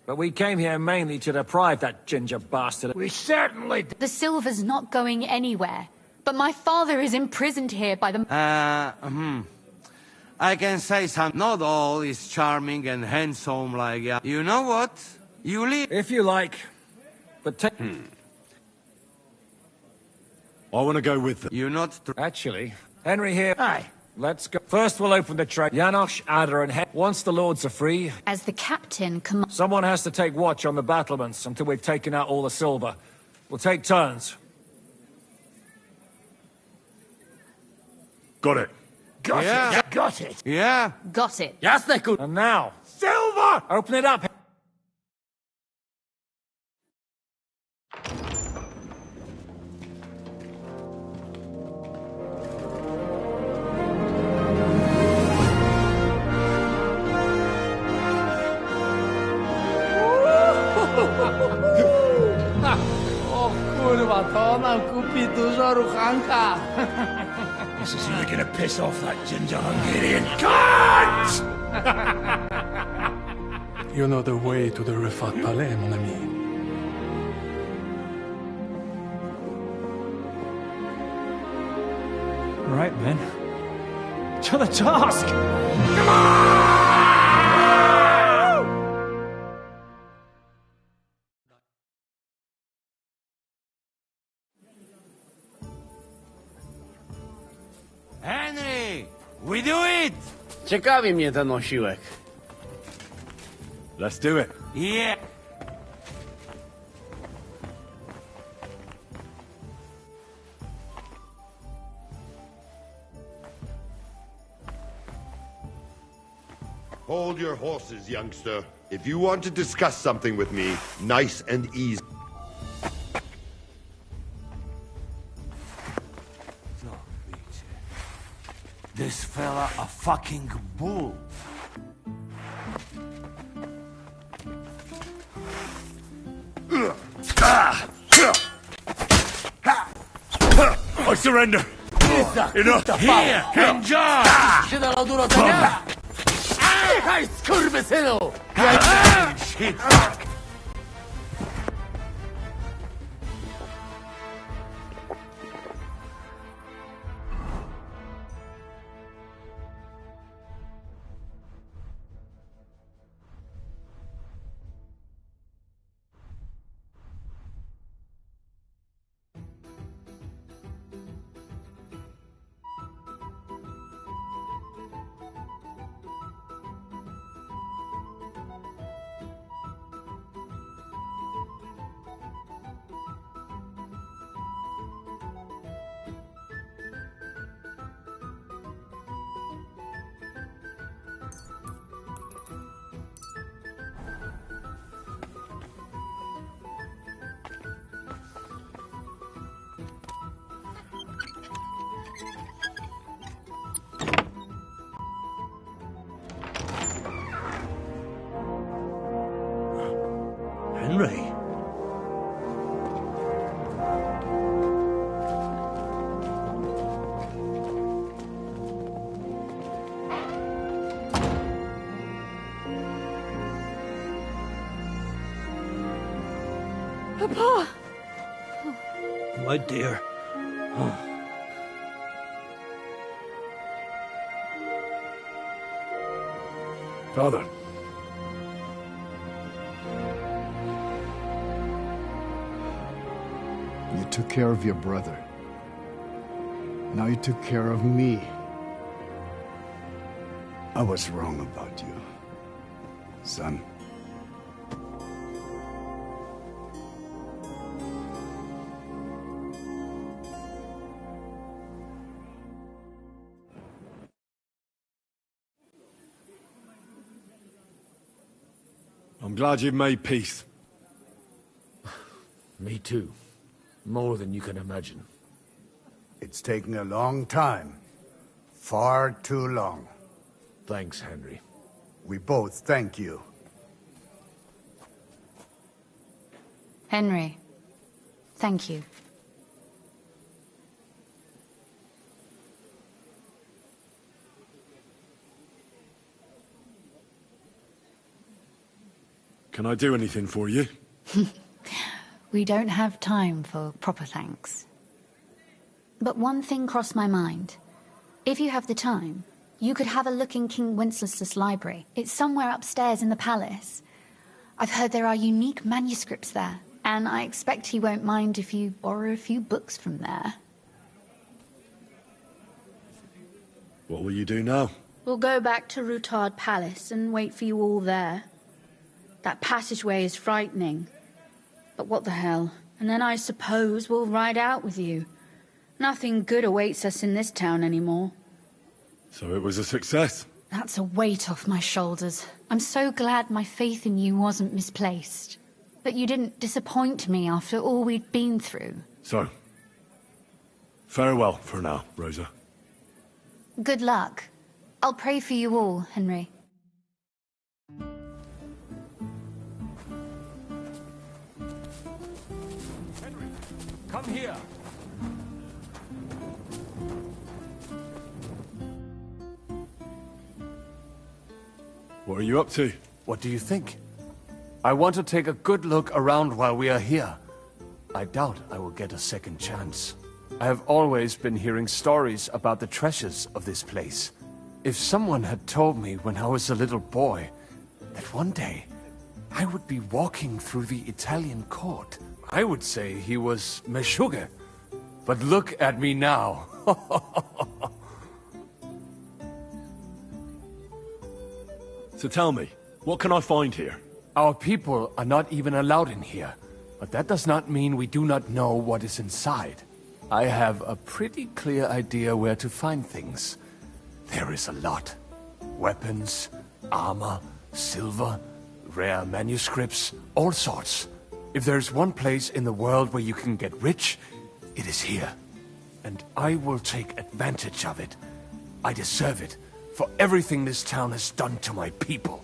Speaker 17: But we came here mainly to deprive that ginger bastard...
Speaker 9: We certainly...
Speaker 19: The silver's not going anywhere. But my father is imprisoned here by the...
Speaker 7: I can say something. Not all is charming and handsome like... You know what? You leave...
Speaker 17: If you like. But take...
Speaker 1: I want to go with them.
Speaker 7: You're not...
Speaker 17: Actually, Henry here...
Speaker 9: Aye.
Speaker 17: Let's go. First we'll open the trade. Janosch, Ada and Henry. Once the lords are free...
Speaker 19: As the captain
Speaker 17: Someone has to take watch on the battlements until we've taken out all the silver. We'll take turns.
Speaker 1: Got it.
Speaker 9: Got it. Got it.
Speaker 7: Yeah.
Speaker 19: Got it.
Speaker 12: Jasne, kur...
Speaker 17: And now...
Speaker 9: Silver!
Speaker 17: Open it up.
Speaker 12: O kurwa, to nam kupi dużo ruchanka.
Speaker 9: This is really gonna piss off that ginger Hungarian cunt!
Speaker 23: You know the way to the Rifat Palais, mon ami.
Speaker 17: Right, then. To the task!
Speaker 9: Come on!
Speaker 7: Henry! We do it!
Speaker 12: Ciekawi mnie ten osiłek.
Speaker 1: Let's do it.
Speaker 7: Yeah.
Speaker 25: Hold your horses, youngster. If you want to discuss something with me, nice and easy.
Speaker 7: This fella a fucking bull.
Speaker 1: surrender! Enough!
Speaker 12: Here! Enjoy! Się dalo duro tenia! Hej, skurwysynu!
Speaker 24: Henry.
Speaker 19: Papa!
Speaker 24: My dear.
Speaker 1: Father.
Speaker 2: You took care of your brother. Now you took care of me. I was wrong about you, son.
Speaker 1: I'm glad you've made peace.
Speaker 4: Me too. More than you can imagine.
Speaker 2: It's taken a long time. Far too long.
Speaker 4: Thanks, Henry.
Speaker 2: We both thank you.
Speaker 19: Henry, thank you.
Speaker 1: Can I do anything for you?
Speaker 19: We don't have time for proper thanks. But one thing crossed my mind. If you have the time, you could have a look in King Wenceslas' library. It's somewhere upstairs in the palace. I've heard there are unique manuscripts there, and I expect he won't mind if you borrow a few books from there.
Speaker 1: What will you do now?
Speaker 5: We'll go back to Rutard Palace and wait for you all there. That passageway is frightening. But what the hell? And then I suppose we'll ride out with you. Nothing good awaits us in this town anymore.
Speaker 1: So it was a success?
Speaker 19: That's a weight off my shoulders. I'm so glad my faith in you wasn't misplaced. That you didn't disappoint me after all we'd been through.
Speaker 1: So, farewell for now, Rosa.
Speaker 19: Good luck. I'll pray for you all, Henry.
Speaker 17: Come here.
Speaker 1: What are you up to?
Speaker 3: What do you think? I want to take a good look around while we are here. I doubt I will get a second chance. I have always been hearing stories about the treasures of this place. If someone had told me when I was a little boy that one day I would be walking through the Italian court, I would say he was meshuggah. But look at me now.
Speaker 1: So tell me, what can I find here?
Speaker 3: Our people are not even allowed in here, but that does not mean we do not know what is inside. I have a pretty clear idea where to find things. There is a lot. Weapons, armor, silver, rare manuscripts, all sorts. If there's one place in the world where you can get rich, it is here. And I will take advantage of it. I deserve it for everything this town has done to my people.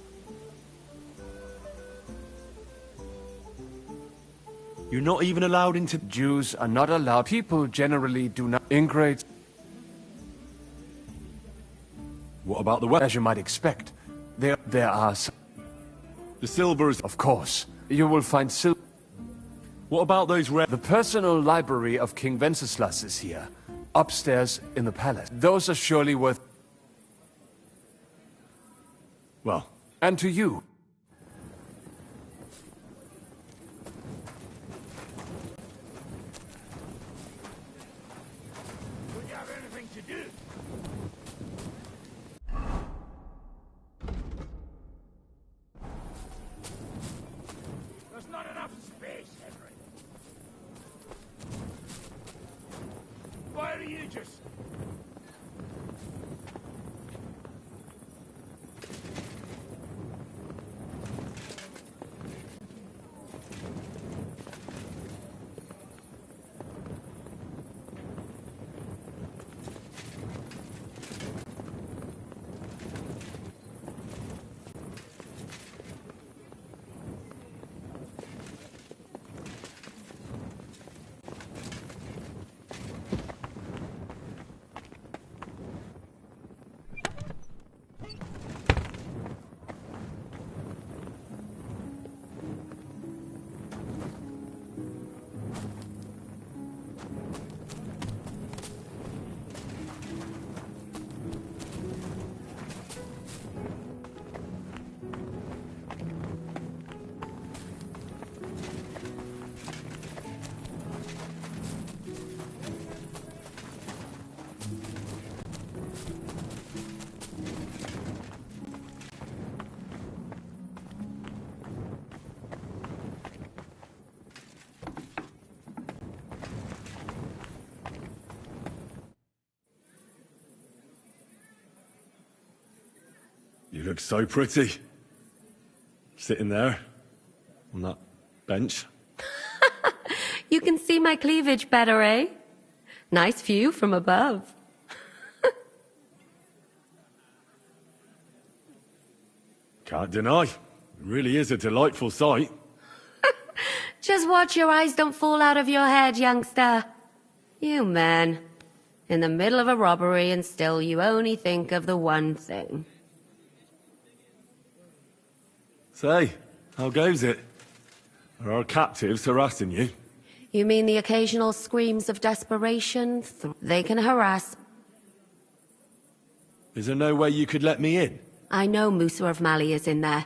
Speaker 1: You're not even allowed into...
Speaker 3: Jews are not allowed. People generally do not... Ingrates...
Speaker 1: What about the weapon?
Speaker 3: As you might expect, there are some...
Speaker 1: The silver is...
Speaker 3: Of course. You will find silver...
Speaker 1: What about those rare...
Speaker 3: The personal library of King Wenceslas is here, upstairs in the palace. Those are surely worth...
Speaker 1: Well...
Speaker 3: And to you.
Speaker 1: You look so pretty. Sitting there, on that bench.
Speaker 6: You can see my cleavage better, eh? Nice view from above.
Speaker 1: Can't deny. It really is a delightful sight.
Speaker 6: Just watch your eyes don't fall out of your head, youngster. You man. In the middle of a robbery and still you only think of the one thing.
Speaker 1: Say, how goes it? Are our captives harassing you?
Speaker 6: You mean the occasional screams of desperation? They can harass.
Speaker 1: Is there no way you could let me in?
Speaker 6: I know Musa of Mali is in there,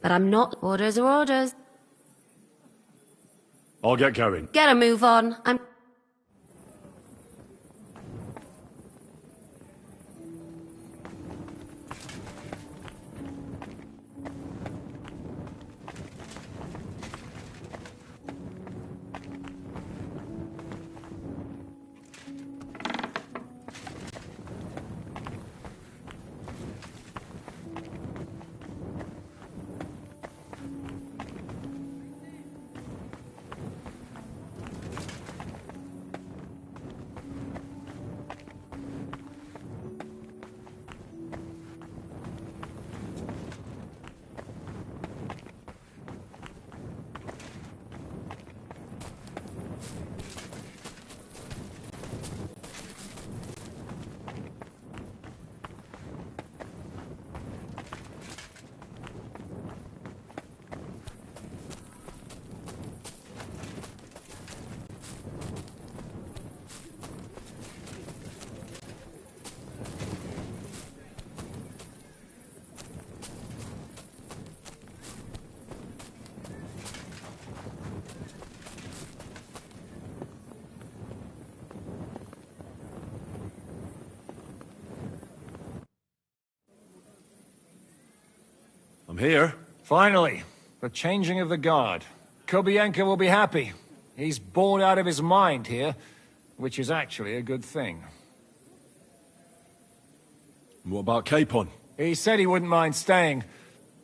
Speaker 6: but I'm not. Orders are orders.
Speaker 1: I'll get going.
Speaker 6: Get a move on. I'm...
Speaker 1: I'm here.
Speaker 17: Finally, the changing of the guard. Kobienko will be happy. He's bored out of his mind here, which is actually a good thing.
Speaker 1: What about Capon?
Speaker 17: He said he wouldn't mind staying.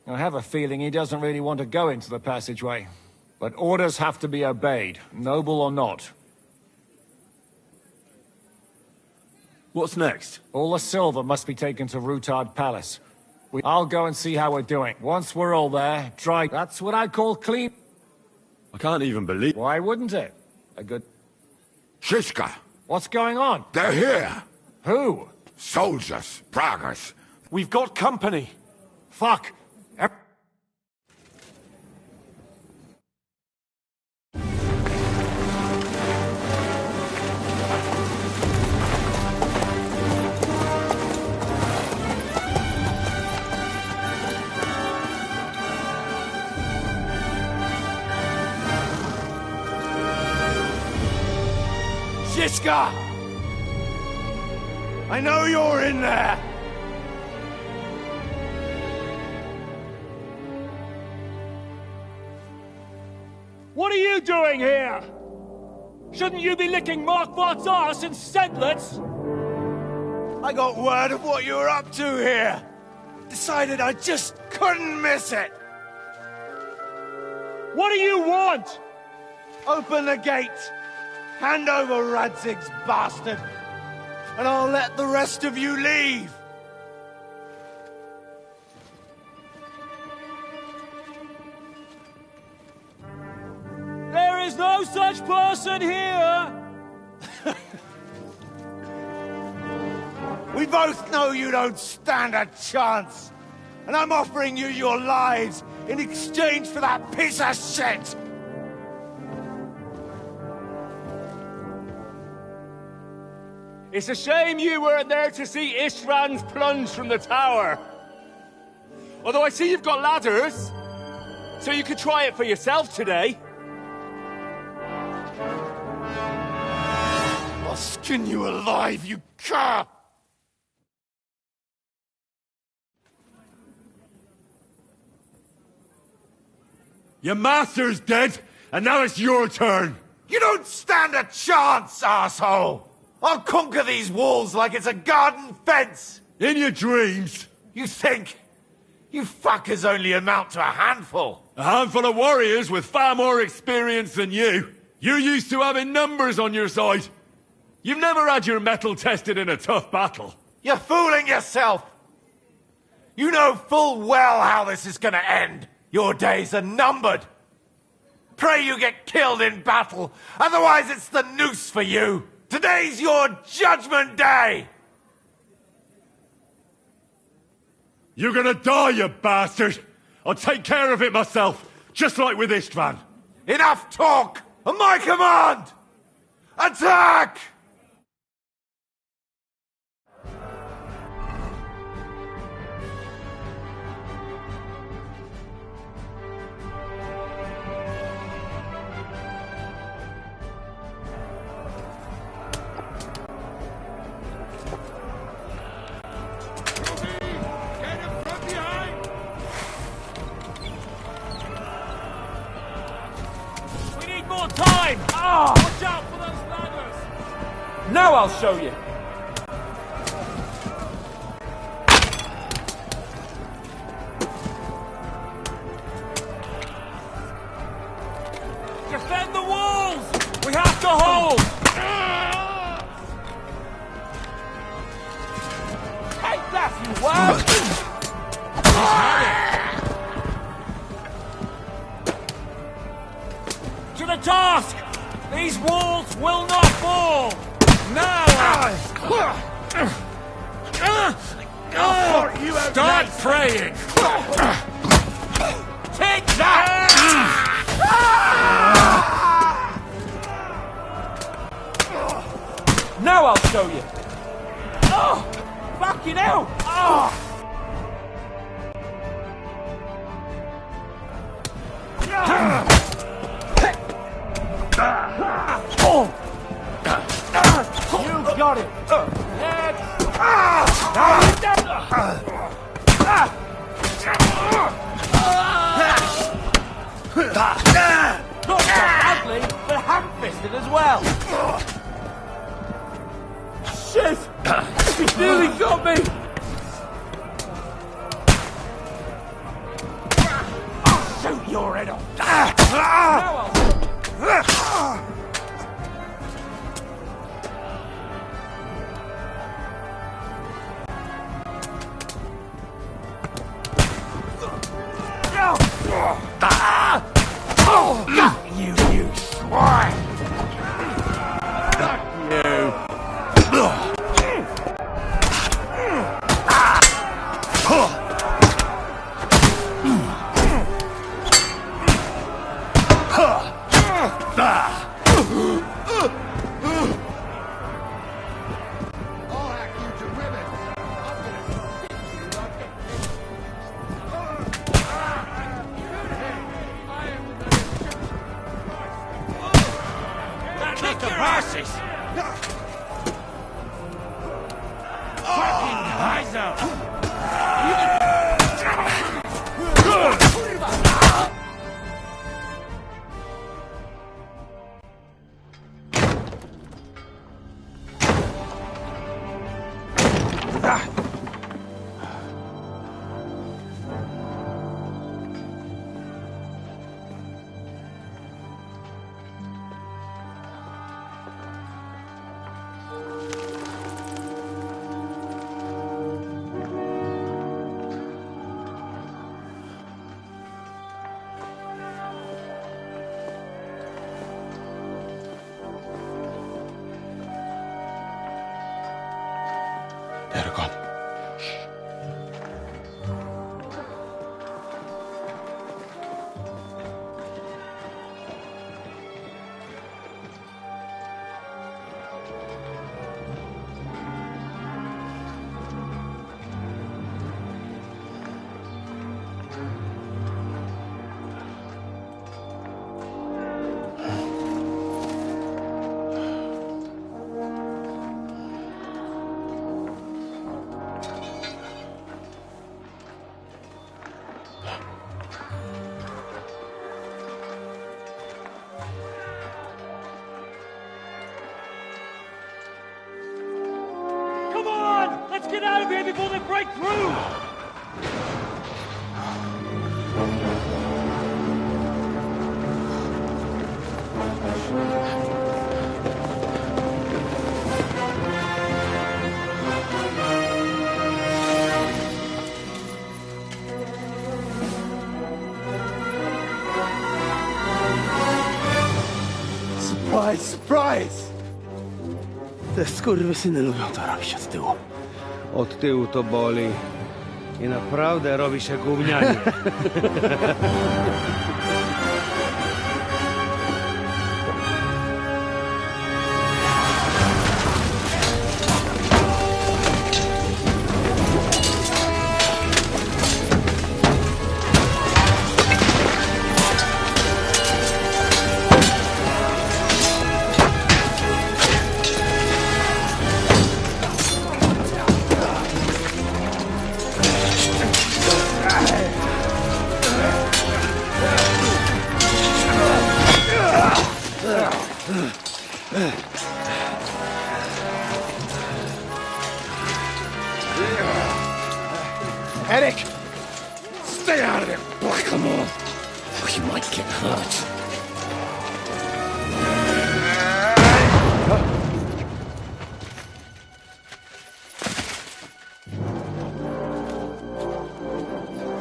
Speaker 17: I have a feeling he doesn't really want to go into the passageway. But orders have to be obeyed, noble or not.
Speaker 1: What's next?
Speaker 17: All the silver must be taken to Rutard Palace. I'll go and see how we're doing. Once we're all there, try... That's what I call clean...
Speaker 1: I can't even believe...
Speaker 21: Why wouldn't it? A good...
Speaker 8: Shishka!
Speaker 21: What's going on?
Speaker 8: They're here!
Speaker 21: Who?
Speaker 8: Soldiers, braggers.
Speaker 15: We've got company.
Speaker 21: Fuck!
Speaker 24: Shishka! I know you're in there!
Speaker 17: What are you doing here? Shouldn't you be licking Markvart's ass in Sedlitz?
Speaker 24: I got word of what you were up to here. Decided I just couldn't miss it.
Speaker 17: What do you want?
Speaker 24: Open the gate. Hand over Radzig's bastard. And I'll let the rest of you leave.
Speaker 17: There is no such person here!
Speaker 24: We both know you don't stand a chance. And I'm offering you your lives in exchange for that piece of shit!
Speaker 17: It's a shame you weren't there to see Ishtvan's plunge from the tower. Although I see you've got ladders, so you could try it for yourself today.
Speaker 24: I'll skin you alive, you cur!
Speaker 1: Your master's dead, and now it's your turn!
Speaker 24: You don't stand a chance, asshole! I'll conquer these walls like it's a garden fence!
Speaker 1: In your dreams!
Speaker 24: You think? You fuckers only amount to a handful!
Speaker 1: A handful of warriors with far more experience than you! You're used to having numbers on your side! You've never had your mettle tested in a tough battle!
Speaker 24: You're fooling yourself! You know full well how this is gonna end! Your days are numbered! Pray you get killed in battle, otherwise it's the noose for you! Today's your judgment day!
Speaker 1: You're gonna die, you bastard! I'll take care of it myself, just like with Istvan.
Speaker 24: Enough talk! On my command! Attack!
Speaker 17: Time! Watch out for those ladders!
Speaker 15: Now I'll show you!
Speaker 17: Defend the walls! We have to hold! Take that, you worm! To the task! These walls will not fall! Now! Start praying! Take that!
Speaker 15: Now I'll show you!
Speaker 17: Oh! Fucking hell! Oh!
Speaker 24: You got it!
Speaker 17: Not so ugly, but ham-fisted as well! Shit! He nearly got me! I'll shoot your head off! Now I'll...
Speaker 24: You
Speaker 7: asses! Fucking Heiser!
Speaker 10: They're gone.
Speaker 17: Come on! Let's get out of here before they break through!
Speaker 12: Surprise, surprise! Te skurwysyny lubią to robić od tyłu.
Speaker 11: Od tyłu to boli. I naprawdę robi się gównianie.
Speaker 12: Eric! Stay out of there, blackamoor! You might get hurt.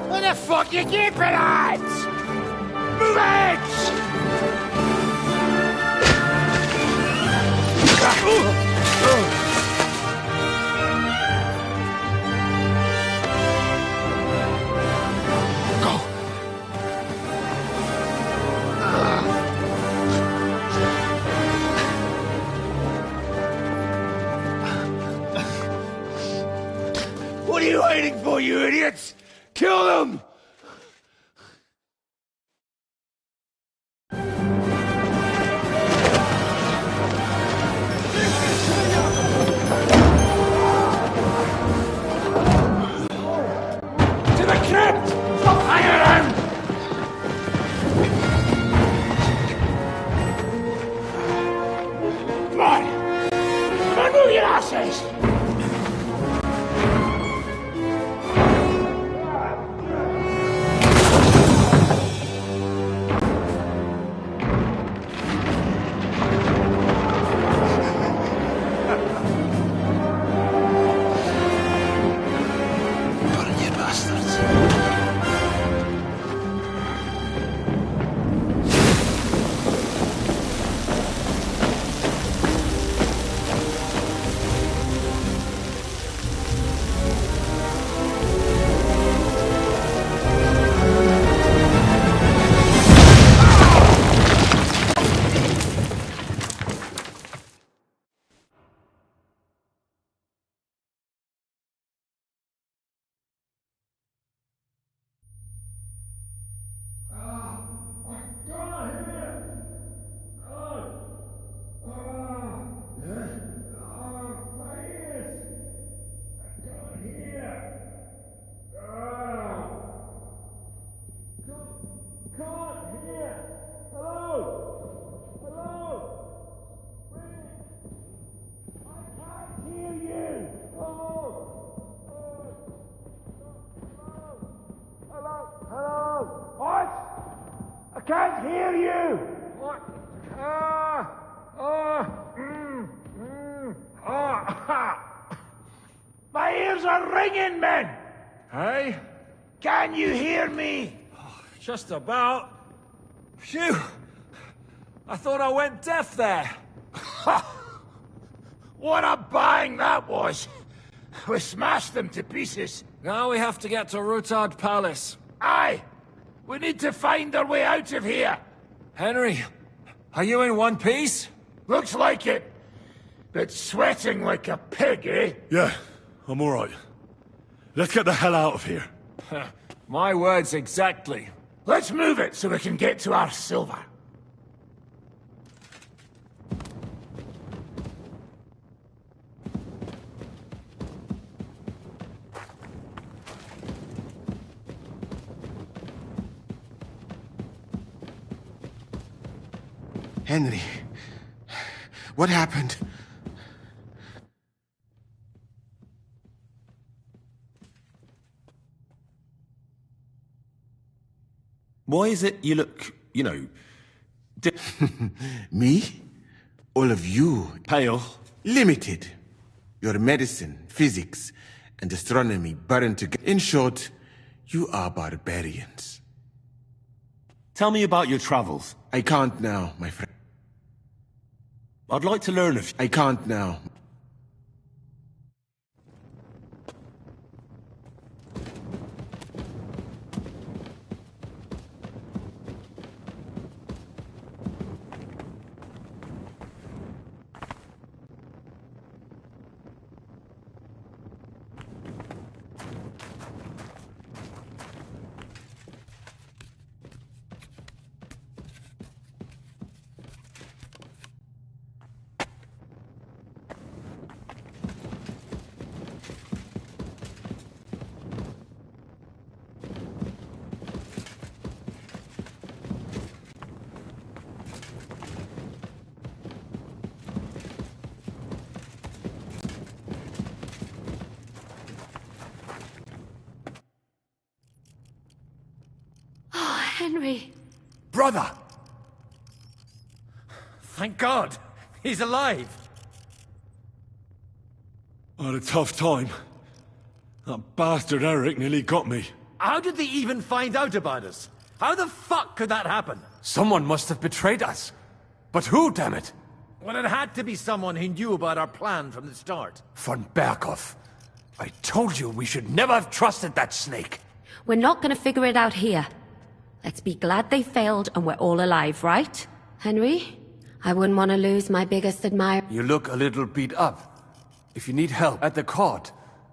Speaker 12: What the fuck you keeping at? Move it! What are you waiting for, you idiots? Kill them! To the crypt! Fire them! Come on! Come on, move your asses!
Speaker 13: Can't hear. Hello? Hello? I can't hear you. Hello? Hello? Hello? What? I can't hear you. What? My ears are ringing, men.
Speaker 9: Hey?
Speaker 13: Can you hear me?
Speaker 9: Just about. Phew! I thought I went deaf there.
Speaker 13: What a bang that was! We smashed them to pieces.
Speaker 9: Now we have to get to Rutard Palace.
Speaker 13: Aye! We need to find our way out of here.
Speaker 9: Henry, are you in one piece?
Speaker 13: Looks like it. But sweating like a pig, eh?
Speaker 1: Yeah, I'm alright. Let's get the hell out of here.
Speaker 9: My words exactly.
Speaker 13: Let's move it so we can get to our silver.
Speaker 10: Henry, what happened?
Speaker 1: Why is it you look, you know...
Speaker 10: Me? All of you.
Speaker 1: Pale.
Speaker 10: Limited. Your medicine, physics, and astronomy burned together. In short, you are barbarians.
Speaker 1: Tell me about your travels.
Speaker 10: I can't now, my friend.
Speaker 1: I'd like to learn if...
Speaker 10: I can't now.
Speaker 6: Henry.
Speaker 4: Brother! Thank God! He's alive!
Speaker 1: I had a tough time. That bastard Eric nearly got me.
Speaker 4: How did they even find out about us? How the fuck could that happen?
Speaker 3: Someone must have betrayed us. But who, damn it?
Speaker 4: Well, it had to be someone who knew about our plan from the start.
Speaker 3: Von Berkhoff. I told you we should never have trusted that snake.
Speaker 6: We're not gonna figure it out here. Let's be glad they failed and we're all alive, right? Henry? I wouldn't want to lose my biggest admirer.
Speaker 3: You look a little beat up. If you need help at the court,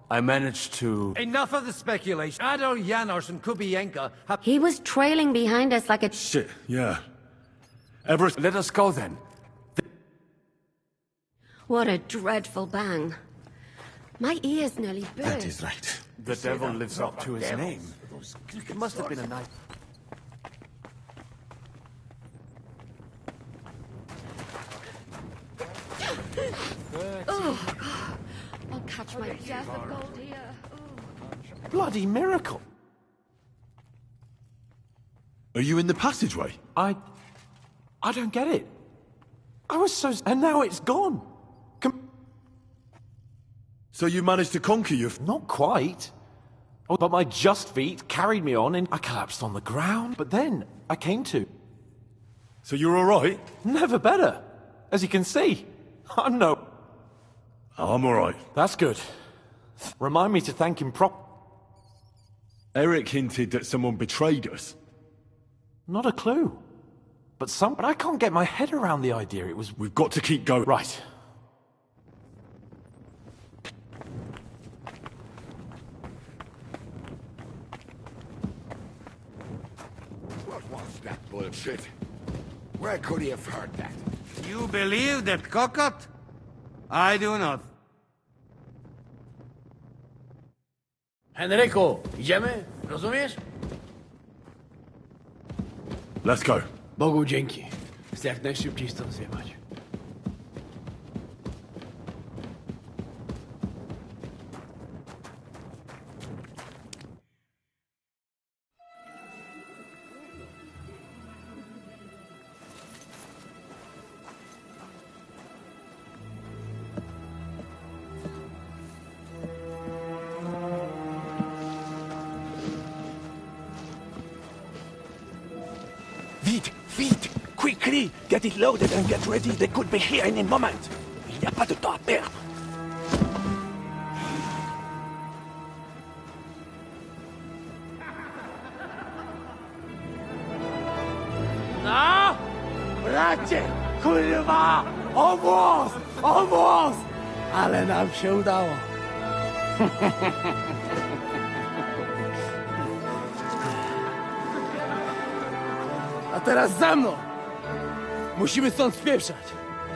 Speaker 3: I managed to...
Speaker 4: Enough of the speculation. Adol Janos and Kubienka have...
Speaker 6: He was trailing behind us like a...
Speaker 1: Shit, yeah. Everest...
Speaker 3: Let us go then.
Speaker 6: What a dreadful bang. My ears nearly burst.
Speaker 10: That is right.
Speaker 3: The devil lives up to his name. It must have been a nice...
Speaker 6: Oh, I'll catch my death of gold here.
Speaker 15: Bloody miracle.
Speaker 1: Are you in the passageway?
Speaker 15: I don't get it. I was so... And now it's gone.
Speaker 1: So you managed to conquer your...
Speaker 15: Not quite. Oh, but my just feet carried me on and I collapsed on the ground. But then I came to.
Speaker 1: So you're alright?
Speaker 15: Never better. As you can see. I'm no...
Speaker 1: I'm alright.
Speaker 15: That's good. Remind me to thank him
Speaker 1: Eric hinted that someone betrayed us.
Speaker 15: Not a clue. But I can't get my head around the idea it was...
Speaker 1: We've got to keep going.
Speaker 15: Right.
Speaker 8: What was that bullshit? Where could he have heard that?
Speaker 14: You believe that cockot? I do not.
Speaker 12: Henryku, idziemy? Rozumiesz?
Speaker 1: Let's go.
Speaker 12: Bogu dzięki. Chcę jak najszybciej stąd zjebać.
Speaker 13: Vite! Quickly! Get it loaded and get ready. They could be here any moment. Il n'y a pas de temps à perdre.
Speaker 12: No! Bracie! Kurwa! O włos! Ale nam się udało. A teraz za mną! Musimy stąd spieprzać.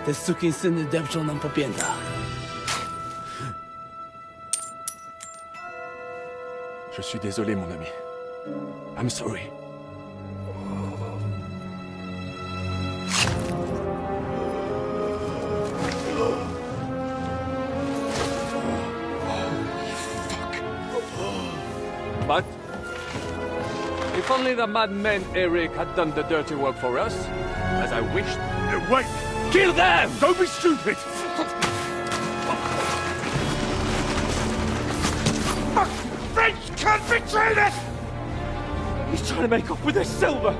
Speaker 12: Te sukinsyny depczą nam po piętach.
Speaker 13: Je suis désolé, mon ami. I'm sorry.
Speaker 3: But if only the madman Eric had done the dirty work for us, as I wished.
Speaker 13: Wait! Kill them! Don't be stupid! French can't betray this!
Speaker 3: He's trying to make off with his silver!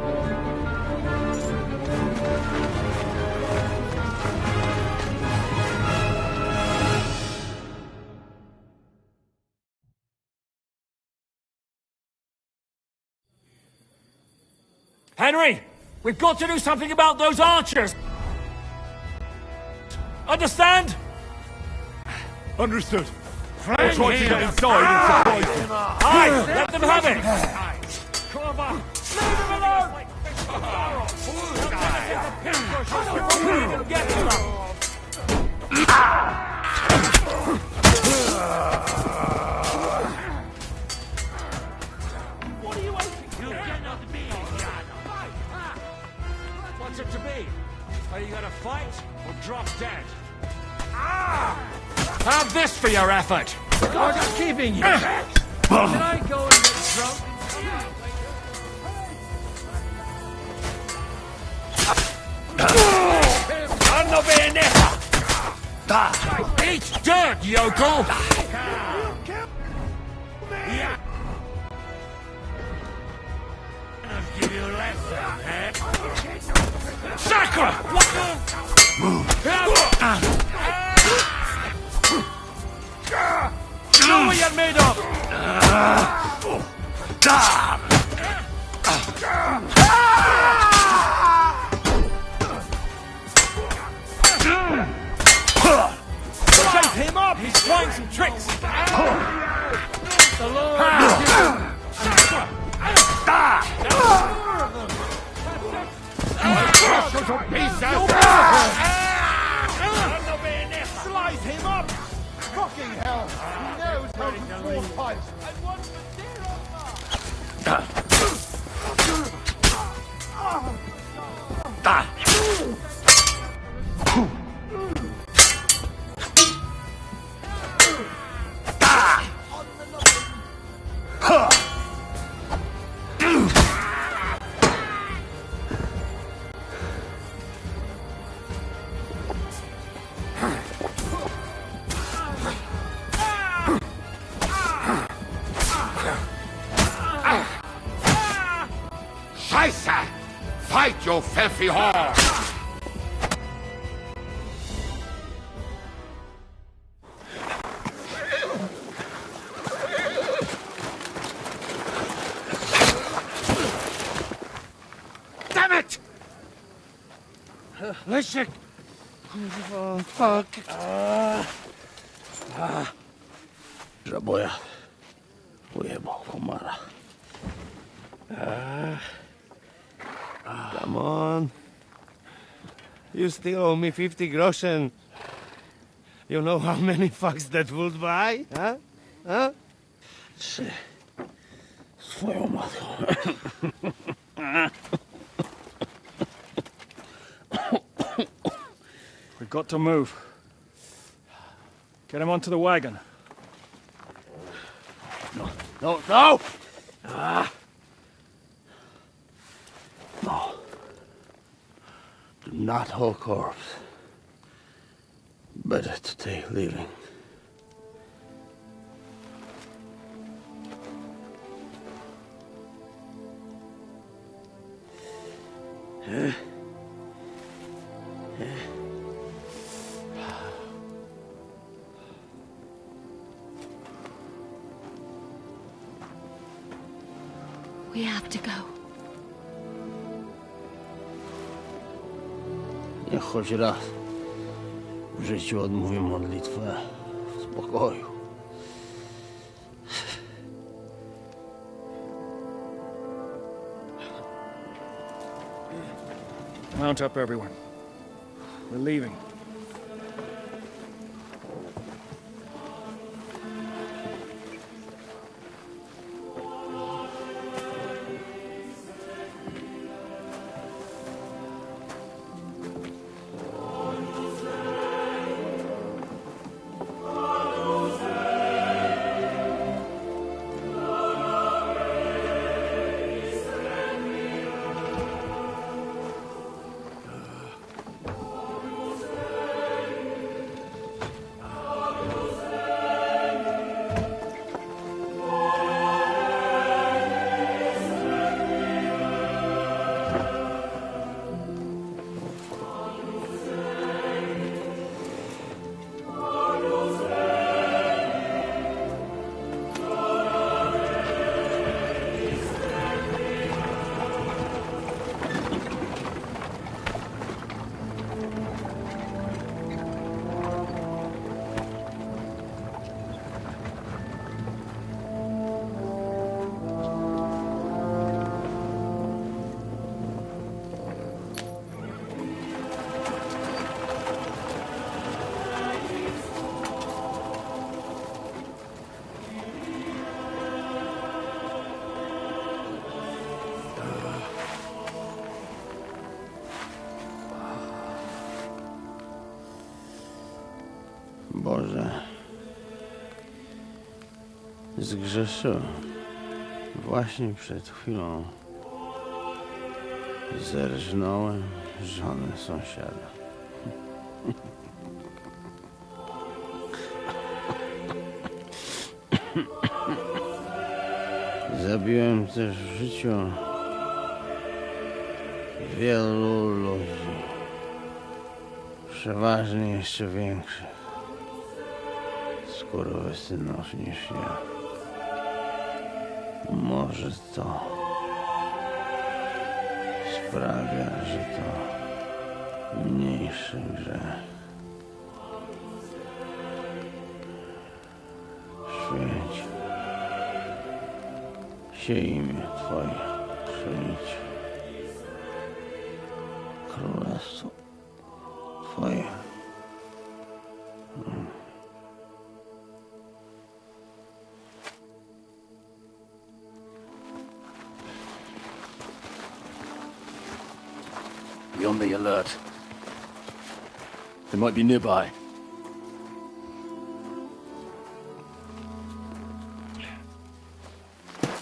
Speaker 17: Henry! We've got to do something about those archers! Understand?
Speaker 1: Understood. I'll try to get inside and surprise them.
Speaker 17: Aye! Let them have it! Cover! Leave them alone! Get him up! What are you waiting for? You cannot be What's it to be? Are you gonna fight or drop dead? Have this for your effort!
Speaker 4: God is keeping you. Should I go and get drunk?
Speaker 17: Hanno bene! Eat dirt, yokel!
Speaker 13: Give you a lesson, eh?
Speaker 17: Sacre! Know what you're made of!
Speaker 3: Shake him up! He's trying some tricks!
Speaker 4: The Lord
Speaker 13: Slice him up! Fucking hell! He knows how to force pipes!
Speaker 8: Scheiße! Fight, you filthy whore!
Speaker 13: Damn it! Leszek! Kurwa, fuck.
Speaker 12: Żaboja. Ujebał komara.
Speaker 24: Come on. You still owe me 50 groschen. You know how many fucks that would buy? Huh? Huh?
Speaker 12: Swoją matką.
Speaker 17: got to move. Get him onto the wagon.
Speaker 12: No, no, no! Ah. No. Do not hold corpse. Better to take living.
Speaker 6: We have to go.
Speaker 12: Niech choć raz w życiu odmówię modlitwę w spokoju.
Speaker 17: Mount up, everyone. We're leaving.
Speaker 12: Boże, zgrzeszyłem. Właśnie przed chwilą zerżnąłem żonę sąsiada. Zabiłem też w życiu wielu ludzi, przeważnie jeszcze większych skurwysynów niż ja. Może to sprawia, że to mniejszy grzech. Święć się imię Twoje, przyjdź królestwo Twoje.
Speaker 3: Be on the alert. They might be nearby.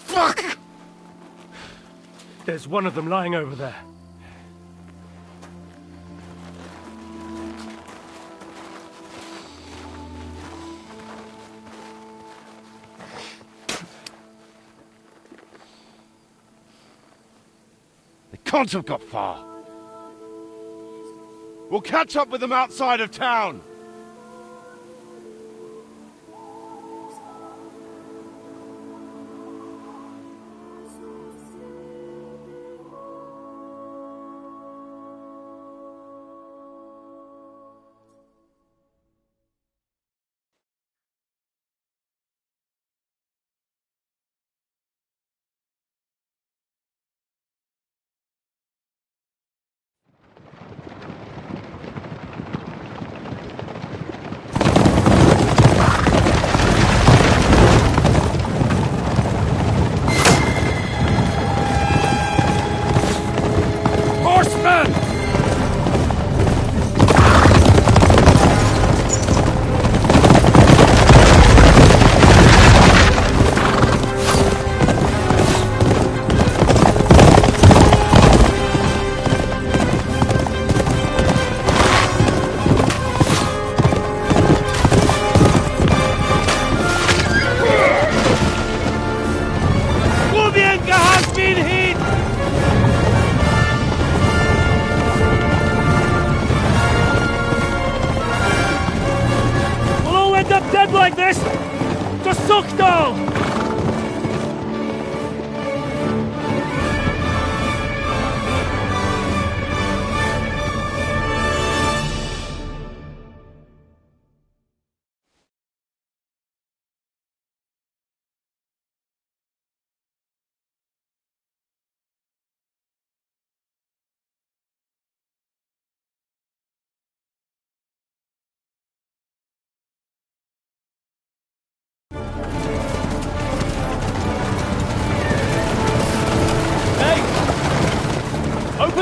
Speaker 17: Fuck! There's one of them lying over there.
Speaker 8: They can't have got far. We'll catch up with them outside of town.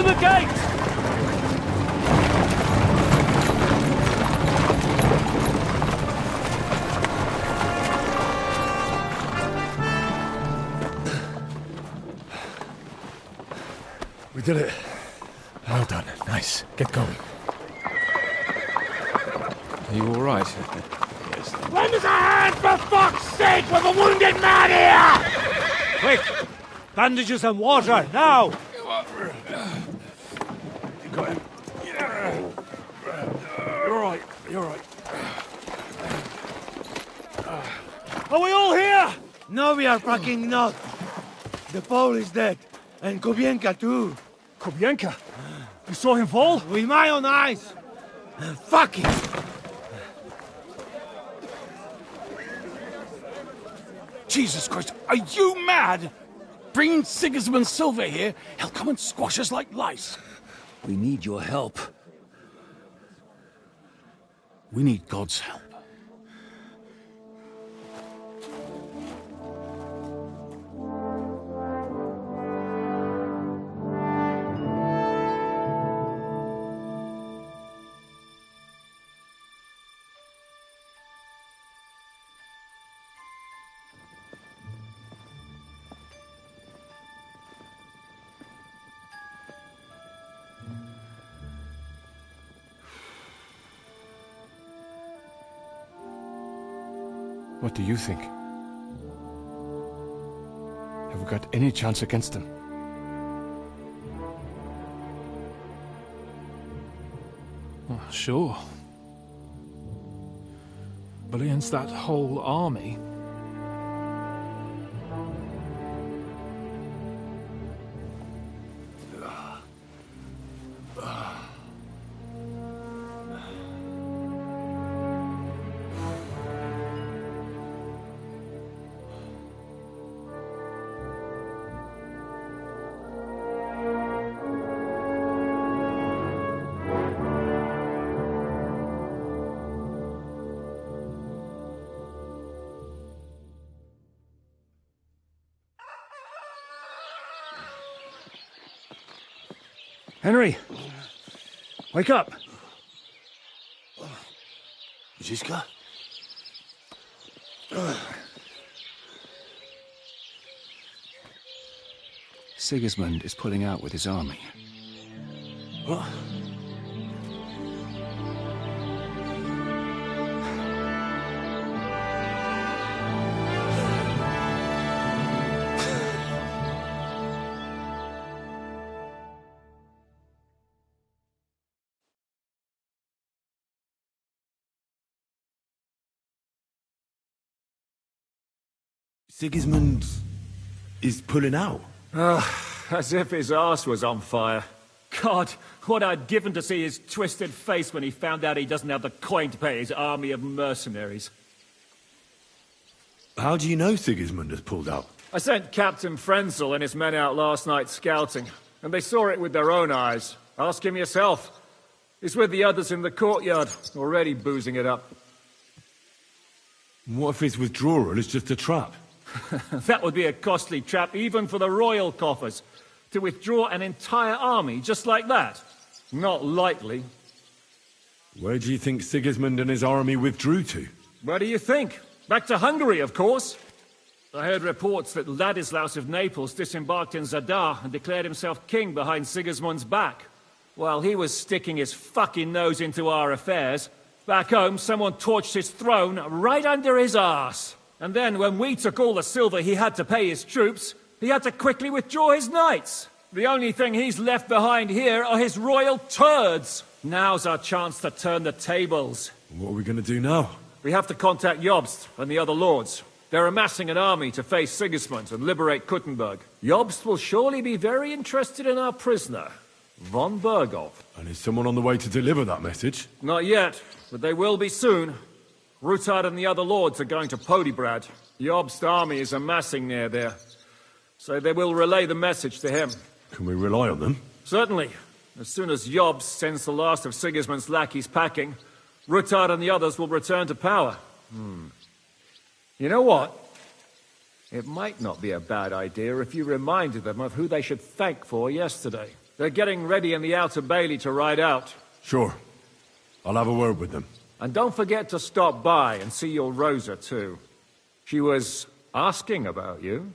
Speaker 17: Open the gate!
Speaker 9: We did it. Well done. Nice. Get going.
Speaker 16: Are you all right?
Speaker 13: Lend us a hand, for fuck's sake, with a wounded man here!
Speaker 11: Quick! Bandages and water, now!
Speaker 13: You got him. You're all right. You're all right.
Speaker 11: Are we all here? No, we are fucking not. The Pole is dead. And Kobienka too.
Speaker 17: Kobienka? You saw him fall?
Speaker 11: With my own eyes. Fuck it!
Speaker 13: Jesus Christ, are you mad? Bring Sigismund Silver here, he'll come and squash us like lice.
Speaker 9: We need your help.
Speaker 13: We need God's help.
Speaker 9: What do you think? Have we got any chance against them?
Speaker 16: Oh, sure. But against that whole army...
Speaker 9: Henry! Wake up!
Speaker 13: Ziska?
Speaker 9: Sigismund is pulling out with his army.
Speaker 13: What?
Speaker 1: Sigismund is pulling out.
Speaker 17: As if his arse was on fire. God, what I'd given to see his twisted face when he found out he doesn't have the coin to pay his army of mercenaries.
Speaker 1: How do you know Sigismund has pulled out?
Speaker 17: I sent Captain Frenzel and his men out last night scouting, and they saw it with their own eyes. Ask him yourself. He's with the others in the courtyard, already boozing it up.
Speaker 1: What if his withdrawal is just a trap?
Speaker 17: That would be a costly trap even for the royal coffers. To withdraw an entire army just like that? Not likely.
Speaker 1: Where do you think Sigismund and his army withdrew to?
Speaker 17: Where do you think? Back to Hungary, of course. I heard reports that Ladislaus of Naples disembarked in Zadar and declared himself king behind Sigismund's back. While he was sticking his fucking nose into our affairs, back home someone torched his throne right under his arse. And then when we took all the silver he had to pay his troops, he had to quickly withdraw his knights. The only thing he's left behind here are his royal turds. Now's our chance to turn the tables.
Speaker 1: What are we going to do now?
Speaker 17: We have to contact Jobst and the other lords. They're amassing an army to face Sigismund and liberate Kuttenberg. Jobst will surely be very interested in our prisoner, von Bergov.
Speaker 1: And is someone on the way to deliver that message?
Speaker 17: Not yet, but they will be soon. Rutard and the other lords are going to Podebrad. Jobst's army is amassing near there, so they will relay the message to him.
Speaker 1: Can we rely on them?
Speaker 17: Certainly. As soon as Jobst sends the last of Sigismund's lackeys packing, Rutard and the others will return to power. You know what? It might not be a bad idea if you reminded them of who they should thank for yesterday. They're getting ready in the Outer Bailey to ride out.
Speaker 1: Sure. I'll have a word with them.
Speaker 17: And don't forget to stop by and see your Rosa, too. She was asking about you.